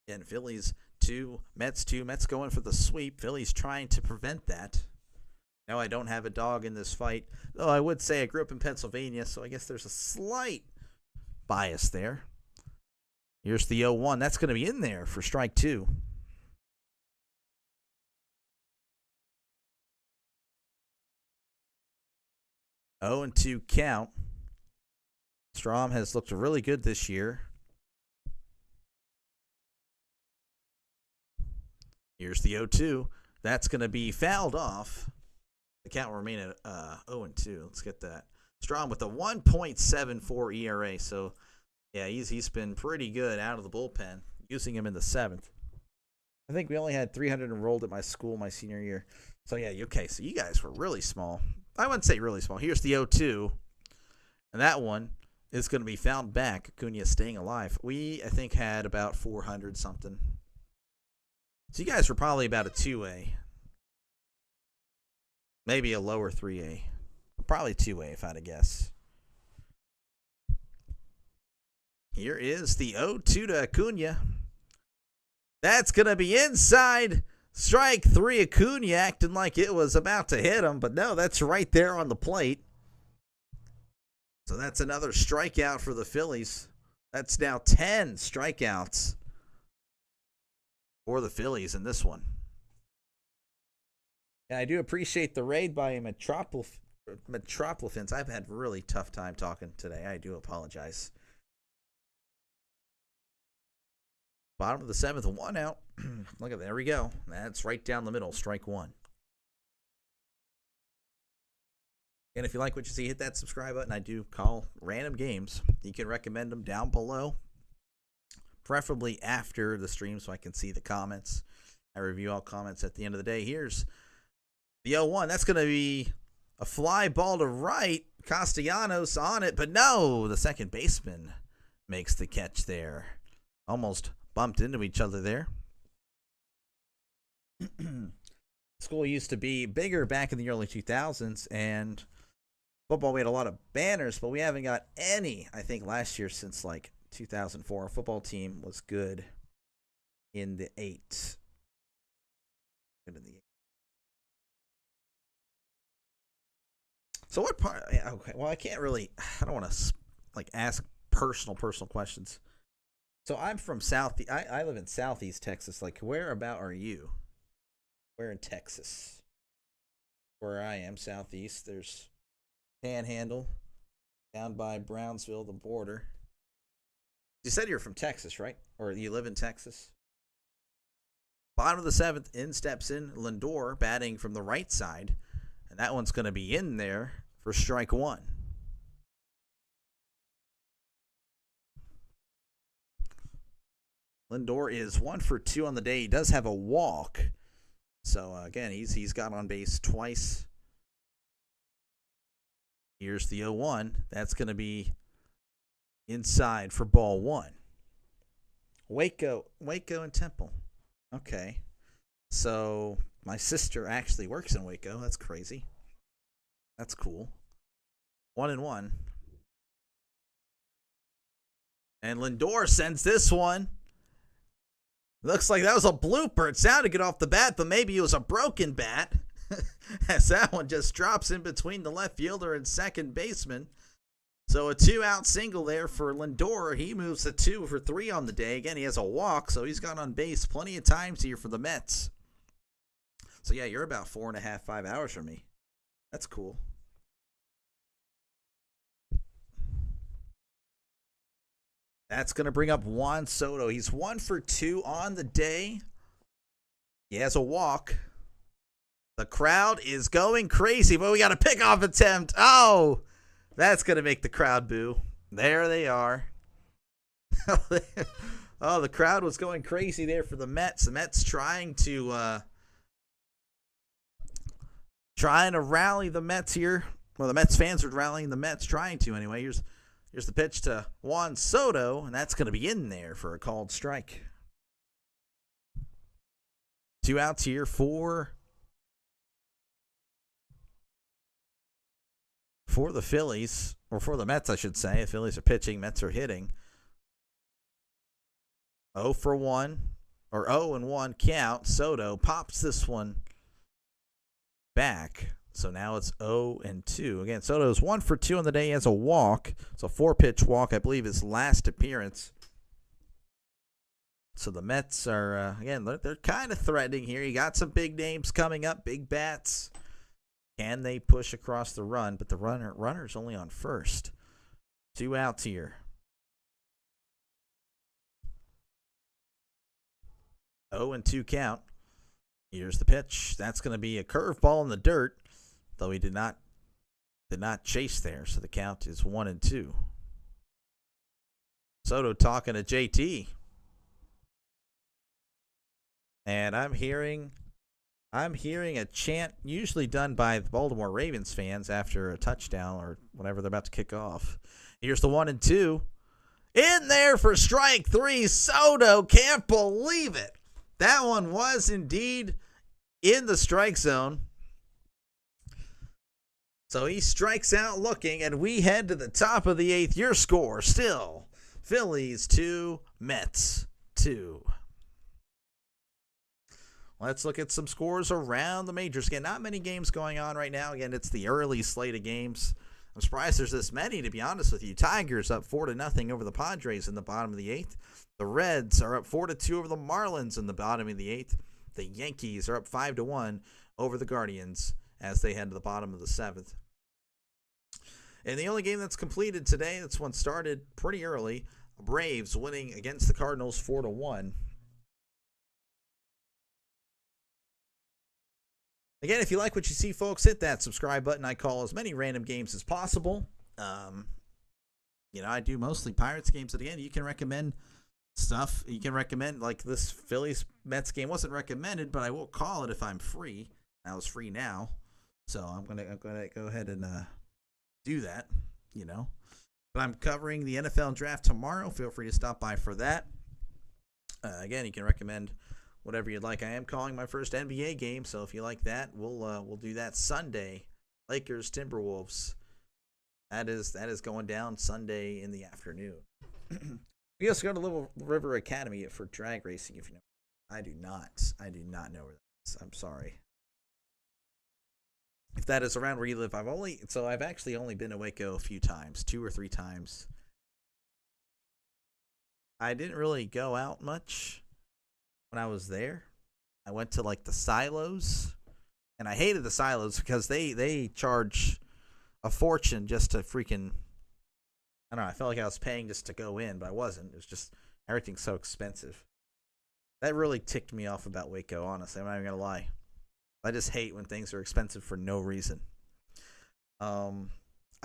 Again, Phillies 2, Mets 2. Mets going for the sweep. Phillies trying to prevent that. No, I don't have a dog in this fight. Though I would say I grew up in Pennsylvania, so I guess there's a slight bias there. Here's the 0-1. That's going to be in there for strike 2. Oh, and 2 count. Strahm has looked really good this year. Here's the 0-2. That's going to be fouled off. The count will remain at 0-2. Let's get that. Strahm with a 1.74 ERA. So, yeah, he's been pretty good out of the bullpen, using him in the 7th. I think we only had 300 enrolled at my school my senior year. So, yeah, okay, so you guys were really small. I wouldn't say really small. Here's the 0-2. And that one is going to be found back. Acuna staying alive. We, I think, had about 400 something. So you guys were probably about a 2A. Maybe a lower 3A. Probably 2A if I had to guess. Here is the 0-2 to Acuna. That's going to be inside. Strike 3. Acuna acting like it was about to hit him. But no, that's right there on the plate. So that's another strikeout for the Phillies. That's now 10 strikeouts for the Phillies in this one. And I do appreciate the raid by Metropolitans. I've had a really tough time talking today. I do apologize. Bottom of the 7th, 1 out. Look at there we go. That's right down the middle, strike 1. And if you like what you see, hit that subscribe button. I do call random games. You can recommend them down below, preferably after the stream so I can see the comments. I review all comments at the end of the day. Here's the 0-1. That's going to be a fly ball to right. Castellanos on it, but no, the second baseman makes the catch there. Almost bumped into each other there. School used to be bigger back in the early 2000s, and football, we had a lot of banners, but we haven't got any, I think, last year since like 2004. Our football team was good in the 8. Good in the 8. So what part? Okay, well, I don't want to like ask personal questions. So I'm from I live in Southeast Texas. Like, where about are you? Where in Texas? Where I am, Southeast. There's Panhandle, down by Brownsville, the border. You said you're from Texas, right? Or you live in Texas? Bottom of the 7th, in steps in Lindor, batting from the right side. And that one's going to be in there for strike 1. Lindor is 1 for 2 on the day. He does have a walk. So, again, he's got on base twice. Here's the 0-1. That's going to be inside for ball 1. Waco and Temple. Okay. So, my sister actually works in Waco. That's crazy. That's cool. 1-1. And Lindor sends this one. Looks like that was a blooper. It sounded good off the bat, but maybe it was a broken bat. As that one just drops in between the left fielder and second baseman. So a 2-out single there for Lindor. He moves to 2 for 3 on the day. Again, he has a walk, so he's got on base plenty of times here for the Mets. So, yeah, you're about 4.5, 5 hours from me. That's cool. That's going to bring up Juan Soto. He's 1 for 2 on the day. He has a walk. The crowd is going crazy, but we got a pickoff attempt. Oh, that's going to make the crowd boo. There they are. Oh, the crowd was going crazy there for the Mets. The Mets trying to rally the Mets here. Well, the Mets fans are rallying the Mets, trying to anyway. Here's the pitch to Juan Soto, and that's going to be in there for a called strike. 2 outs here for the Phillies, or for the Mets, I should say. The Phillies are pitching, Mets are hitting. 0 for 1, or 0-1 count. Soto pops this one back. So now it's 0-2. Again, Soto's 1 for 2 on the day. He has a walk. It's a 4-pitch walk, I believe, his last appearance. So the Mets are, again, they're kind of threatening here. You got some big names coming up, big bats. Can they push across the run? But the runner's only on first. 2 outs here. 0-2 count. Here's the pitch. That's going to be a curveball in the dirt. Though he did not chase there, so the count is 1-2. Soto talking to JT, and I'm hearing a chant usually done by the Baltimore Ravens fans after a touchdown or whenever they're about to kick off. Here's the 1-2, in there for strike 3. Soto can't believe it. That one was indeed in the strike zone. So he strikes out looking, and we head to the top of the 8th. Your score still, Phillies 2, Mets 2. Let's look at some scores around the majors. Again, not many games going on right now. Again, it's the early slate of games. I'm surprised there's this many, to be honest with you. Tigers up 4-0 over the Padres in the bottom of the 8th. The Reds are up 4-2 over the Marlins in the bottom of the 8th. The Yankees are up 5-1 over the Guardians as they head to the bottom of the 7th. And the only game that's completed today, this one started pretty early, Braves winning against the Cardinals 4-1. Again, if you like what you see, folks, hit that subscribe button. I call as many random games as possible. I do mostly Pirates games. And again, you can recommend stuff. You can recommend, like this Phillies Mets game wasn't recommended, but I will call it if I'm free. I was free now, so I'm gonna go ahead and do that. But I'm covering the NFL draft tomorrow. Feel free to stop by for that. Again, you can recommend whatever you'd like. I am calling my first NBA game, so if you like that, we'll do that Sunday. Lakers Timberwolves. That is going down Sunday in the afternoon. We also go to Little River Academy for drag racing. If you know, I do not know where that is. I'm sorry. If that is around where you live, I've actually only been to Waco a few times, 2 or 3 times. I didn't really go out much when I was there. I went to like the silos, and I hated the silos because they charge a fortune just to freaking, I don't know, I felt like I was paying just to go in, but I wasn't. It was just, everything's so expensive. That really ticked me off about Waco, honestly. I'm not even going to lie. I just hate when things are expensive for no reason. I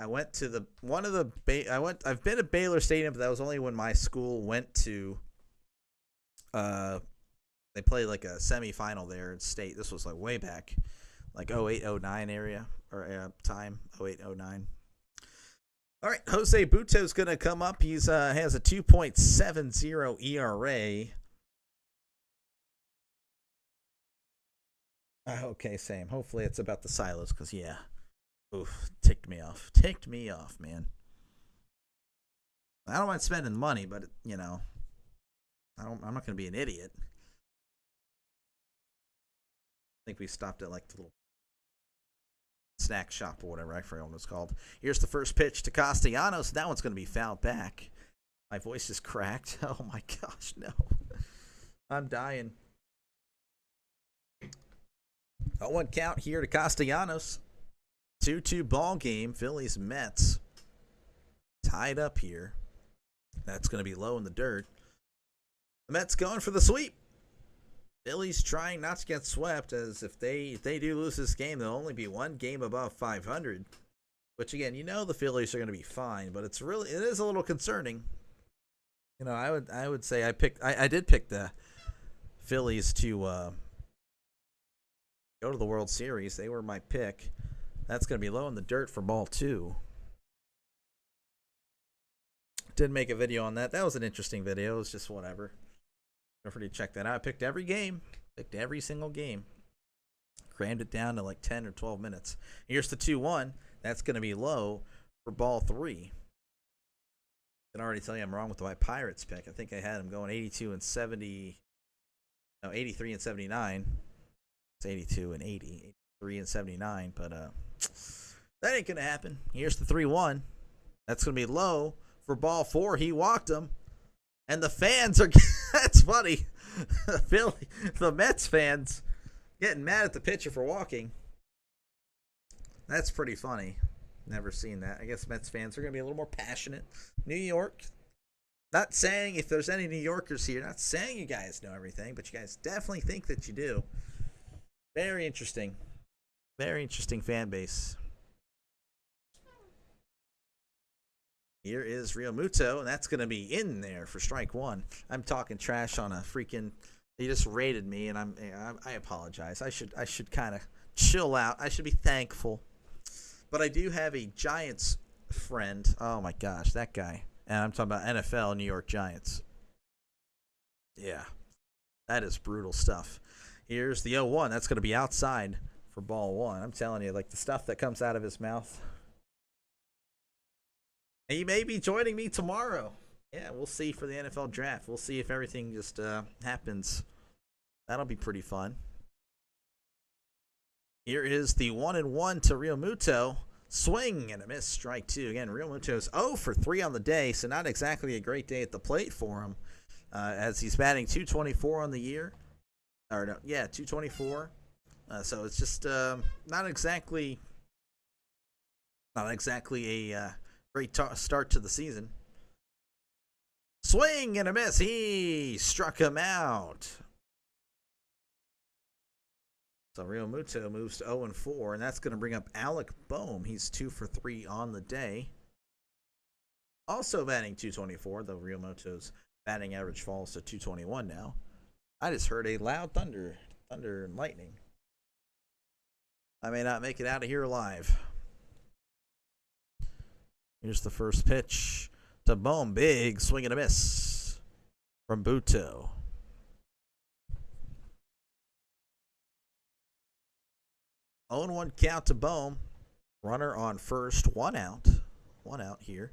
went to I've been to Baylor Stadium, but that was only when my school went to, they played like a semifinal there in state. This was like way back, like 08, 09 area, or time, 08, 09. All right, Jose Buto's going to come up. He's has a 2.70 ERA. Okay, same. Hopefully it's about the silos, because, yeah. Oof, ticked me off. Ticked me off, man. I don't mind spending money, but, I'm not going to be an idiot. I think we stopped at, like, the little snack shop or whatever. I forget what it's called. Here's the first pitch to Castellanos. That one's going to be fouled back. My voice is cracked. Oh, my gosh, no. I'm dying. 0-1 count here to Castellanos. 2-2 ball game. Phillies Mets tied up here. That's going to be low in the dirt. The Mets going for the sweep. Phillies trying not to get swept, as if they do lose this game, they'll only be one game above 500. Which again, the Phillies are going to be fine, but it is a little concerning. I would say I did pick the Phillies to go to the World Series. They were my pick. That's going to be low in the dirt for ball 2. Did make a video on that. That was an interesting video. It was just whatever. Feel free to check that out. I picked every game. Picked every single game. Crammed it down to like 10 or 12 minutes. Here's the 2-1. That's going to be low for ball 3. I can already tell you I'm wrong with my Pirates pick. I think I had them going 82 and 70. No, 83 and 79. It's 82 and 80. 83 and 79. But that ain't going to happen. Here's the 3-1. That's going to be low for ball 4. He walked him. And the fans are, that's funny. The Mets fans getting mad at the pitcher for walking. That's pretty funny. Never seen that. I guess Mets fans are going to be a little more passionate. New York. Not saying, if there's any New Yorkers here, not saying you guys know everything, but you guys definitely think that you do. Very interesting. Very interesting fan base. Here is Real Muto, and that's going to be in there for strike 1. I'm talking trash on a freaking. They just rated me, and I apologize. I should kind of chill out. I should be thankful. But I do have a Giants friend. Oh my gosh, that guy. And I'm talking about NFL New York Giants. Yeah, that is brutal stuff. Here's the 0-1. That's going to be outside for ball 1. I'm telling you, like the stuff that comes out of his mouth. He may be joining me tomorrow. Yeah, we'll see for the NFL draft. We'll see if everything just happens. That'll be pretty fun. Here is the 1-1 to Real Muto. Swing and a miss, strike 2. Again, Real Muto's 0 for 3 on the day, so not exactly a great day at the plate for him. As he's batting .224 on the year. Or no, yeah, .224. So it's just not exactly a great start to the season. Swing and a miss. He struck him out. So Real Muto moves to 0-4, and that's going to bring up Alec Boehm. He's 2 for 3 on the day. Also batting .224, though Real Muto's batting average falls to .221 now. I just heard a loud thunder and lightning. I may not make it out of here alive. Here's the first pitch to Boehm. Big swing and a miss from Buto. On 1 count to Boehm. Runner on first. 1 out. 1 out here.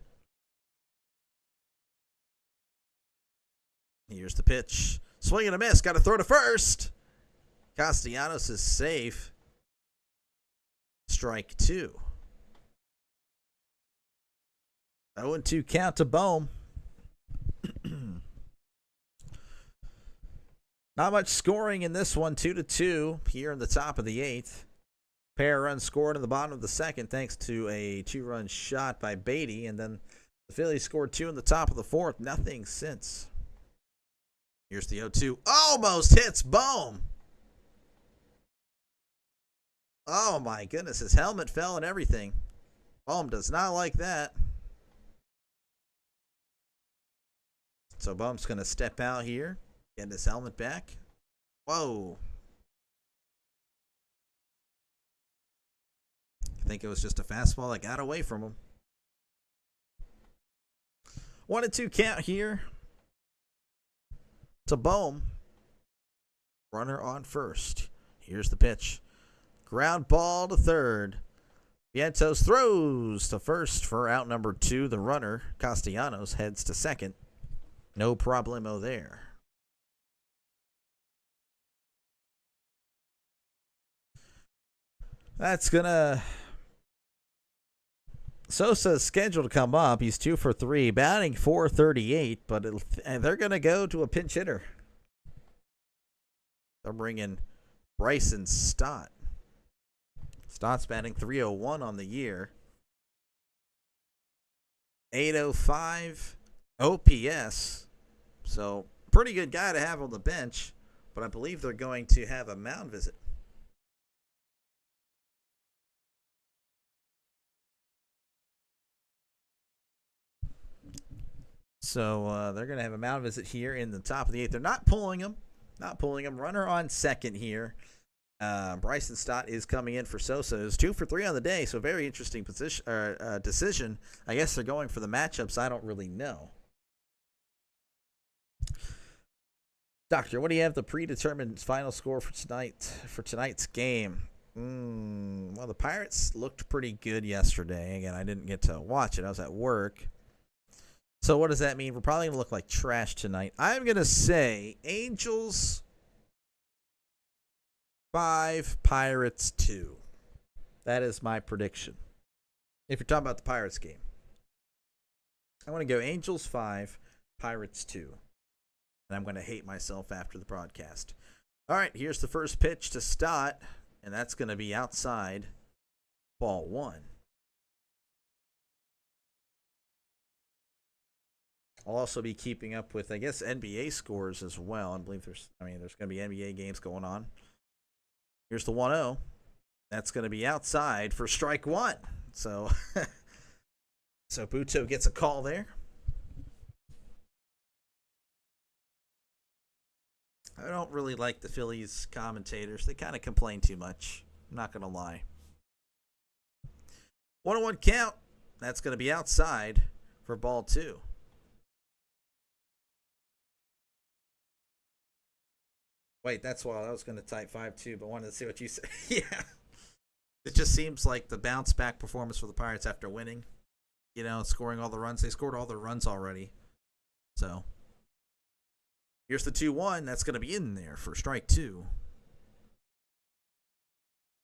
Here's the pitch. Swing and a miss. Got to throw to first. Castellanos is safe. Strike 2. 0-2 count to Boehm. Not much scoring in this one. 2-2 here in the top of the 8th. Pair of runs scored in the bottom of the 2nd thanks to a 2-run shot by Beatty. And then the Phillies scored 2 in the top of the 4th. Nothing since. Here's the 0-2. Almost hits Boehm. Oh my goodness. His helmet fell and everything. Boehm does not like that. So Boehm's going to step out here. Get his helmet back. Whoa. I think it was just a fastball that got away from him. 1-2 count here to Boehm. Runner on first. Here's the pitch. Ground ball to third. Vientos throws to first for out number 2. The runner, Castellanos, heads to second. No problemo there. That's gonna... Sosa's scheduled to come up. He's 2 for 3, batting .438, but they're going to go to a pinch hitter. They're bringing Bryson Stott. Stott's batting .301 on the year. 805 OPS. So, pretty good guy to have on the bench, but I believe they're going to have a mound visit. So they're going to have a mound visit here in the top of the 8th. They're not pulling him. Runner on second here. Bryson Stott is coming in for Sosa. It's 2 for 3 on the day, so very interesting decision. I guess they're going for the matchups. I don't really know. Doctor, what do you have the predetermined final score for tonight's game? Well, the Pirates looked pretty good yesterday. Again, I didn't get to watch it. I was at work. So what does that mean? We're probably going to look like trash tonight. I'm going to say Angels 5, Pirates 2. That is my prediction. If you're talking about the Pirates game. I want to go Angels 5, Pirates 2. And I'm going to hate myself after the broadcast. All right, here's the first pitch to Stott. And that's going to be outside. Ball 1. I'll also be keeping up with, I guess, NBA scores as well. I believe there's going to be NBA games going on. Here's the 1-0. That's going to be outside for strike 1. So, so Buto gets a call there. I don't really like the Phillies commentators. They kind of complain too much. I'm not going to lie. 1-1 count. That's going to be outside for ball 2. Wait, that's why I was going to type 5-2, but wanted to see what you said. Yeah. It just seems like the bounce back performance for the Pirates after winning, scoring all the runs. They scored all their runs already. So, here's the 2-1. That's going to be in there for strike 2.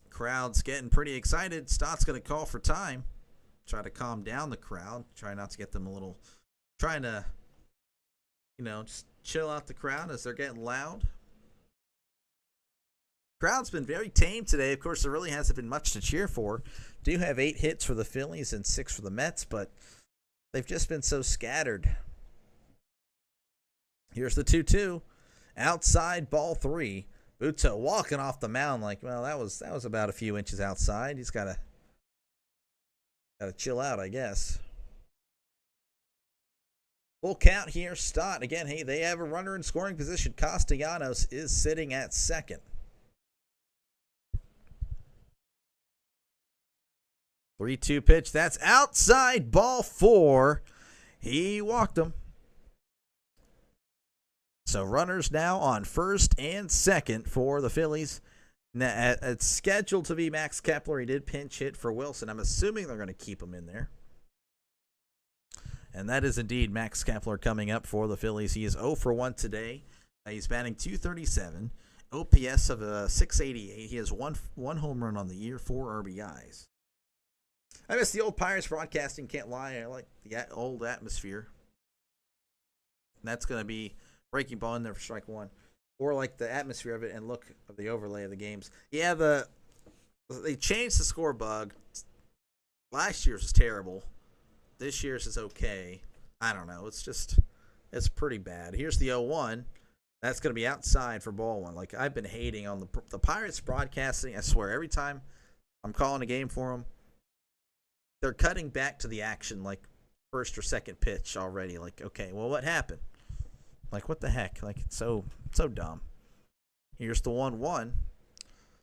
Crowd's getting pretty excited. Stott's going to call for time. Try to calm down the crowd. Try not to get them trying to, just chill out the crowd as they're getting loud. Crowd's been very tame today. Of course, there really hasn't been much to cheer for. Do have 8 hits for the Phillies and 6 for the Mets, but they've just been so scattered. Here's the 2-2. Outside, ball 3. Buto walking off the mound like, well, that was about a few inches outside. He's gotta chill out, I guess. Full count here. Stott again. Hey, they have a runner in scoring position. Castellanos is sitting at second. 3-2 pitch. That's outside, ball 4. He walked him. So runners now on first and second for the Phillies. Now, it's scheduled to be Max Kepler. He did pinch hit for Wilson. I'm assuming they're going to keep him in there. And that is indeed Max Kepler coming up for the Phillies. He is 0 for 1 today. He's batting .237, OPS of .688. He has one home run on the year, 4 RBIs. I miss the old Pirates broadcasting, can't lie. I like the old atmosphere. And that's going to be breaking ball in there for strike 1. Or like the atmosphere of it and look of the overlay of the games. Yeah, they changed the score bug. Last year's was terrible. This year's is okay. I don't know. It's pretty bad. Here's the 0-1. That's going to be outside for ball 1. Like, I've been hating on the Pirates broadcasting. I swear, every time I'm calling a game for them, they're cutting back to the action like first or second pitch already. Like, okay, well, what happened? Like, what the heck? Like, it's so dumb. Here's the 1-1.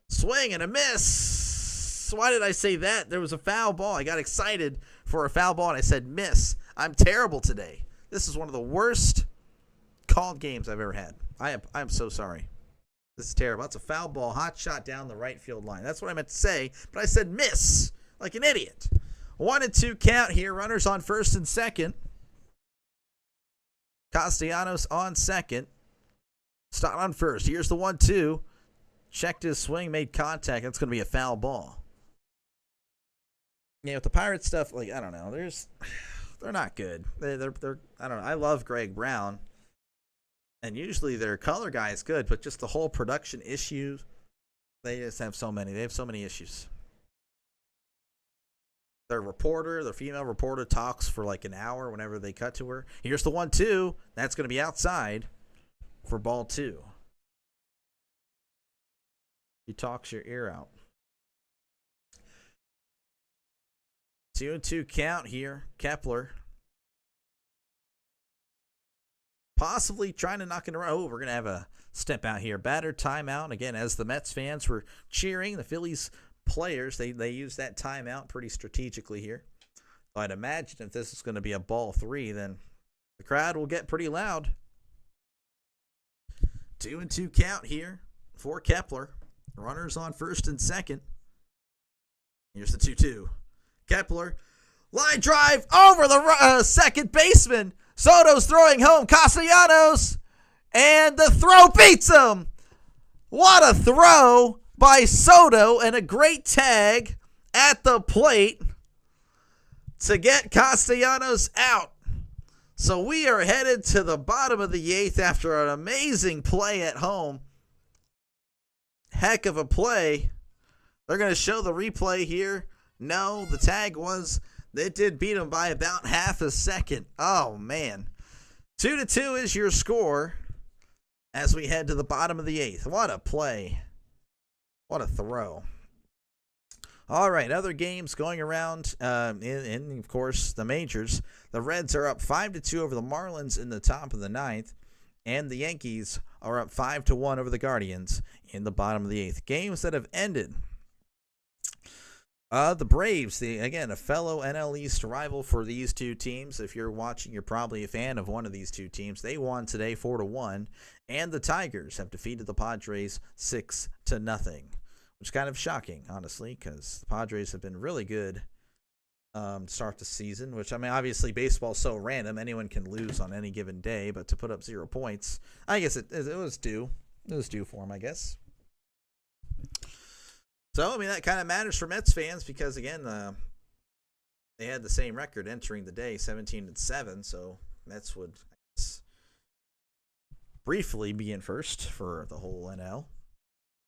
Swing and a miss. Why did I say that? There was a foul ball. I got excited for a foul ball, and I said miss. I'm terrible today. This is one of the worst called games I've ever had. I'm so sorry. This is terrible. That's a foul ball, hot shot down the right field line. That's what I meant to say, but I said miss like an idiot. 1-2 count here. Runners on first and second. Castellanos on second. Stott on first. Here's the 1-2. Checked his swing, made contact. That's going to be a foul ball. Yeah, with the Pirates stuff, like, I don't know. They're not good. They're I don't know. I love Greg Brown. And usually their color guy is good, but just the whole production issues, they just have so many. They have so many issues. Their female reporter talks for like an hour whenever they cut to her. Here's the 1-2. That's going to be outside for ball 2. He talks your ear out. 2-2 count here. Kepler possibly trying to knock it around. Oh, we're going to have a step out here. Batter timeout. Again, as the Mets fans were cheering, the Phillies players, they use that timeout pretty strategically here. So I'd imagine if this is going to be a ball 3, then the crowd will get pretty loud. 2-2 count here for Kepler. Runners on first and second. Here's the 2-2. Kepler, line drive over the second baseman. Soto's throwing home. Castellanos, and the throw beats him. What a throw by Soto, and a great tag at the plate to get Castellanos out. So we are headed to the bottom of the 8th after an amazing play at home. Heck of a play. They're going to show the replay here. No, the tag it did beat him by about half a second. Oh, man. 2-2 is your score as we head to the bottom of the 8th. What a play. What a throw. All right, other games going around in of course, the majors. The Reds are up 5-2 over the Marlins in the top of the 9th, and the Yankees are up 5-1 over the Guardians in the bottom of the 8th. Games that have ended. The Braves, again, a fellow NL East rival for these two teams. If you're watching, you're probably a fan of one of these two teams. They won today 4-1, and the Tigers have defeated the Padres 6-0, which is kind of shocking, honestly, because the Padres have been really good to start the season, which, I mean, obviously baseball's so random. Anyone can lose on any given day, but to put up 0 points, I guess it was due. It was due for them, I guess. So, I mean, that kind of matters for Mets fans because, again, they had the same record entering the day, 17-7. So, Mets would, I guess, briefly be in first for the whole NL.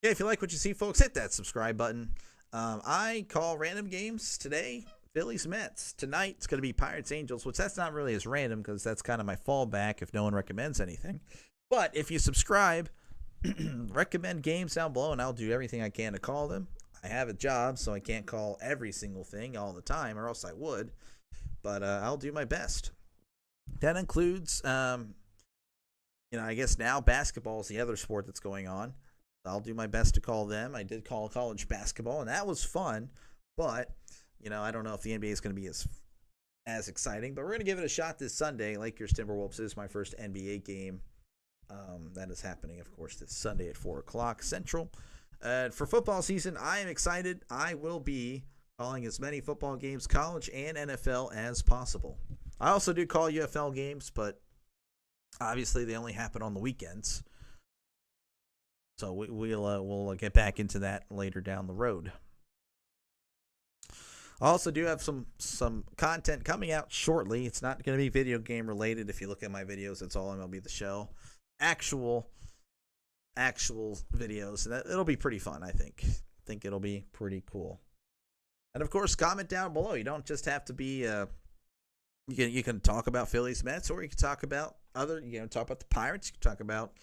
Yeah, if you like what you see, folks, hit that subscribe button. I call random games today. Phillies Mets. Tonight it's going to be Pirates Angels, which that's not really as random because that's kind of my fallback if no one recommends anything. But if you subscribe, recommend games down below, and I'll do everything I can to call them. I have a job, so I can't call every single thing all the time, or else I would. But I'll do my best. That includes, I guess now basketball is the other sport that's going on. I'll do my best to call them. I did call college basketball, and that was fun. But I don't know if the NBA is going to be as exciting. But we're going to give it a shot this Sunday. Lakers Timberwolves is my first NBA game. That is happening, of course, this Sunday at 4 o'clock Central. For football season, I am excited. I will be calling as many football games, college and NFL, as possible. I also do call UFL games, but obviously they only happen on the weekends. So we'll get back into that later down the road. I also do have some content coming out shortly. It's not going to be video game related. If you look at my videos, it's all MLB The Show. Actual videos. And it'll be pretty fun, I think. I think it'll be pretty cool. And of course, comment down below. You don't just have to be you can talk about Phillies Mets, or you can talk about talk about the Pirates, you can talk about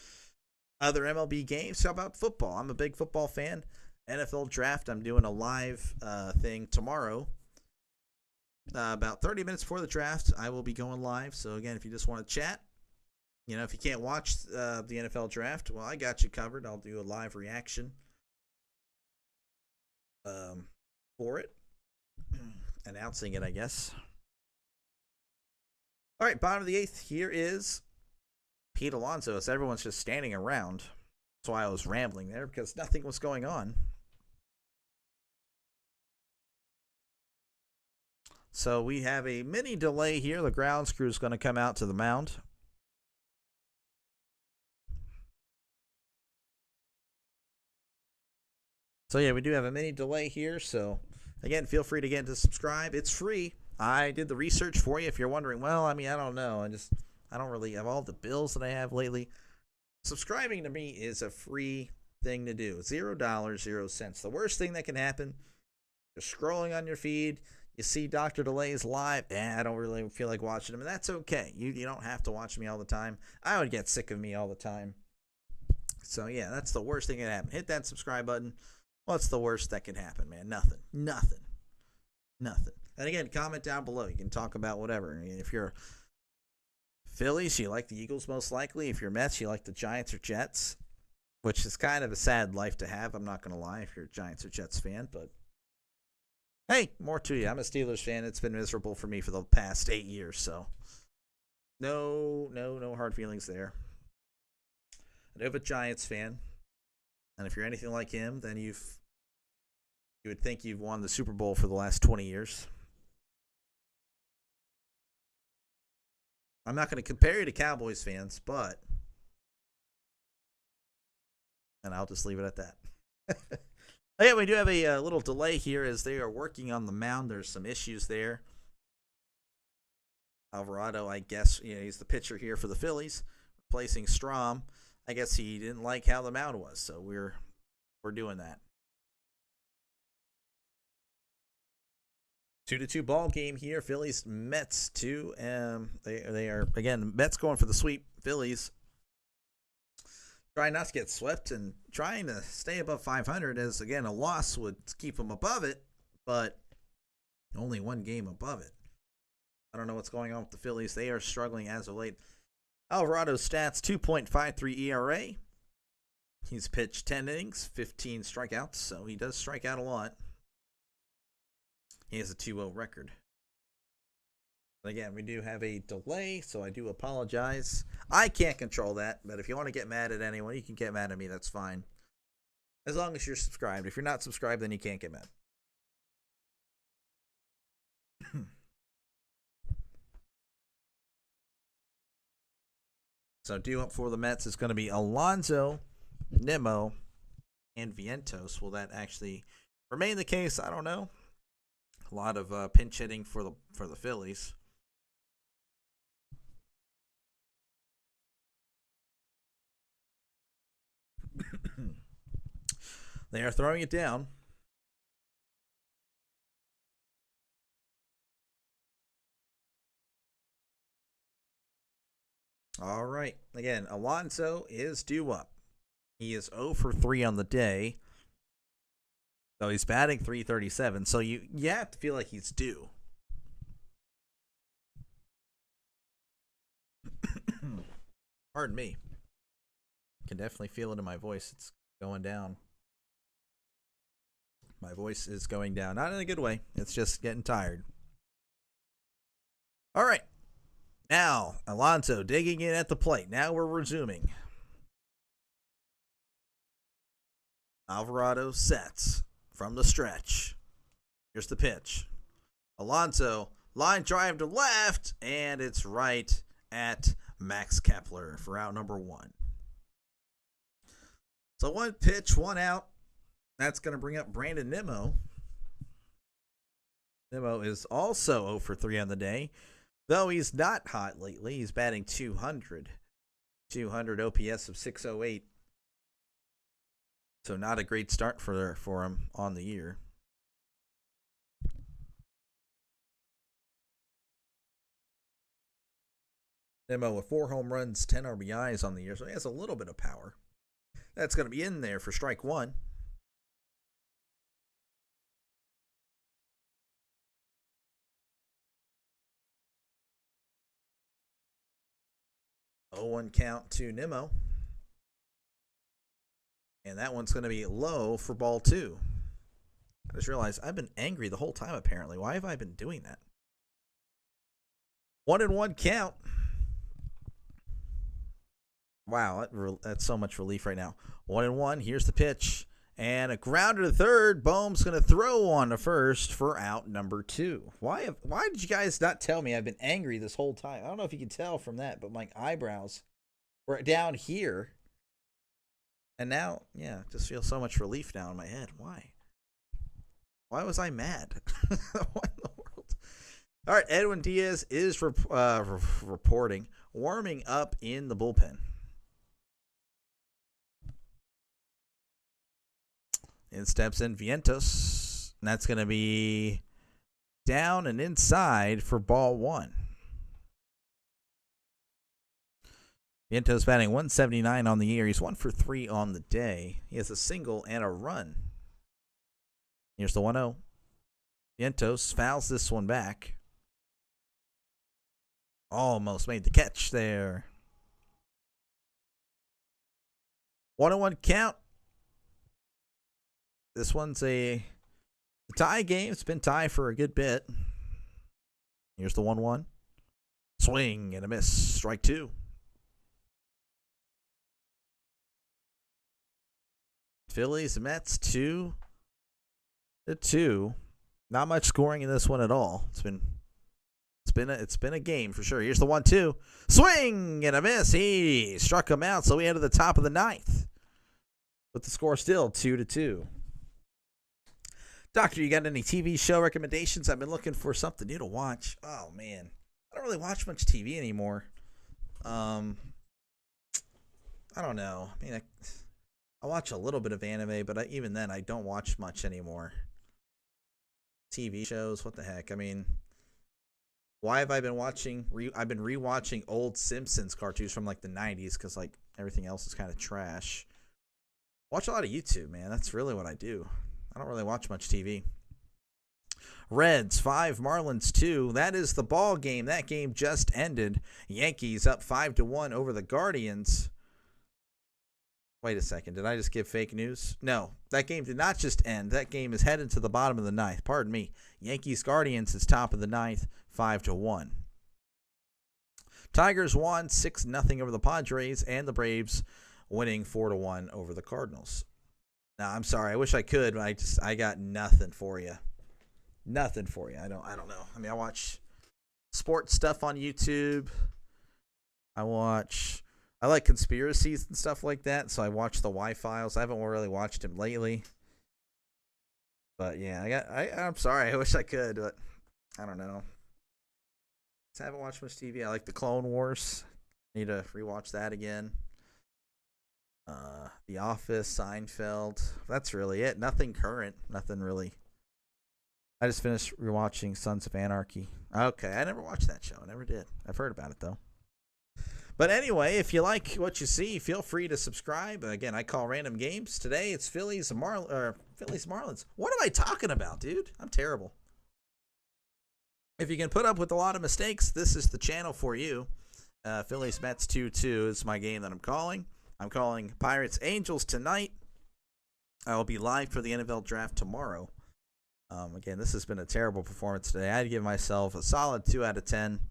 other MLB games, talk about football. I'm a big football fan. NFL draft, I'm doing a live thing tomorrow. About 30 minutes before the draft, I will be going live. So again, if you just want to chat, if you can't watch the NFL draft, well, I got you covered. I'll do a live reaction for it. Announcing it, I guess. All right, bottom of the 8th. Here is Pete Alonso. So everyone's just standing around. That's why I was rambling there, because nothing was going on. So we have a mini delay here. The grounds crew is going to come out to the mound. So yeah, we do have a mini delay here. So again, feel free to subscribe. It's free. I did the research for you. If you're wondering, well, I don't know. I don't really have all the bills that I have lately. Subscribing to me is a free thing to do. $0, 0 cents. The worst thing that can happen, you're scrolling on your feed, you see Dr. Delay's live. I don't really feel like watching him, and that's okay. You don't have to watch me all the time. I would get sick of me all the time. So yeah, that's the worst thing that can happen. Hit that subscribe button. What's the worst that can happen, man? Nothing. And again, comment down below. You can talk about whatever. If you're Phillies, you like the Eagles most likely. If you're Mets, you like the Giants or Jets, which is kind of a sad life to have. I'm not going to lie if you're a Giants or Jets fan, but hey, more to you. I'm a Steelers fan. It's been miserable for me for the past 8 years, so no hard feelings there. I do have a Giants fan, and if you're anything like him, then you would think you've won the Super Bowl for the last 20 years. I'm not going to compare you to Cowboys fans, and I'll just leave it at that. Yeah, we do have a little delay here as they are working on the mound. There's some issues there. Alvarado, I guess, he's the pitcher here for the Phillies, replacing Strom. I guess he didn't like how the mound was, so we're doing that. 2-2 ball game here. Phillies Mets 2. They are again Mets going for the sweep. Phillies trying not to get swept and trying to stay above 500, as again a loss would keep them above it, but only one game above it. I don't know what's going on with the Phillies. They are struggling as of late. Alvarado's stats: 2.53 ERA. He's pitched 10 innings, 15 strikeouts, so he does strike out a lot. He has a 2-0 record. But again, we do have a delay, so I do apologize. I can't control that, but if you want to get mad at anyone, you can get mad at me. That's fine. As long as you're subscribed. If you're not subscribed, then you can't get mad. So due up for the Mets is going to be Alonso, Nimmo, and Vientos. Will that actually remain the case? I don't know. A lot of pinch hitting for the Phillies. They are throwing it down. All right. Again, Alonso is due up. He is 0 for 3 on the day. So he's batting .337. So you have to feel like he's due. Pardon me. Can definitely feel it in my voice. It's going down. My voice is going down. Not in a good way. It's just getting tired. All right. Now, Alonso digging in at the plate. Now we're resuming. Alvarado sets from the stretch. Here's the pitch. Alonso, line drive to left, and it's right at Max Kepler for out number 1. So 1 pitch, 1 out. That's going to bring up Brandon Nimmo. Nimmo is also 0 for 3 on the day, though he's not hot lately. He's batting .200. 200 OPS of .608. So not a great start for him on the year. Nimmo with 4 home runs, 10 RBIs on the year, so he has a little bit of power. That's going to be in there for strike 1. 0-1 count to Nimmo. And that one's going to be low for ball 2. I just realized I've been angry the whole time, apparently. Why have I been doing that? 1-1 count. Wow, that's so much relief right now. 1-1. Here's the pitch. And a grounder to third. Bohm's going to throw on to first for out number 2. Why did you guys not tell me I've been angry this whole time? I don't know if you can tell from that, but my eyebrows were down here. And now, yeah, just feel so much relief now in my head. Why? Why was I mad? What in the world? All right, Edwin Diaz is reporting, warming up in the bullpen. In steps in Vientos. And that's going to be down and inside for ball 1. Vientos batting .179 on the year. He's 1 for 3 on the day. He has a single and a run. Here's the 1-0. Vientos fouls this one back. Almost made the catch there. 1-1 count. This one's a tie game. It's been tied for a good bit. Here's the 1-1. Swing and a miss. Strike 2. Phillies, Mets 2-2. Not much scoring in this one at all. It's been a game for sure. Here's the 1-2. Swing and a miss. He struck him out, so we ended the top of the 9th. With the score still 2-2. Doctor, you got any TV show recommendations? I've been looking for something new to watch. Oh, man. I don't really watch much TV anymore. I don't know. I mean, I watch a little bit of anime, but even then, I don't watch much anymore. TV shows, what the heck? I mean, why have I been watching? I've been rewatching old Simpsons cartoons from like the 90s because like everything else is kind of trash. Watch a lot of YouTube, man. That's really what I do. I don't really watch much TV. Reds 5, Marlins 2. That is the ball game. That game just ended. Yankees up 5-1 over the Guardians. Wait a second. Did I just give fake news? No, that game did not just end. That game is headed to the bottom of the 9th. Pardon me. Yankees Guardians is top of the 9th, 5-1. Tigers won 6-0 over the Padres, and the Braves winning 4-1 over the Cardinals. Now, I'm sorry. I wish I could, but I got nothing for you. Nothing for you. I don't know. I mean, I watch sports stuff on YouTube. I like conspiracies and stuff like that, so I watch the Y-Files. I haven't really watched them lately. But yeah, I'm sorry. I wish I could, but I don't know. I haven't watched much TV. I like the Clone Wars. Need to rewatch that again. The Office, Seinfeld. That's really it. Nothing current. Nothing really. I just finished rewatching Sons of Anarchy. Okay, I never watched that show. I never did. I've heard about it though. But anyway, if you like what you see, feel free to subscribe. Again, I call random games. Today it's Phillies Marlins. What am I talking about, dude? I'm terrible. If you can put up with a lot of mistakes, this is the channel for you. Phillies Mets 2-2 is my game that I'm calling. I'm calling Pirates Angels tonight. I will be live for the NFL draft tomorrow. Again, this has been a terrible performance today. I'd give myself a solid 2 out of 10.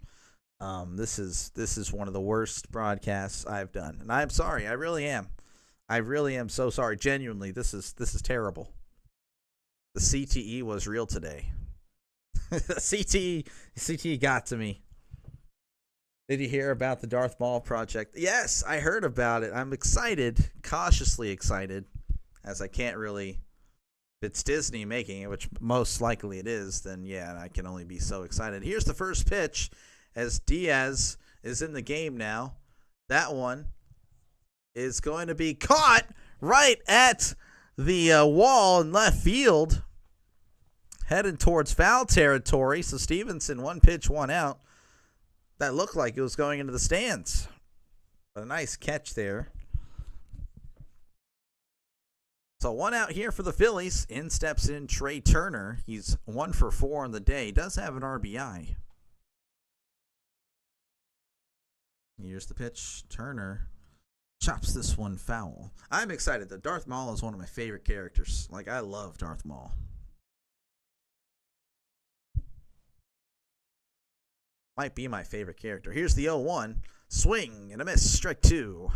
This is one of the worst broadcasts I've done, and I'm sorry. I really am. I really am so sorry. Genuinely, this is terrible. The CTE was real today. The CTE got to me. Did you hear about the Darth Maul project? Yes, I heard about it. I'm excited, cautiously excited, as I can't really. If it's Disney making it, which most likely it is, then yeah, I can only be so excited. Here's the first pitch as Diaz is in the game now. That one is going to be caught right at the wall in left field, heading towards foul territory. So Stevenson, 1 pitch, 1 out. That looked like it was going into the stands. But a nice catch there. So 1 out here for the Phillies. In steps in Trey Turner. He's 1 for 4 on the day. Does have an RBI. Here's the pitch. Turner chops this one foul. I'm excited. The Darth Maul is one of my favorite characters. Like, I love Darth Maul. Might be my favorite character. Here's the 0-1. Swing and a miss. Strike 2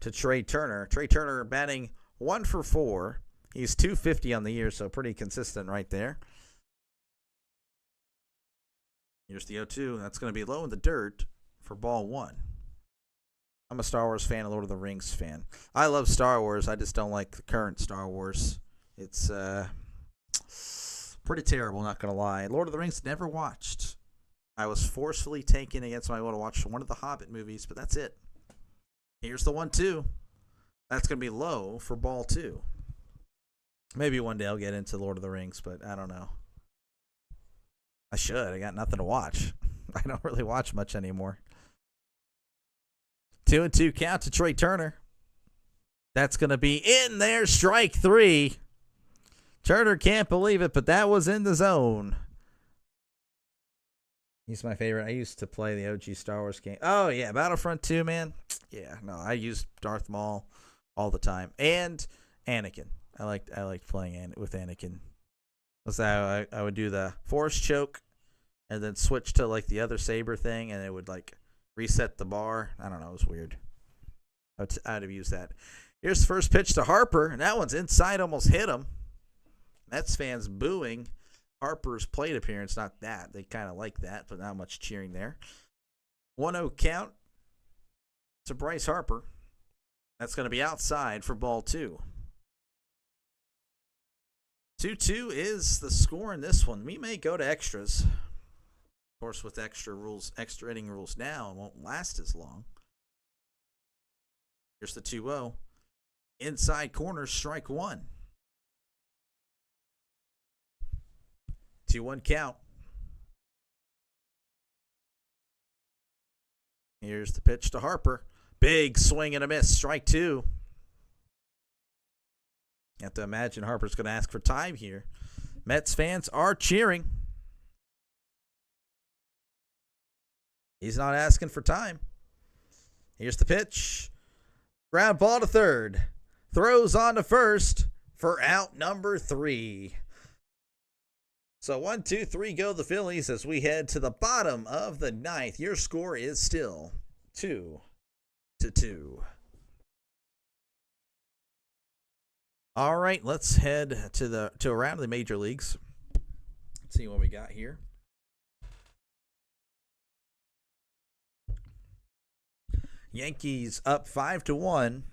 to Trey Turner. Trey Turner batting 1 for 4. He's 250 on the year, so pretty consistent right there. Here's the 0-2. That's going to be low in the dirt for ball 1. I'm a Star Wars fan, a Lord of the Rings fan. I love Star Wars. I just don't like the current Star Wars. It's pretty terrible, not going to lie. Lord of the Rings, never watched. I was forcefully taken against my will to watch one of the Hobbit movies, but that's it. Here's the 1-2. That's going to be low for ball 2. Maybe one day I'll get into Lord of the Rings, but I don't know. I should. I got nothing to watch. I don't really watch much anymore. 2-2 count to Trey Turner. That's going to be in there. Strike 3. Turner can't believe it, but that was in the zone. He's my favorite. I used to play the OG Star Wars game. Oh, yeah. Battlefront 2, man. Yeah, no, I used Darth Maul all the time. And Anakin. I liked playing with Anakin. That's how I would do the Force choke and then switch to, like, the other saber thing, and it would, like, reset the bar. I don't know. It was weird. I'd have used that. Here's the first pitch to Harper, and that one's inside, almost hit him. Mets fans booing Harper's plate appearance. Not that. They kind of like that, but not much cheering there. 1-0 count to Bryce Harper. That's going to be outside for ball 2. 2-2 is the score in this one. We may go to extras. Of course, with extra inning rules now, it won't last as long. Here's the 2-0. Inside corner, strike 1. 2-1 count. Here's the pitch to Harper. Big swing and a miss. Strike 2. You have to imagine Harper's going to ask for time here. Mets fans are cheering. He's not asking for time. Here's the pitch. Ground ball to third. Throws on to first for out number 3. So 1, 2, 3 go the Phillies as we head to the bottom of the 9th. Your score is still 2-2. All right, let's head to around the major leagues. Let's see what we got here. Yankees up 5-1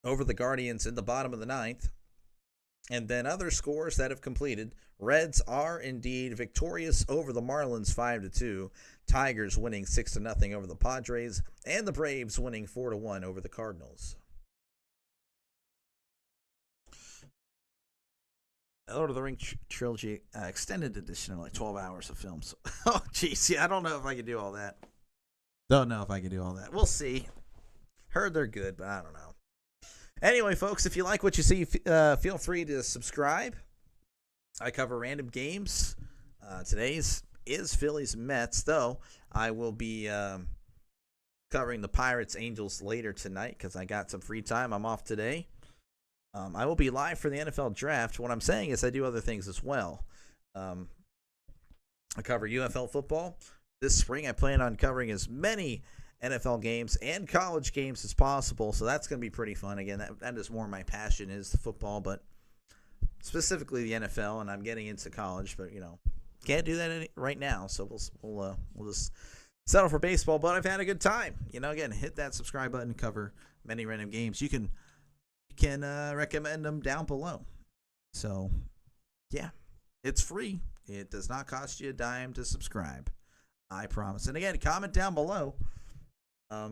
over the Guardians in the bottom of the 9th. And then other scores that have completed. Reds are indeed victorious over the Marlins 5-2. Tigers winning 6-0 over the Padres. And the Braves winning 4-1 over the Cardinals. Lord of the Rings trilogy extended edition of like 12 hours of films. Oh, geez. Yeah, I don't know if I can do all that. Don't know if I can do all that. We'll see. Heard they're good, but I don't know. Anyway, folks, if you like what you see, feel free to subscribe. I cover random games. Today's is Phillies Mets, though I will be covering the Pirates Angels later tonight because I got some free time. I'm off today. I will be live for the NFL draft. What I'm saying is I do other things as well. I cover UFL football. This spring I plan on covering as many NFL games and college games as possible, so that's going to be pretty fun. Again, that is more my passion is the football, but specifically the NFL, and I'm getting into college, but can't do that right now, so we'll just settle for baseball. But I've had a good time. Again, hit that subscribe button, cover many random games. You can recommend them down below. So, yeah, it's free. It does not cost you a dime to subscribe. I promise. And again, comment down below.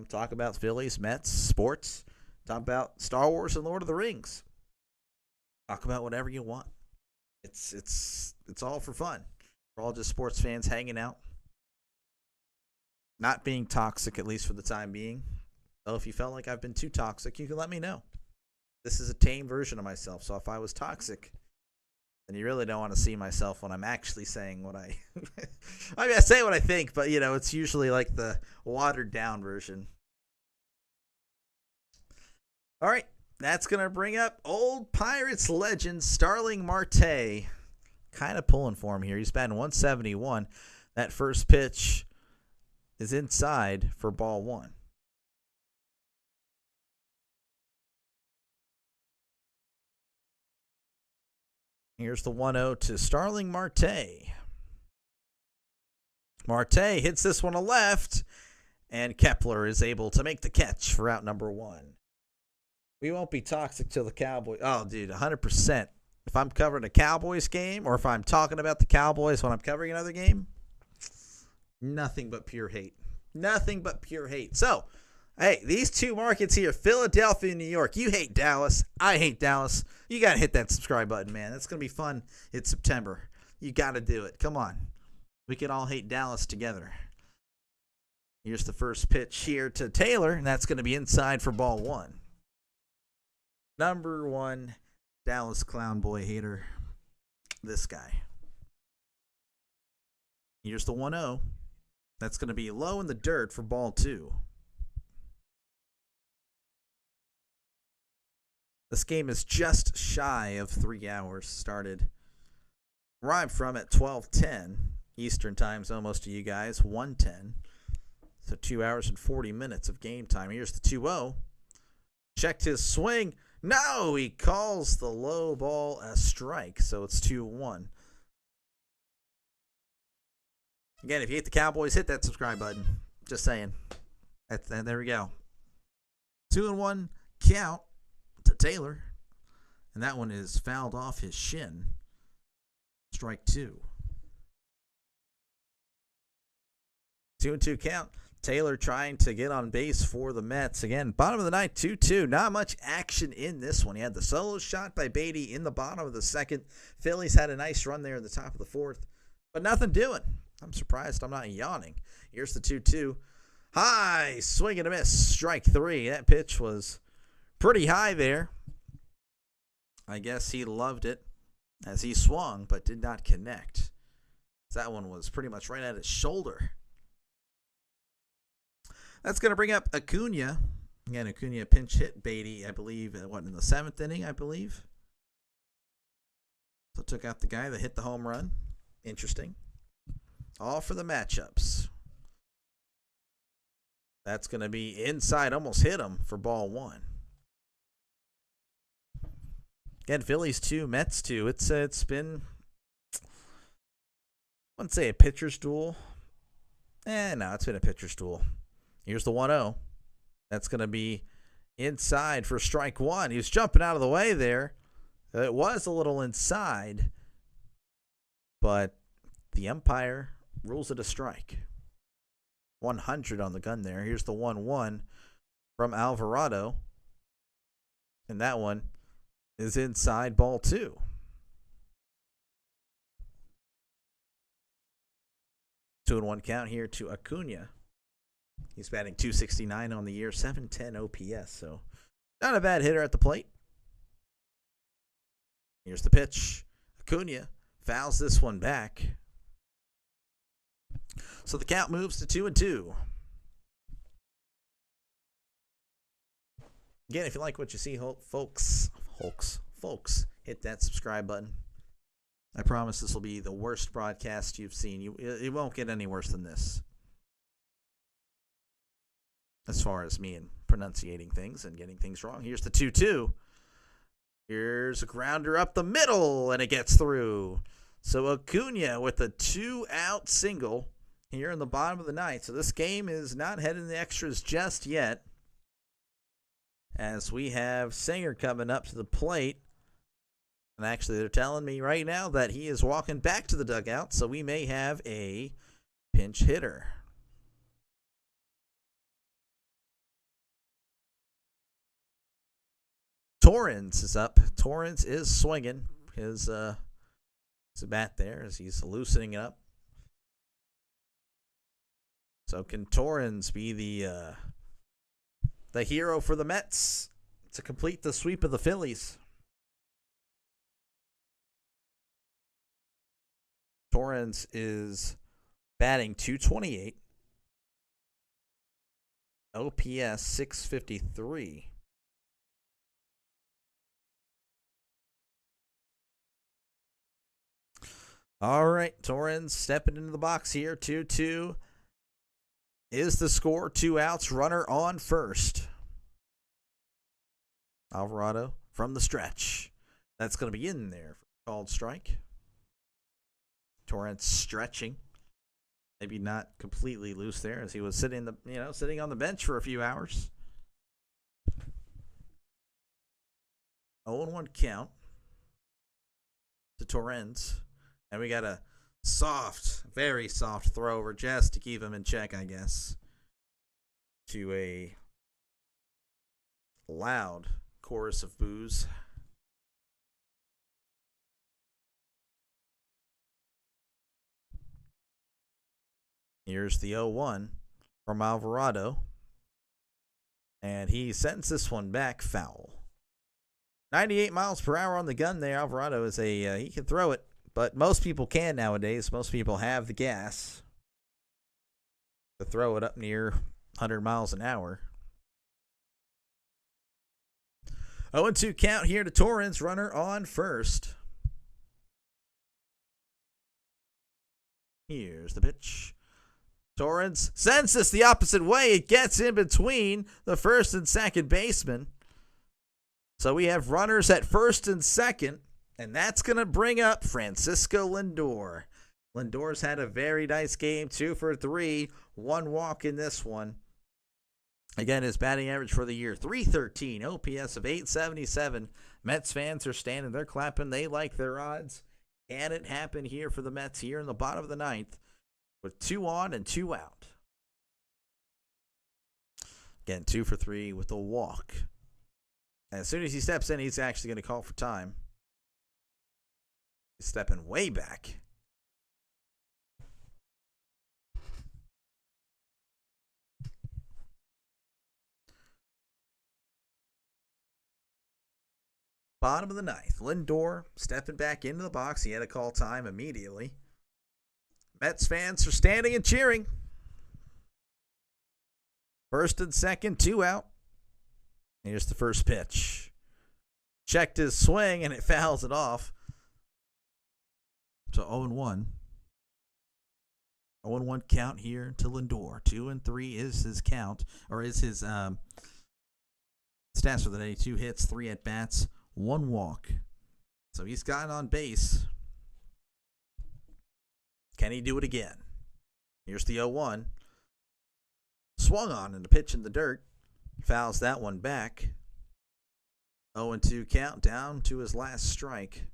Talk about Phillies, Mets, sports. Talk about Star Wars and Lord of the Rings. Talk about whatever you want. It's all for fun. We're all just sports fans hanging out. Not being toxic, at least for the time being. So if you felt like I've been too toxic, you can let me know. This is a tame version of myself. So if I was toxic, then you really don't want to see myself when I'm actually saying what I I say what I think, but it's usually like the watered down version. All right, that's going to bring up old Pirates legend Starling Marte. Kind of pulling for him here. He's batting 171. That first pitch is inside for ball one. Here's the 1-0 to Starling Marte. Marte hits this one to left, and Kepler is able to make the catch for out number one. We won't be toxic to the Cowboys. Oh, dude, 100%. If I'm covering a Cowboys game or if I'm talking about the Cowboys when I'm covering another game, nothing but pure hate. Nothing but pure hate. So, hey, these two markets here, Philadelphia and New York. You hate Dallas. I hate Dallas. You got to hit that subscribe button, man. That's going to be fun. It's September. You got to do it. Come on. We can all hate Dallas together. Here's the first pitch here to Taylor, and that's going to be inside for ball one. Number one Dallas clown boy hater, this guy. Here's the 1-0. That's going to be low in the dirt for ball two. This game is just shy of 3 hours started. Where I'm from at 12:10 Eastern time, so almost to you guys, 1:10. So 2 hours and 40 minutes of game time. Here's the 2-0. Checked his swing. No, he calls the low ball a strike, so it's 2-1. Again, if you hate the Cowboys, hit that subscribe button. Just saying. There we go. 2-1 count to Taylor. And that one is fouled off his shin. Strike two. 2-2 count. Taylor trying to get on base for the Mets. Again, bottom of the ninth, 2-2. Not much action in this one. He had the solo shot by Beatty in the bottom of the second. Phillies had a nice run there in the top of the fourth. But nothing doing. I'm surprised I'm not yawning. Here's the 2-2. High swing and a miss. Strike three. That pitch was pretty high there. I guess he loved it as he swung but did not connect. That one was pretty much right at his shoulder. That's going to bring up Acuna. Again, Acuna pinch hit Beatty, I believe, in the seventh inning, I believe. So took out the guy that hit the home run. Interesting. All for the matchups. That's going to be inside. Almost hit him for ball one. Again, Phillies 2, Mets 2. It's been, I wouldn't say a pitcher's duel. No, it's been a pitcher's duel. Here's the 1-0. That's going to be inside for strike one. He was jumping out of the way there. It was a little inside, but the umpire rules it a strike. 100 on the gun there. Here's the 1-1 from Alvarado. And that one is inside ball two. 2-1 count here to Acuna. He's batting .269 on the year, .710 OPS, so not a bad hitter at the plate. Here's the pitch. Acuna fouls this one back. So the count moves to 2-2. Again, if you like what you see, folks, hit that subscribe button. I promise this will be the worst broadcast you've seen. It won't get any worse than this. As far as me and pronunciating things and getting things wrong. Here's the 2-2. Here's a grounder up the middle, and it gets through. So Acuna with a 2-out single here in the bottom of the ninth. So this game is not heading the extras just yet, as we have Singer coming up to the plate. And actually, they're telling me right now that he is walking back to the dugout, so we may have a pinch hitter. Torrens is up. Torrens is swinging his bat there as he's loosening up. So can Torrens be the hero for the Mets to complete the sweep of the Phillies? Torrens is batting .228, OPS .653. All right, Torrens stepping into the box here. 2-2 is the score. 2 outs, runner on first. Alvarado from the stretch. That's going to be in there for a called strike. Torrens stretching. Maybe not completely loose there, as he was sitting on the bench for a few hours. 0-1 count to Torrens. And we got a very soft throw over just to keep him in check, I guess. To a loud chorus of boos. Here's the 0-1 from Alvarado. And he sends this one back foul. 98 miles per hour on the gun there. Alvarado is he can throw it. But most people can nowadays. Most people have the gas to throw it up near 100 miles an hour. 0-2 count here to Torrens. Runner on first. Here's the pitch. Torrens sends this the opposite way. It gets in between the first and second baseman. So we have runners at first and second. And that's going to bring up Francisco Lindor. Lindor's had a very nice game, 2 for 3, 1 walk in this one. Again, his batting average for the year, .313, OPS of .877. Mets fans are standing, they're clapping, they like their odds. Can it happen here for the Mets here in the bottom of the ninth with 2 on and 2 out? Again, 2 for 3 with a walk. And as soon as he steps in, he's actually going to call for time. Stepping way back. Bottom of the ninth. Lindor stepping back into the box. He had to call time immediately. Mets fans are standing and cheering. First and second, 2 out. Here's the first pitch. Checked his swing and it fouls it off. So 0-1. 0-1 count here to Lindor. 2-3 is his count, or is his stats for the day. 2 hits, 3 at bats, 1 walk. So he's gotten on base. Can he do it again? Here's the 0-1. Swung on and the pitch in the dirt. Fouls that one back. 0-2 count, down to his last strike.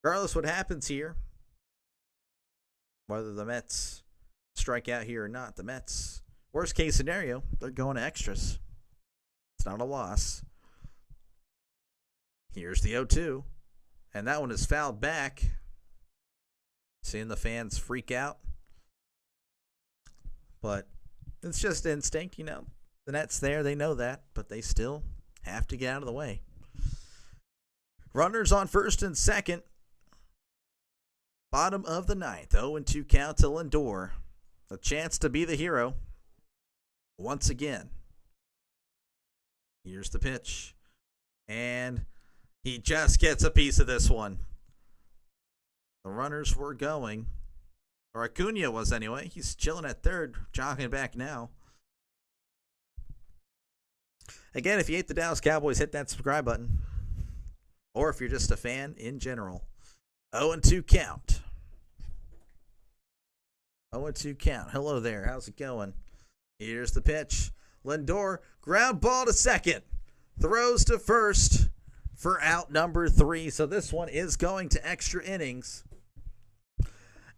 Regardless what happens here, whether the Mets strike out here or not, the Mets, worst case scenario, they're going to extras. It's not a loss. Here's the 0-2, and that one is fouled back. seeing the fans freak out. But it's just instinct, you know. The net's there, they know that, but they still have to get out of the way. Runners on first and second. Bottom of the ninth. 0-2 count to Lindor. A chance to be the hero once again. Here's the pitch. And he just gets a piece of this one. The runners were going. Or Acuna was anyway. He's chilling at third, jogging back now. Again, if you hate the Dallas Cowboys, hit that subscribe button. Or if you're just a fan in general. 0-2 count. 0-2 count. Hello there. How's it going? Here's the pitch. Lindor, ground ball to second. Throws to first for out number 3. So this one is going to extra innings.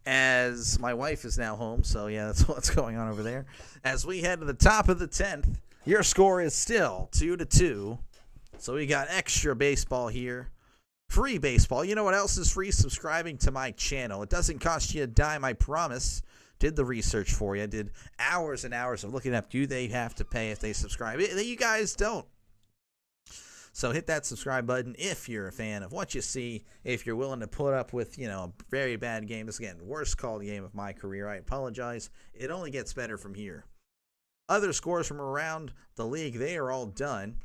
As my wife is now home, so yeah, that's what's going on over there. As we head to the top of the 10th, your score is still 2-2. So we got extra baseball here. Free baseball. You know what else is free? Subscribing to my channel. It doesn't cost you a dime, I promise. Did the research for you. I did hours and hours of looking up, do they have to pay if they subscribe? You guys don't. So hit that subscribe button if you're a fan of what you see. If you're willing to put up with, you know, a very bad game. This, again, worst called game of my career. I apologize. It only gets better from here. Other scores from around the league, they are all done.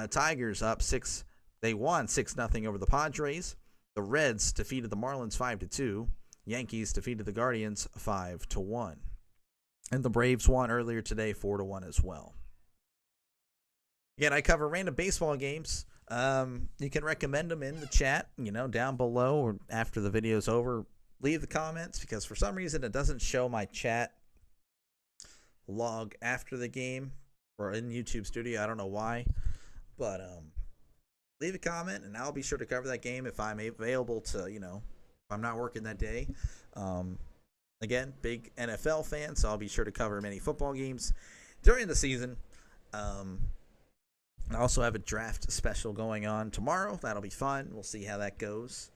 Tigers up 6. They won 6-0 over the Padres. The Reds defeated the Marlins 5-2. Yankees defeated the Guardians 5-1. And the Braves won earlier today 4-1 as well. Again, I cover random baseball games. You can recommend them in the chat, you know, down below or after the video's over. Leave the comments because for some reason it doesn't show my chat log after the game or in YouTube Studio. I don't know why, but leave a comment and I'll be sure to cover that game if I'm available to, you know, if I'm not working that day. Again, big NFL fan, so I'll be sure to cover many football games during the season. I also have a draft special going on tomorrow. That'll be fun. We'll see how that goes.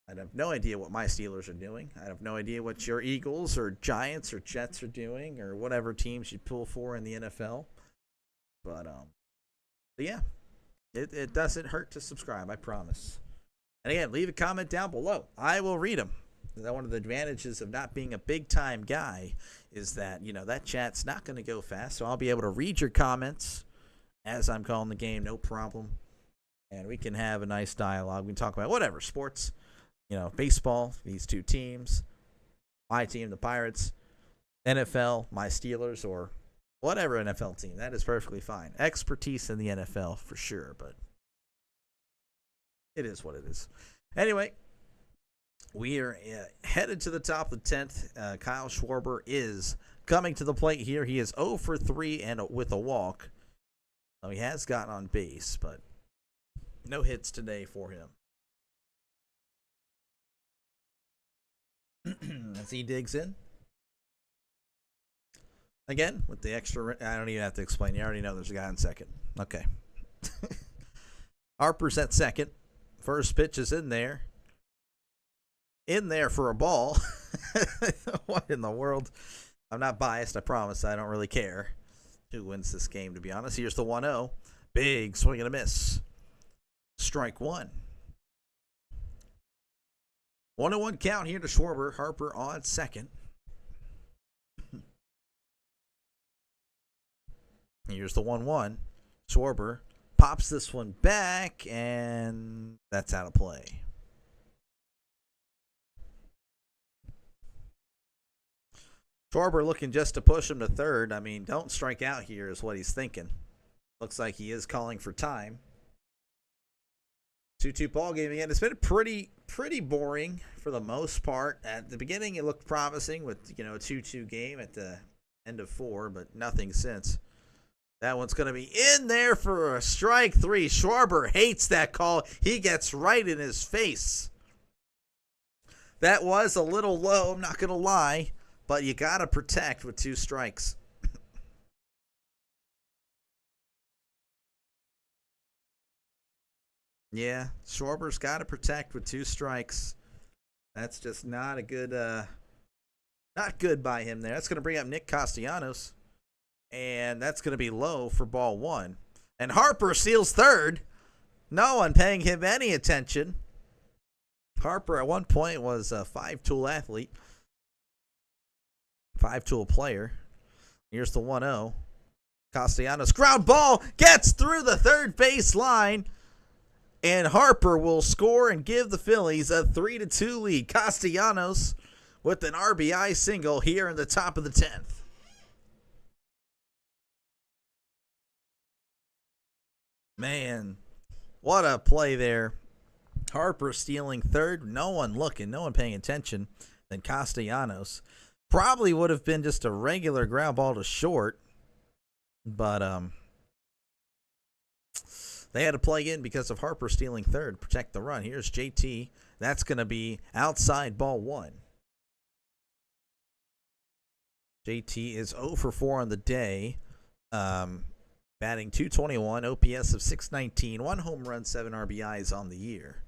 I have no idea what my Steelers are doing. I have no idea what your Eagles or Giants or Jets are doing or whatever teams you pull for in the NFL. But yeah, it doesn't hurt to subscribe, I promise. And again, leave a comment down below. I will read them. One of the advantages of not being a big-time guy is that, you know, that chat's not going to go fast, so I'll be able to read your comments as I'm calling the game, no problem. And we can have a nice dialogue. We can talk about whatever, sports, you know, baseball, these two teams, my team, the Pirates, NFL, my Steelers, or whatever NFL team. That is perfectly fine. Expertise in the NFL for sure, but it is what it is. Anyway, we are headed to the top of the 10th. Kyle Schwarber is coming to the plate here. He is 0 for 3 and with a walk. So he has gotten on base, but no hits today for him. As he digs in. Again, with the extra, I don't even have to explain. You already know there's a guy on second. Okay. Harper's at second. First pitch is in there. In there for a ball. What in the world? I'm not biased, I promise. I don't really care who wins this game, to be honest. Here's the 1-0. Big swing and a miss. Strike one. 1-1 count here to Schwarber. Harper on second. Here's the 1-1. Schwarber pops this one back, and that's out of play. Schwarber looking just to push him to third. I mean, don't strike out here is what he's thinking. Looks like he is calling for time. 2-2 ball game again. It's been pretty boring for the most part. At the beginning, it looked promising with, you know, a 2-2 game at the end of 4, but nothing since. That one's going to be in there for a strike 3. Schwarber hates that call. He gets right in his face. That was a little low, I'm not going to lie, but you got to protect with 2 strikes. Yeah, Schwarber's got to protect with 2 strikes. That's just not a good, not good by him there. That's going to bring up Nick Castellanos, and that's going to be low for ball one. And Harper steals third. No one paying him any attention. Harper at one point was a five-tool athlete, five-tool player. Here's the 1-0. Castellanos ground ball gets through the third base line, and Harper will score and give the Phillies a 3-2 lead. Castellanos with an RBI single here in the top of the 10th. Man, what a play there. Harper stealing third. No one looking, no one paying attention. Then Castellanos probably would have been just a regular ground ball to short. But they had to play in because of Harper stealing third, protect the run. Here's JT. That's going to be outside ball one. JT is 0 for 4 on the day. Batting .221, OPS of .619, 1 home run, 7 RBIs on the year.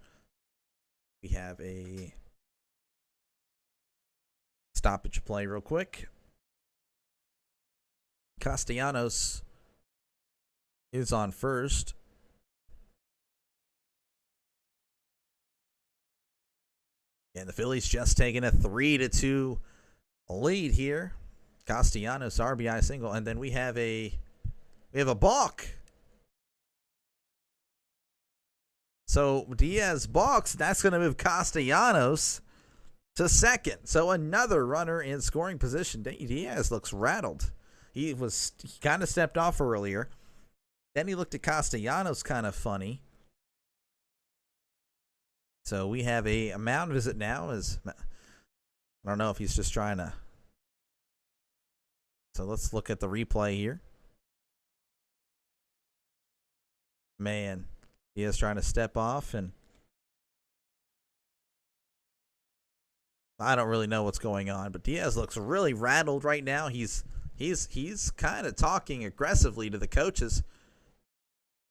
We have a stoppage play real quick. Castellanos is on first. And the Phillies just taking a 3-2 lead here. Castellanos RBI single, and then we have a balk. So Diaz balks. That's going to move Castellanos to second. So another runner in scoring position. Diaz looks rattled. He kind of stepped off earlier. Then he looked at Castellanos kind of funny. So we have a mound visit now. I don't know if he's just trying to. So let's look at the replay here. Man, he is trying to step off, and I don't really know what's going on, but Diaz looks really rattled right now. He's kind of talking aggressively to the coaches.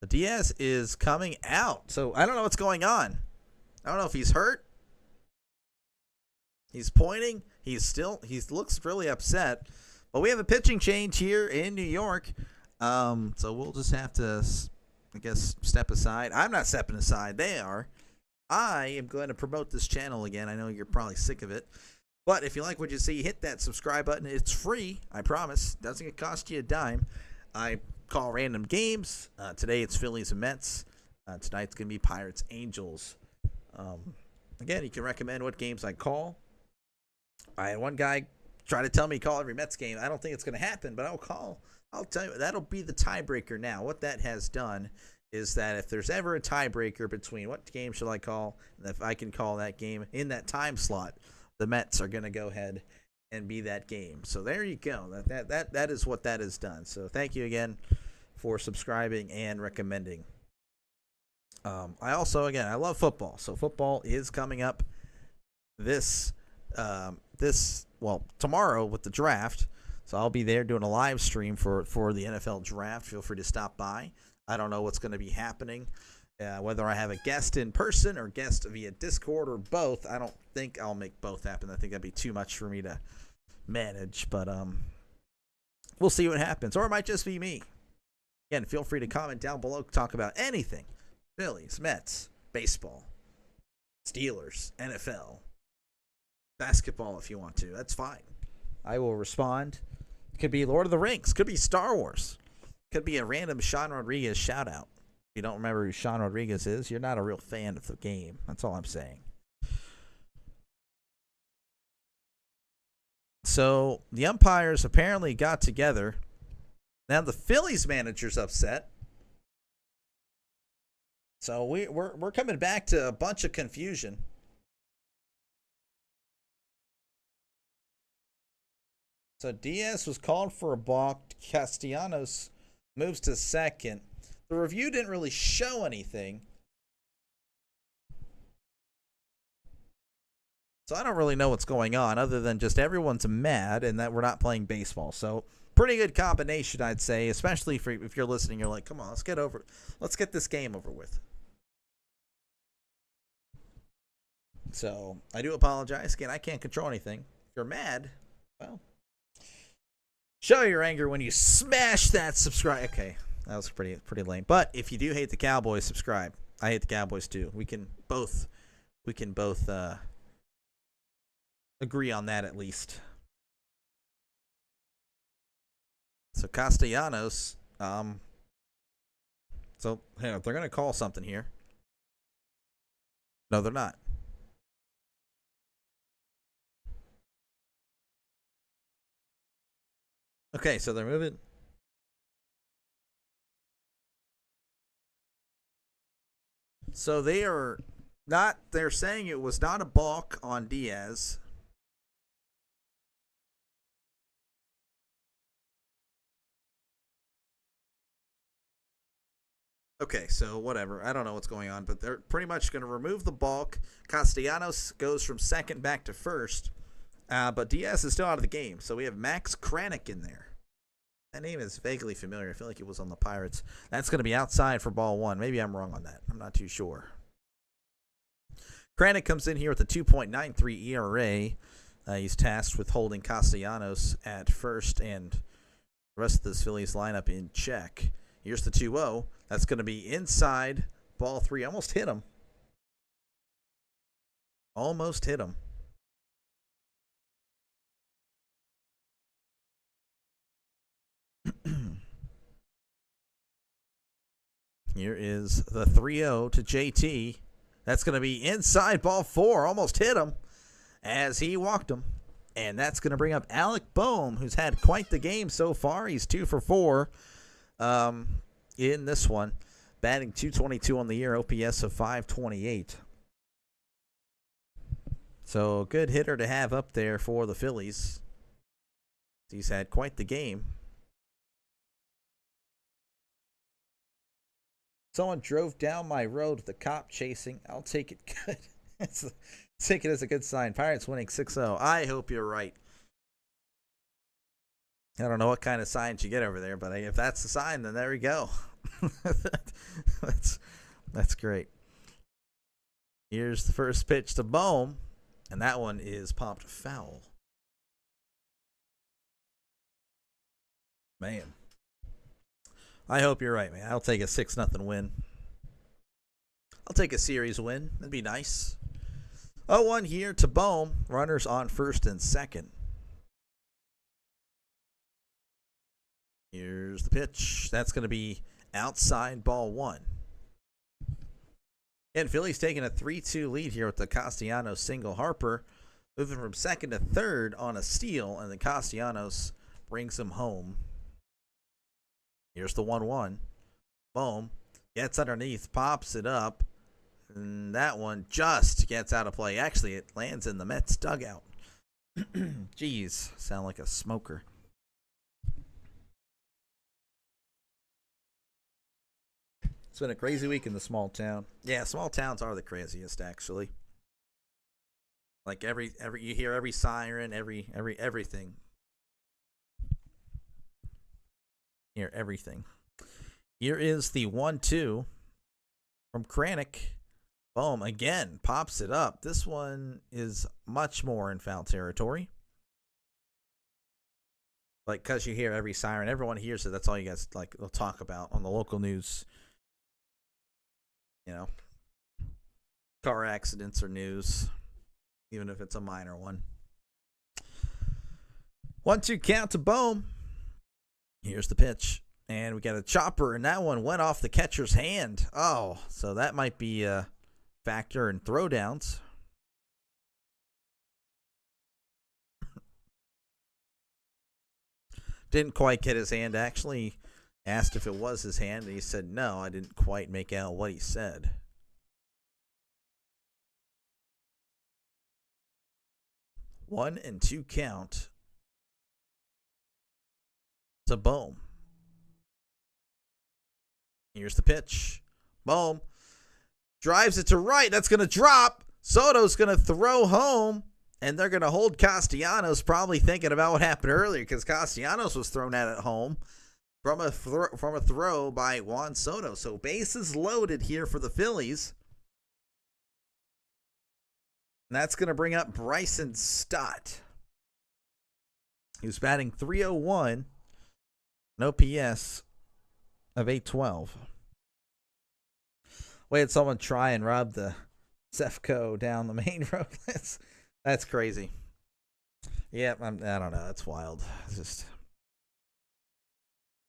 But Diaz is coming out, so I don't know what's going on. I don't know if he's hurt. He's pointing. He looks really upset. But we have a pitching change here in New York, so we'll just have to, I guess, step aside. I'm not stepping aside. They are. I am going to promote this channel again. I know you're probably sick of it. But if you like what you see, hit that subscribe button. It's free, I promise. Doesn't cost you a dime. I call random games. Today it's Phillies and Mets. Tonight's going to be Pirates Angels. Again, you can recommend what games I call. I had one guy try to tell me call every Mets game. I don't think it's going to happen, but I'll tell you, that'll be the tiebreaker now. What that has done is that if there's ever a tiebreaker between what game should I call, and if I can call that game in that time slot, the Mets are going to go ahead and be that game. So there you go. That is what that has done. So thank you again for subscribing and recommending. I also, again, I love football. So football is coming up tomorrow with the draft. So I'll be there doing a live stream for the NFL draft. Feel free to stop by. I don't know what's going to be happening, whether I have a guest in person or guest via Discord or both. I don't think I'll make both happen. I think that'd be too much for me to manage, but we'll see what happens. Or it might just be me. Again, feel free to comment down below, talk about anything. Phillies, Mets, baseball, Steelers, NFL, basketball if you want to. That's fine. I will respond. It could be Lord of the Rings. Could be Star Wars. Could be a random Sean Rodriguez shout out. If you don't remember who Sean Rodriguez is, you're not a real fan of the game. That's all I'm saying. So the umpires apparently got together. Now the Phillies manager's upset. So we're coming back to a bunch of confusion. So Diaz was called for a balk. Castellanos moves to second. The review didn't really show anything. So I don't really know what's going on other than just everyone's mad and that we're not playing baseball. So pretty good combination, I'd say, especially if you're listening. You're like, come on, let's get this game over with. So I do apologize. Again, I can't control anything. If you're mad, well, show your anger when you smash that subscribe. Okay, that was pretty lame. But if you do hate the Cowboys, subscribe. I hate the Cowboys too. We can both agree on that at least. So Castellanos, so hang on, they're gonna call something here. No, they're not. Okay, so they're moving. So they're saying it was not a balk on Diaz. Okay, so whatever. I don't know what's going on, but they're pretty much going to remove the balk. Castellanos goes from second back to first, but Diaz is still out of the game. So we have Max Kranick in there. That name is vaguely familiar. I feel like it was on the Pirates. That's going to be outside for ball one. Maybe I'm wrong on that. I'm not too sure. Kranick comes in here with a 2.93 ERA. He's tasked with holding Castellanos at first and the rest of this Phillies lineup in check. Here's the 2-0. That's going to be inside ball three. Almost hit him. Almost hit him. Here is the 3-0 to JT. That's going to be inside ball four. Almost hit him as he walked him. And that's going to bring up Alec Boehm, who's had quite the game so far. He's 2 for 4 in this one. Batting .222 on the year, OPS of .528. So a good hitter to have up there for the Phillies. He's had quite the game. Someone drove down my road with a cop chasing. I'll take it good. Take it as a good sign. Pirates winning 6-0. I hope you're right. I don't know what kind of signs you get over there, but if that's the sign, then there we go. That's great. Here's the first pitch to Boehm, and that one is popped foul. Man. I hope you're right, man. I'll take a 6-0 win. I'll take a series win. That'd be nice. 0-1 here to Boehm. Runners on first and second. Here's the pitch. That's going to be outside ball one. And Philly's taking a 3-2 lead here with the Castellanos single. Harper moving from second to third on a steal, and the Castellanos brings him home. Here's the 1-1. Boehm gets underneath, pops it up, and that one just gets out of play. Actually, it lands in the Mets dugout. Jeez, sound like a smoker. It's been a crazy week in the small town. Yeah, small towns are the craziest, actually. Like every you hear every siren, everything. Hear everything. Here is the 1-2 from Kranick. Boom, again, pops it up. This one is much more in foul territory. Like, because you hear every siren, everyone hears it. That's all you guys will talk about on the local news. You know, car accidents are news, even if it's a minor one. 1-2 count to Boehm. Here's the pitch. And we got a chopper, and that one went off the catcher's hand. Oh, so that might be a factor in throwdowns. Didn't quite get his hand. Actually asked if it was his hand, and he said, no, I didn't quite make out what he said. One and two count to Boehm. Here's the pitch. Boehm drives it to right. That's going to drop. Soto's going to throw home, and they're going to hold Castellanos, probably thinking about what happened earlier because Castellanos was thrown out at home from a throw by Juan Soto. So bases loaded here for the Phillies. And that's going to bring up Bryson Stott. He was batting .301, an OPS of 812. We had someone try and rub the Zefco down the main road. That's crazy. Yeah, I don't know. That's wild. It's just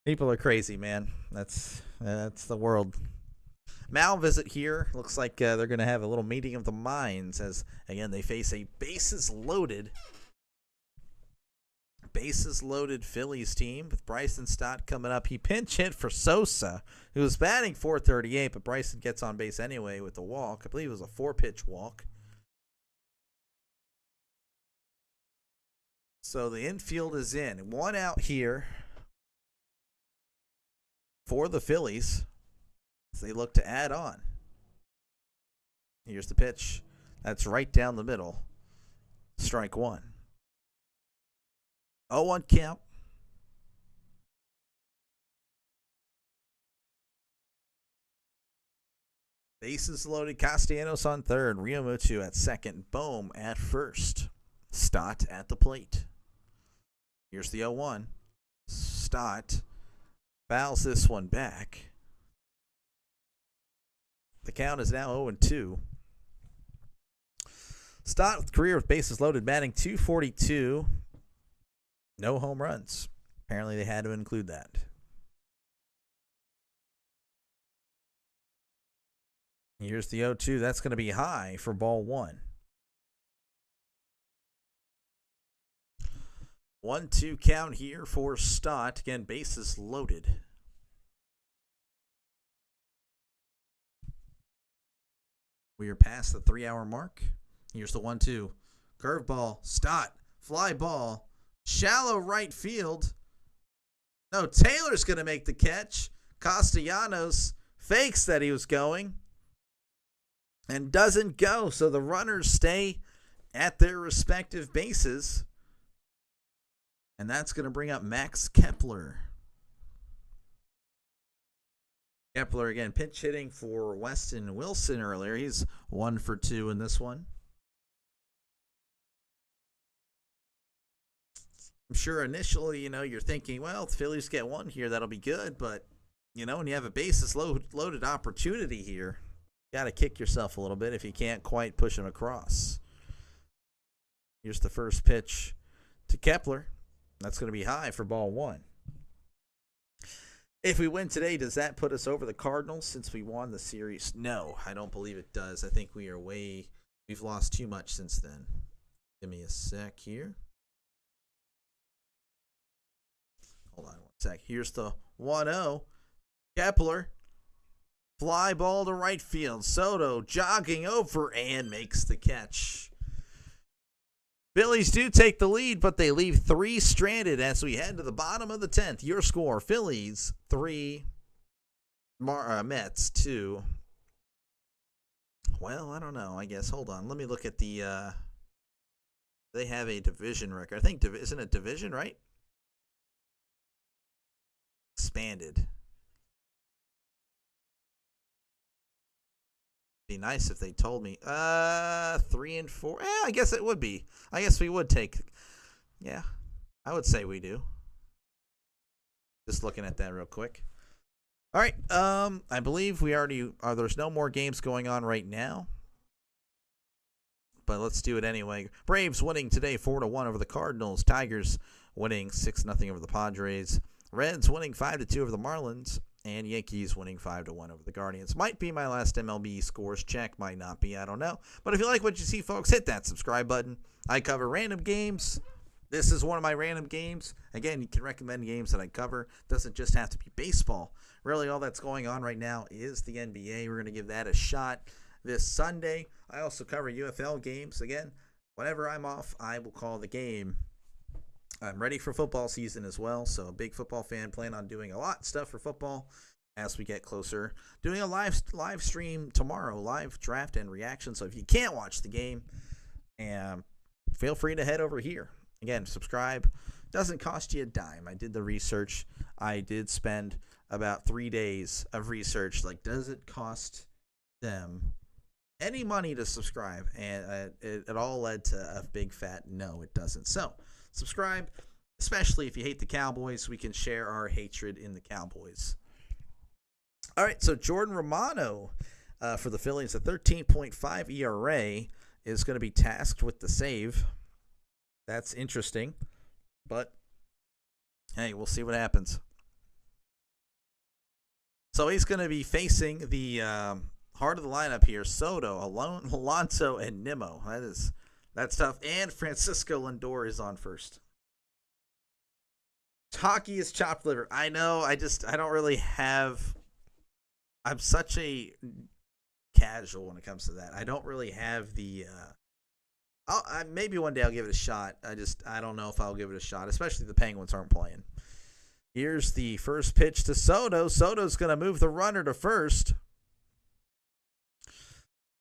people are crazy, man. That's the world. Mal visit here. Looks like they're going to have a little meeting of the minds as, again, they face a bases-loaded Phillies team with Bryson Stott coming up. He pinch hit for Sosa, who was batting .438, but Bryson gets on base anyway with the walk. I believe it was a 4-pitch walk. So the infield is in. One out here for the Phillies as they look to add on. Here's the pitch. That's right down the middle. Strike one. 0-1 count. Bases loaded. Castellanos on third. Ryomutu at second. Bohm at first. Stott at the plate. Here's the 0-1. Stott fouls this one back. The count is now 0-2. Stott with career with bases loaded, batting .242. No home runs. Apparently they had to include that. Here's the 0-2. That's going to be high for ball one. 1-2 count here for Stott. Again, bases loaded. We are past the 3-hour mark. Here's the 1-2. Curveball. Stott. Fly ball. Shallow right field. No, Taylor's going to make the catch. Castellanos fakes that he was going and doesn't go. So the runners stay at their respective bases. And that's going to bring up Max Kepler. Kepler, again, pinch hitting for Weston Wilson earlier. He's 1 for 2 in this one. I'm sure initially, you're thinking, well, if the Phillies get one here, that'll be good. But, when you have a bases loaded opportunity here, you got to kick yourself a little bit if you can't quite push him across. Here's the first pitch to Kepler. That's going to be high for ball one. If we win today, does that put us over the Cardinals since we won the series? No, I don't believe it does. I think we've lost too much since then. Give me a sec here. Hold on one sec. Here's the 1-0. Kepler. Fly ball to right field. Soto jogging over and makes the catch. Phillies do take the lead, but they leave 3 stranded as we head to the bottom of the 10th. Your score, Phillies 3, Mets 2. Well, I don't know, I guess. Hold on. Let me look at the they have a division record. I think, isn't it division, right? Expanded. Be nice if they told me 3 and 4. I guess it would be. I guess we would take. Yeah, I would say we do. Just looking at that real quick. All right. I believe we already are. There's no more games going on right now, but let's do it anyway. Braves winning today 4-1 over the Cardinals. Tigers winning 6-0 over the Padres. Reds winning 5-2 over the Marlins. And Yankees winning 5-1 over the Guardians. Might be my last MLB scores check. Might not be. I don't know. But if you like what you see, folks, hit that subscribe button. I cover random games. This is one of my random games. Again, you can recommend games that I cover. It doesn't just have to be baseball. Really, all that's going on right now is the NBA. We're going to give that a shot this Sunday. I also cover UFL games. Again, whenever I'm off, I will call the game. I'm ready for football season as well, so a big football fan. Plan on doing a lot of stuff for football as we get closer. Doing a live stream tomorrow, live draft and reaction. So if you can't watch the game, feel free to head over here. Again, subscribe. Doesn't cost you a dime. I did the research. I did spend about 3 days of research. Like, does it cost them any money to subscribe, and it all led to a big fat no, it doesn't. So subscribe, especially if you hate the Cowboys. We can share our hatred in the Cowboys. All right, so Jordan Romano for the Phillies, a 13.5 ERA, is going to be tasked with the save. That's interesting, but hey, we'll see what happens. So he's going to be facing the heart of the lineup here: Soto, Alonso, and Nimmo. That's tough. And Francisco Lindor is on first. Hockey is chopped liver. I know. I don't really have. I'm such a casual when it comes to that. I don't really have the. Maybe one day I'll give it a shot. I don't know if I'll give it a shot, especially if the Penguins aren't playing. Here's the first pitch to Soto. Soto's going to move the runner to first.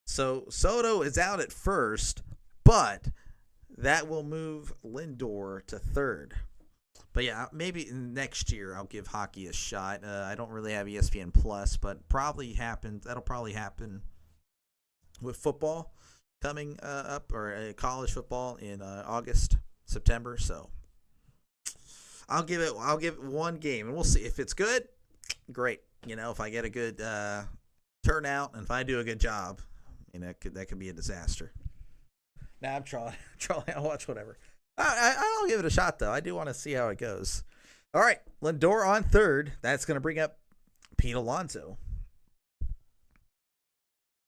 So Soto is out at first, but that will move Lindor to third. But yeah, maybe next year I'll give hockey a shot. I don't really have ESPN Plus, but that'll probably happen with football coming up, or college football in August, September. So I'll give it one game, and we'll see if it's good. Great, if I get a good turnout, and if I do a good job, that could be a disaster. Nah, I'm trolling. I'll watch whatever. I'll give it a shot, though. I do want to see how it goes. All right, Lindor on third. That's going to bring up Pete Alonso.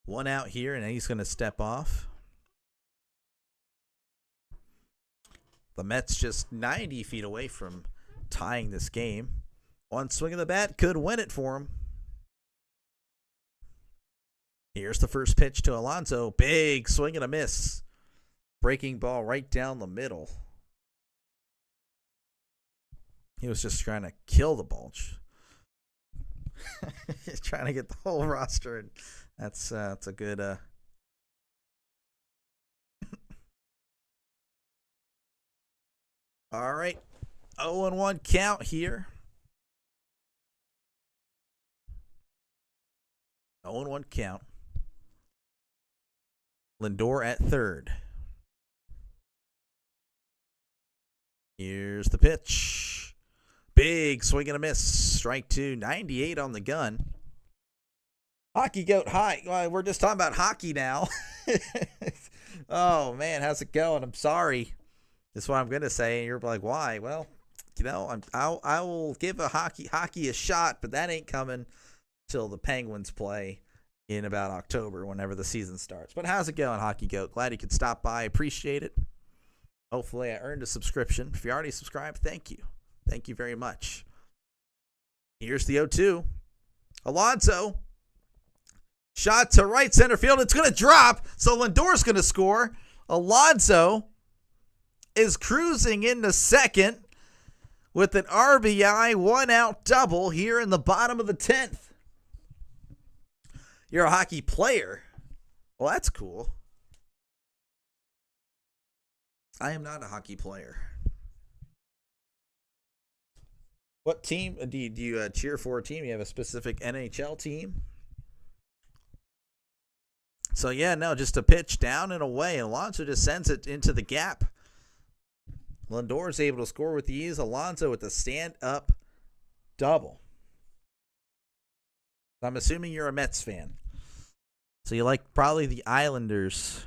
One out here, and he's going to step off. The Mets just 90 feet away from tying this game. One swing of the bat could win it for him. Here's the first pitch to Alonso. Big swing and a miss. Breaking ball right down the middle. He was just trying to kill the bulge. He's trying to get the whole roster, and that's a good. All right, 0-1 count here. 0-1 count. Lindor at third. Here's the pitch. Big swing and a miss. Strike two. 98 on the gun. Hockey Goat, hi. We're just talking about hockey now. Oh, man, how's it going? I'm sorry. That's what I'm going to say. And you're like, why? Well, I will give hockey a shot, but that ain't coming till the Penguins play in about October, whenever the season starts. But how's it going, Hockey Goat? Glad you could stop by. Appreciate it. Hopefully I earned a subscription. If you already subscribed, thank you. Thank you very much. Here's the 0-2. Alonso. Shot to right center field. It's going to drop, so Lindor's going to score. Alonso is cruising into second with an RBI one-out double here in the bottom of the 10th. You're a hockey player. Well, that's cool. I am not a hockey player. What team do you cheer for? A team? You have a specific NHL team? So, yeah, no, just a pitch down and away. And Alonso just sends it into the gap. Lindor is able to score with ease. Alonso with the stand-up double. I'm assuming you're a Mets fan. So you like probably the Islanders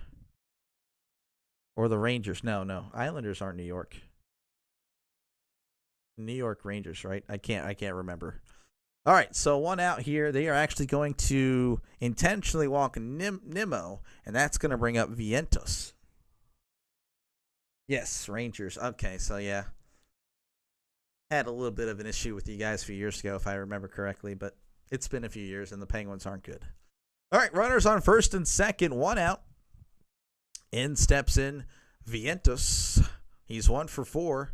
or the Rangers. No. Islanders aren't New York. New York Rangers, right? I can't remember. All right, so one out here. They are actually going to intentionally walk Nimmo, and that's going to bring up Vientos. Yes, Rangers. Okay, so yeah. Had a little bit of an issue with you guys a few years ago, if I remember correctly, but it's been a few years, and the Penguins aren't good. All right, runners on first and second, one out. In steps in Vientos. He's 1 for 4,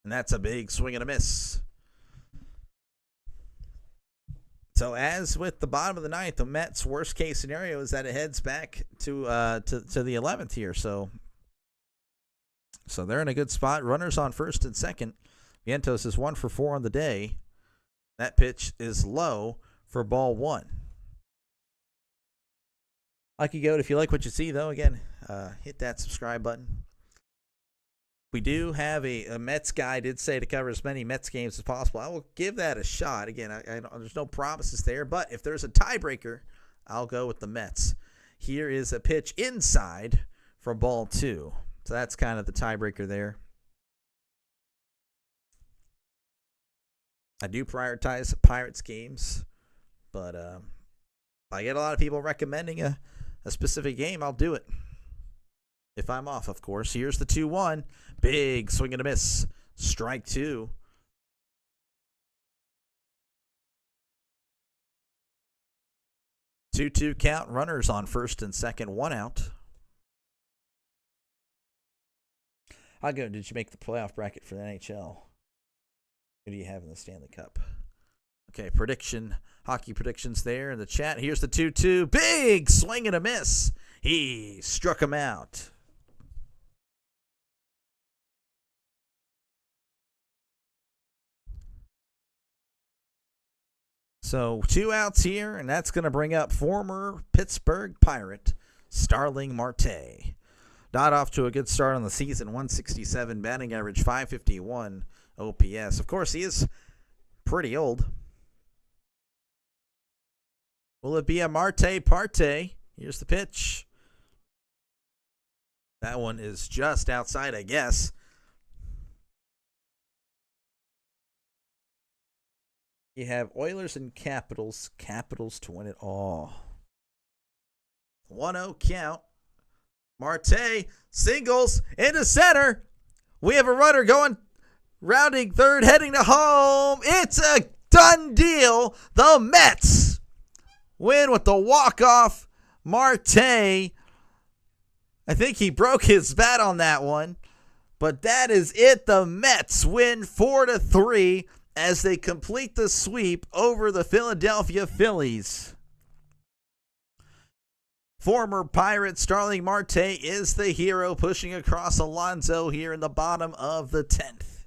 and that's a big swing and a miss. So as with the bottom of the ninth, the Mets' worst case scenario is that it heads back to the 11th here. So they're in a good spot. Runners on first and second. Vientos is 1 for 4 on the day. That pitch is low for ball 1. Like you go, if you like what you see, though, again, hit that subscribe button. We do have a Mets guy did say to cover as many Mets games as possible. I will give that a shot. Again, there's no promises there, but if there's a tiebreaker, I'll go with the Mets. Here is a pitch inside for ball 2. So that's kind of the tiebreaker there. I do prioritize Pirates games, but if I get a lot of people recommending a specific game, I'll do it. If I'm off, of course. Here's the 2-1. Big swing and a miss. Strike 2. Two count. Runners on first and second. 1 out. How good did you make the playoff bracket for the NHL? Who do you have in the Stanley Cup? Okay, prediction. Hockey predictions there in the chat. Here's the 2-2. Big swing and a miss. He struck him out. So 2 outs here, and that's going to bring up former Pittsburgh Pirate Starling Marte. Not off to a good start on the season. 167 batting average, 551 OPS. Of course, he is pretty old. Will it be a Marte Parte? Here's the pitch. That one is just outside, I guess. You have Oilers and Capitals. Capitals to win it all. 1-0 count. Marte singles into center. We have a runner going, rounding third, heading to home. It's a done deal. The Mets win with the walk-off. Marte, I think he broke his bat on that one. But that is it. The Mets win 4-3 as they complete the sweep over the Philadelphia Phillies. Former Pirate Starling Marte is the hero, pushing across Alonso here in the bottom of the 10th.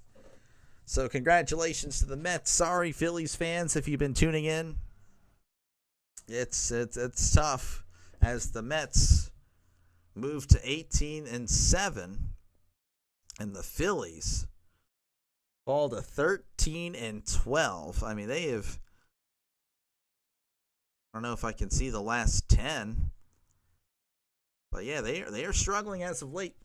So congratulations to the Mets. Sorry, Phillies fans, if you've been tuning in. It's tough as the Mets move to 18-7, and the Phillies fall to 13-12. I mean, they have, I don't know if I can see the last 10. But yeah, they are struggling as of late.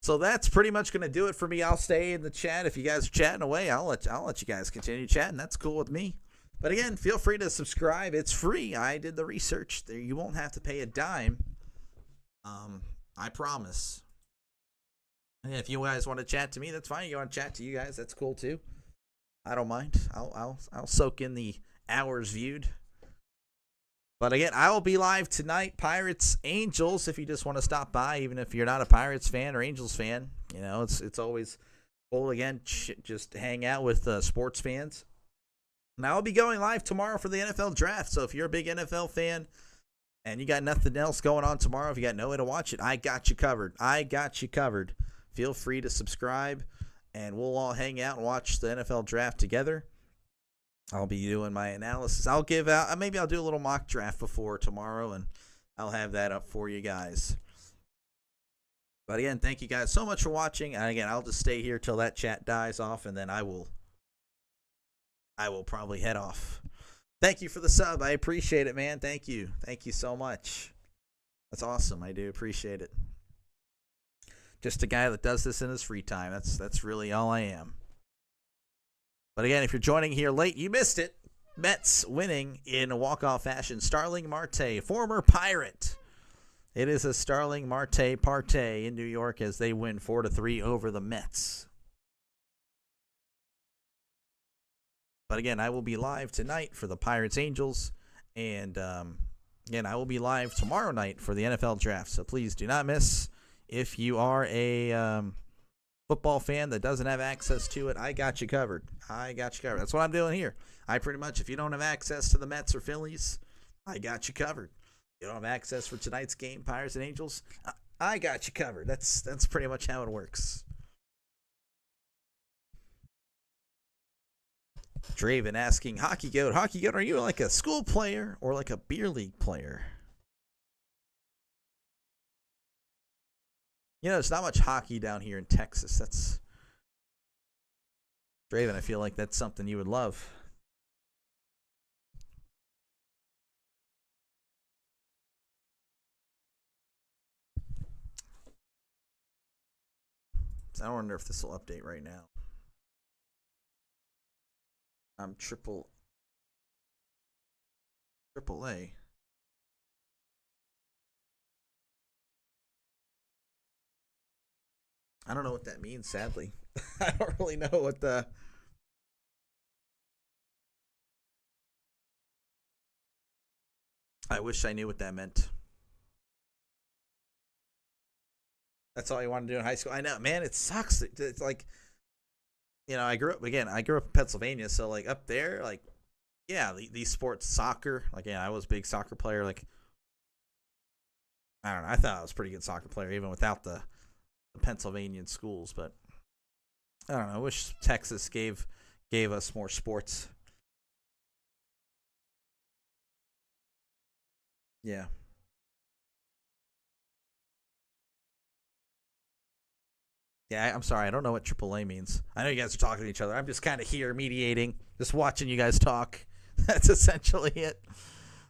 So that's pretty much going to do it for me. I'll stay in the chat. If you guys are chatting away, I'll let you guys continue chatting. That's cool with me. But again, feel free to subscribe. It's free. I did the research. There, you won't have to pay a dime. I promise. And if you guys want to chat to me, that's fine. You want to chat to you guys, that's cool too. I don't mind. I'll soak in the hours viewed. But again, I will be live tonight. Pirates, Angels, if you just want to stop by, even if you're not a Pirates fan or Angels fan. You know, it's always cool, again, just hang out with sports fans. And I will be going live tomorrow for the NFL Draft. So if you're a big NFL fan and you got nothing else going on tomorrow, if you got no way to watch it, I got you covered. I got you covered. Feel free to subscribe, and we'll all hang out and watch the NFL Draft together. I'll be doing my analysis. I'll give out, maybe I'll do a little mock draft before tomorrow, and I'll have that up for you guys. But again, thank you guys so much for watching. And again, I'll just stay here till that chat dies off, and then I will probably head off. Thank you for the sub. I appreciate it, man. Thank you. Thank you so much. That's awesome. I do appreciate it. Just a guy that does this in his free time. That's really all I am. But again, if you're joining here late, you missed it. Mets winning in a walk-off fashion. Starling Marte, former Pirate. It is a Starling Marte Parte in New York as they win 4-3 over the Mets. But again, I will be live tonight for the Pirates Angels. And again, I will be live tomorrow night for the NFL Draft. So please do not miss. If you are a football fan that doesn't have access to it, I got you covered. I got you covered. That's what I'm doing here. I pretty much, if you don't have access to the Mets or Phillies, I got you covered. You don't have access for tonight's game, Pirates and Angels, I got you covered. That's pretty much how it works. Draven asking, Hockey Goat, are you like a school player or like a beer league player? You know, there's not much hockey down here in Texas. That's Draven, I feel like that's something you would love. So I wonder if this will update right now. I'm triple A. I don't know what that means, sadly. I don't really know what the... I wish I knew what that meant. That's all you want to do in high school. I know, man, it sucks. It's like, you know, I grew up in Pennsylvania, so like up there, like, yeah, these sports, soccer, like, yeah, I was a big soccer player. Like, I don't know, I thought I was a pretty good soccer player even without the Pennsylvania schools, but I don't know. I wish Texas gave us more sports. Yeah. Yeah, I'm sorry. I don't know what AAA means. I know you guys are talking to each other. I'm just kind of here mediating, just watching you guys talk. That's essentially it.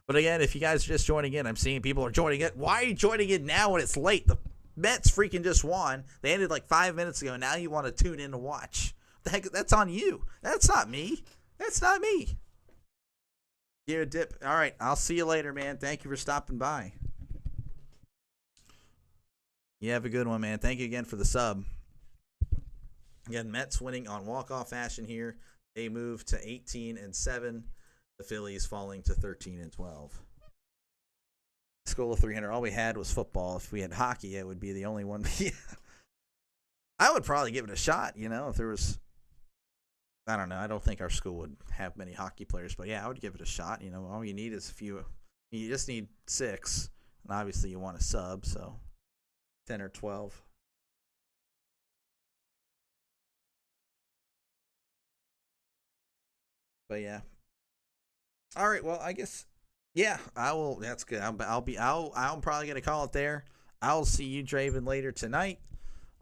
But again, if you guys are just joining in, I'm seeing people are joining it. Why are you joining in now when it's late? The Mets freaking just won. They ended like 5 minutes ago. Now you want to tune in to watch. The heck, that's on you. That's not me. That's not me. Give a dip. All right. I'll see you later, man. Thank you for stopping by. You have a good one, man. Thank you again for the sub. Again, Mets winning on walk-off fashion here. They move to 18-7. The Phillies falling to 13-12. School of 300. All we had was football. If we had hockey, it would be the only one. Yeah. I would probably give it a shot, you know, if there was... I don't know. I don't think our school would have many hockey players, but yeah, I would give it a shot. You know, all you need is a few. You just need 6, and obviously you want a sub, so 10 or 12. But yeah. All right. Well, I guess. Yeah, I will. That's good. I'm probably gonna call it there. I'll see you, Draven, later tonight.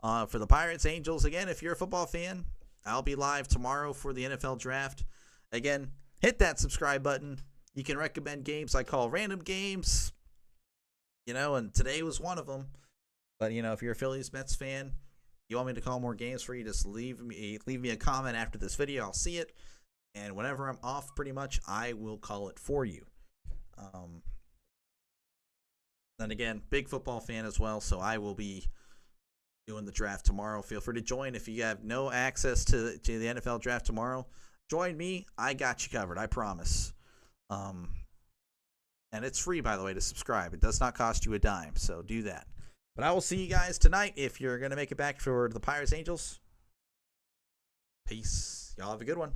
For the Pirates Angels again. If you're a football fan, I'll be live tomorrow for the NFL draft. Again, hit that subscribe button. You can recommend games I call random games. You know, and today was one of them. But you know, if you're a Phillies Mets fan, you want me to call more games for you, just leave me a comment after this video. I'll see it. And whenever I'm off, pretty much, I will call it for you. And again, big football fan as well, so I will be doing the draft tomorrow. Feel free to join if you have no access to the NFL draft tomorrow. Join me. I got you covered. I promise. And it's free, by the way, to subscribe. It does not cost you a dime, so do that. But I will see you guys tonight if you're going to make it back for the Pirates Angels. Peace. Y'all have a good one.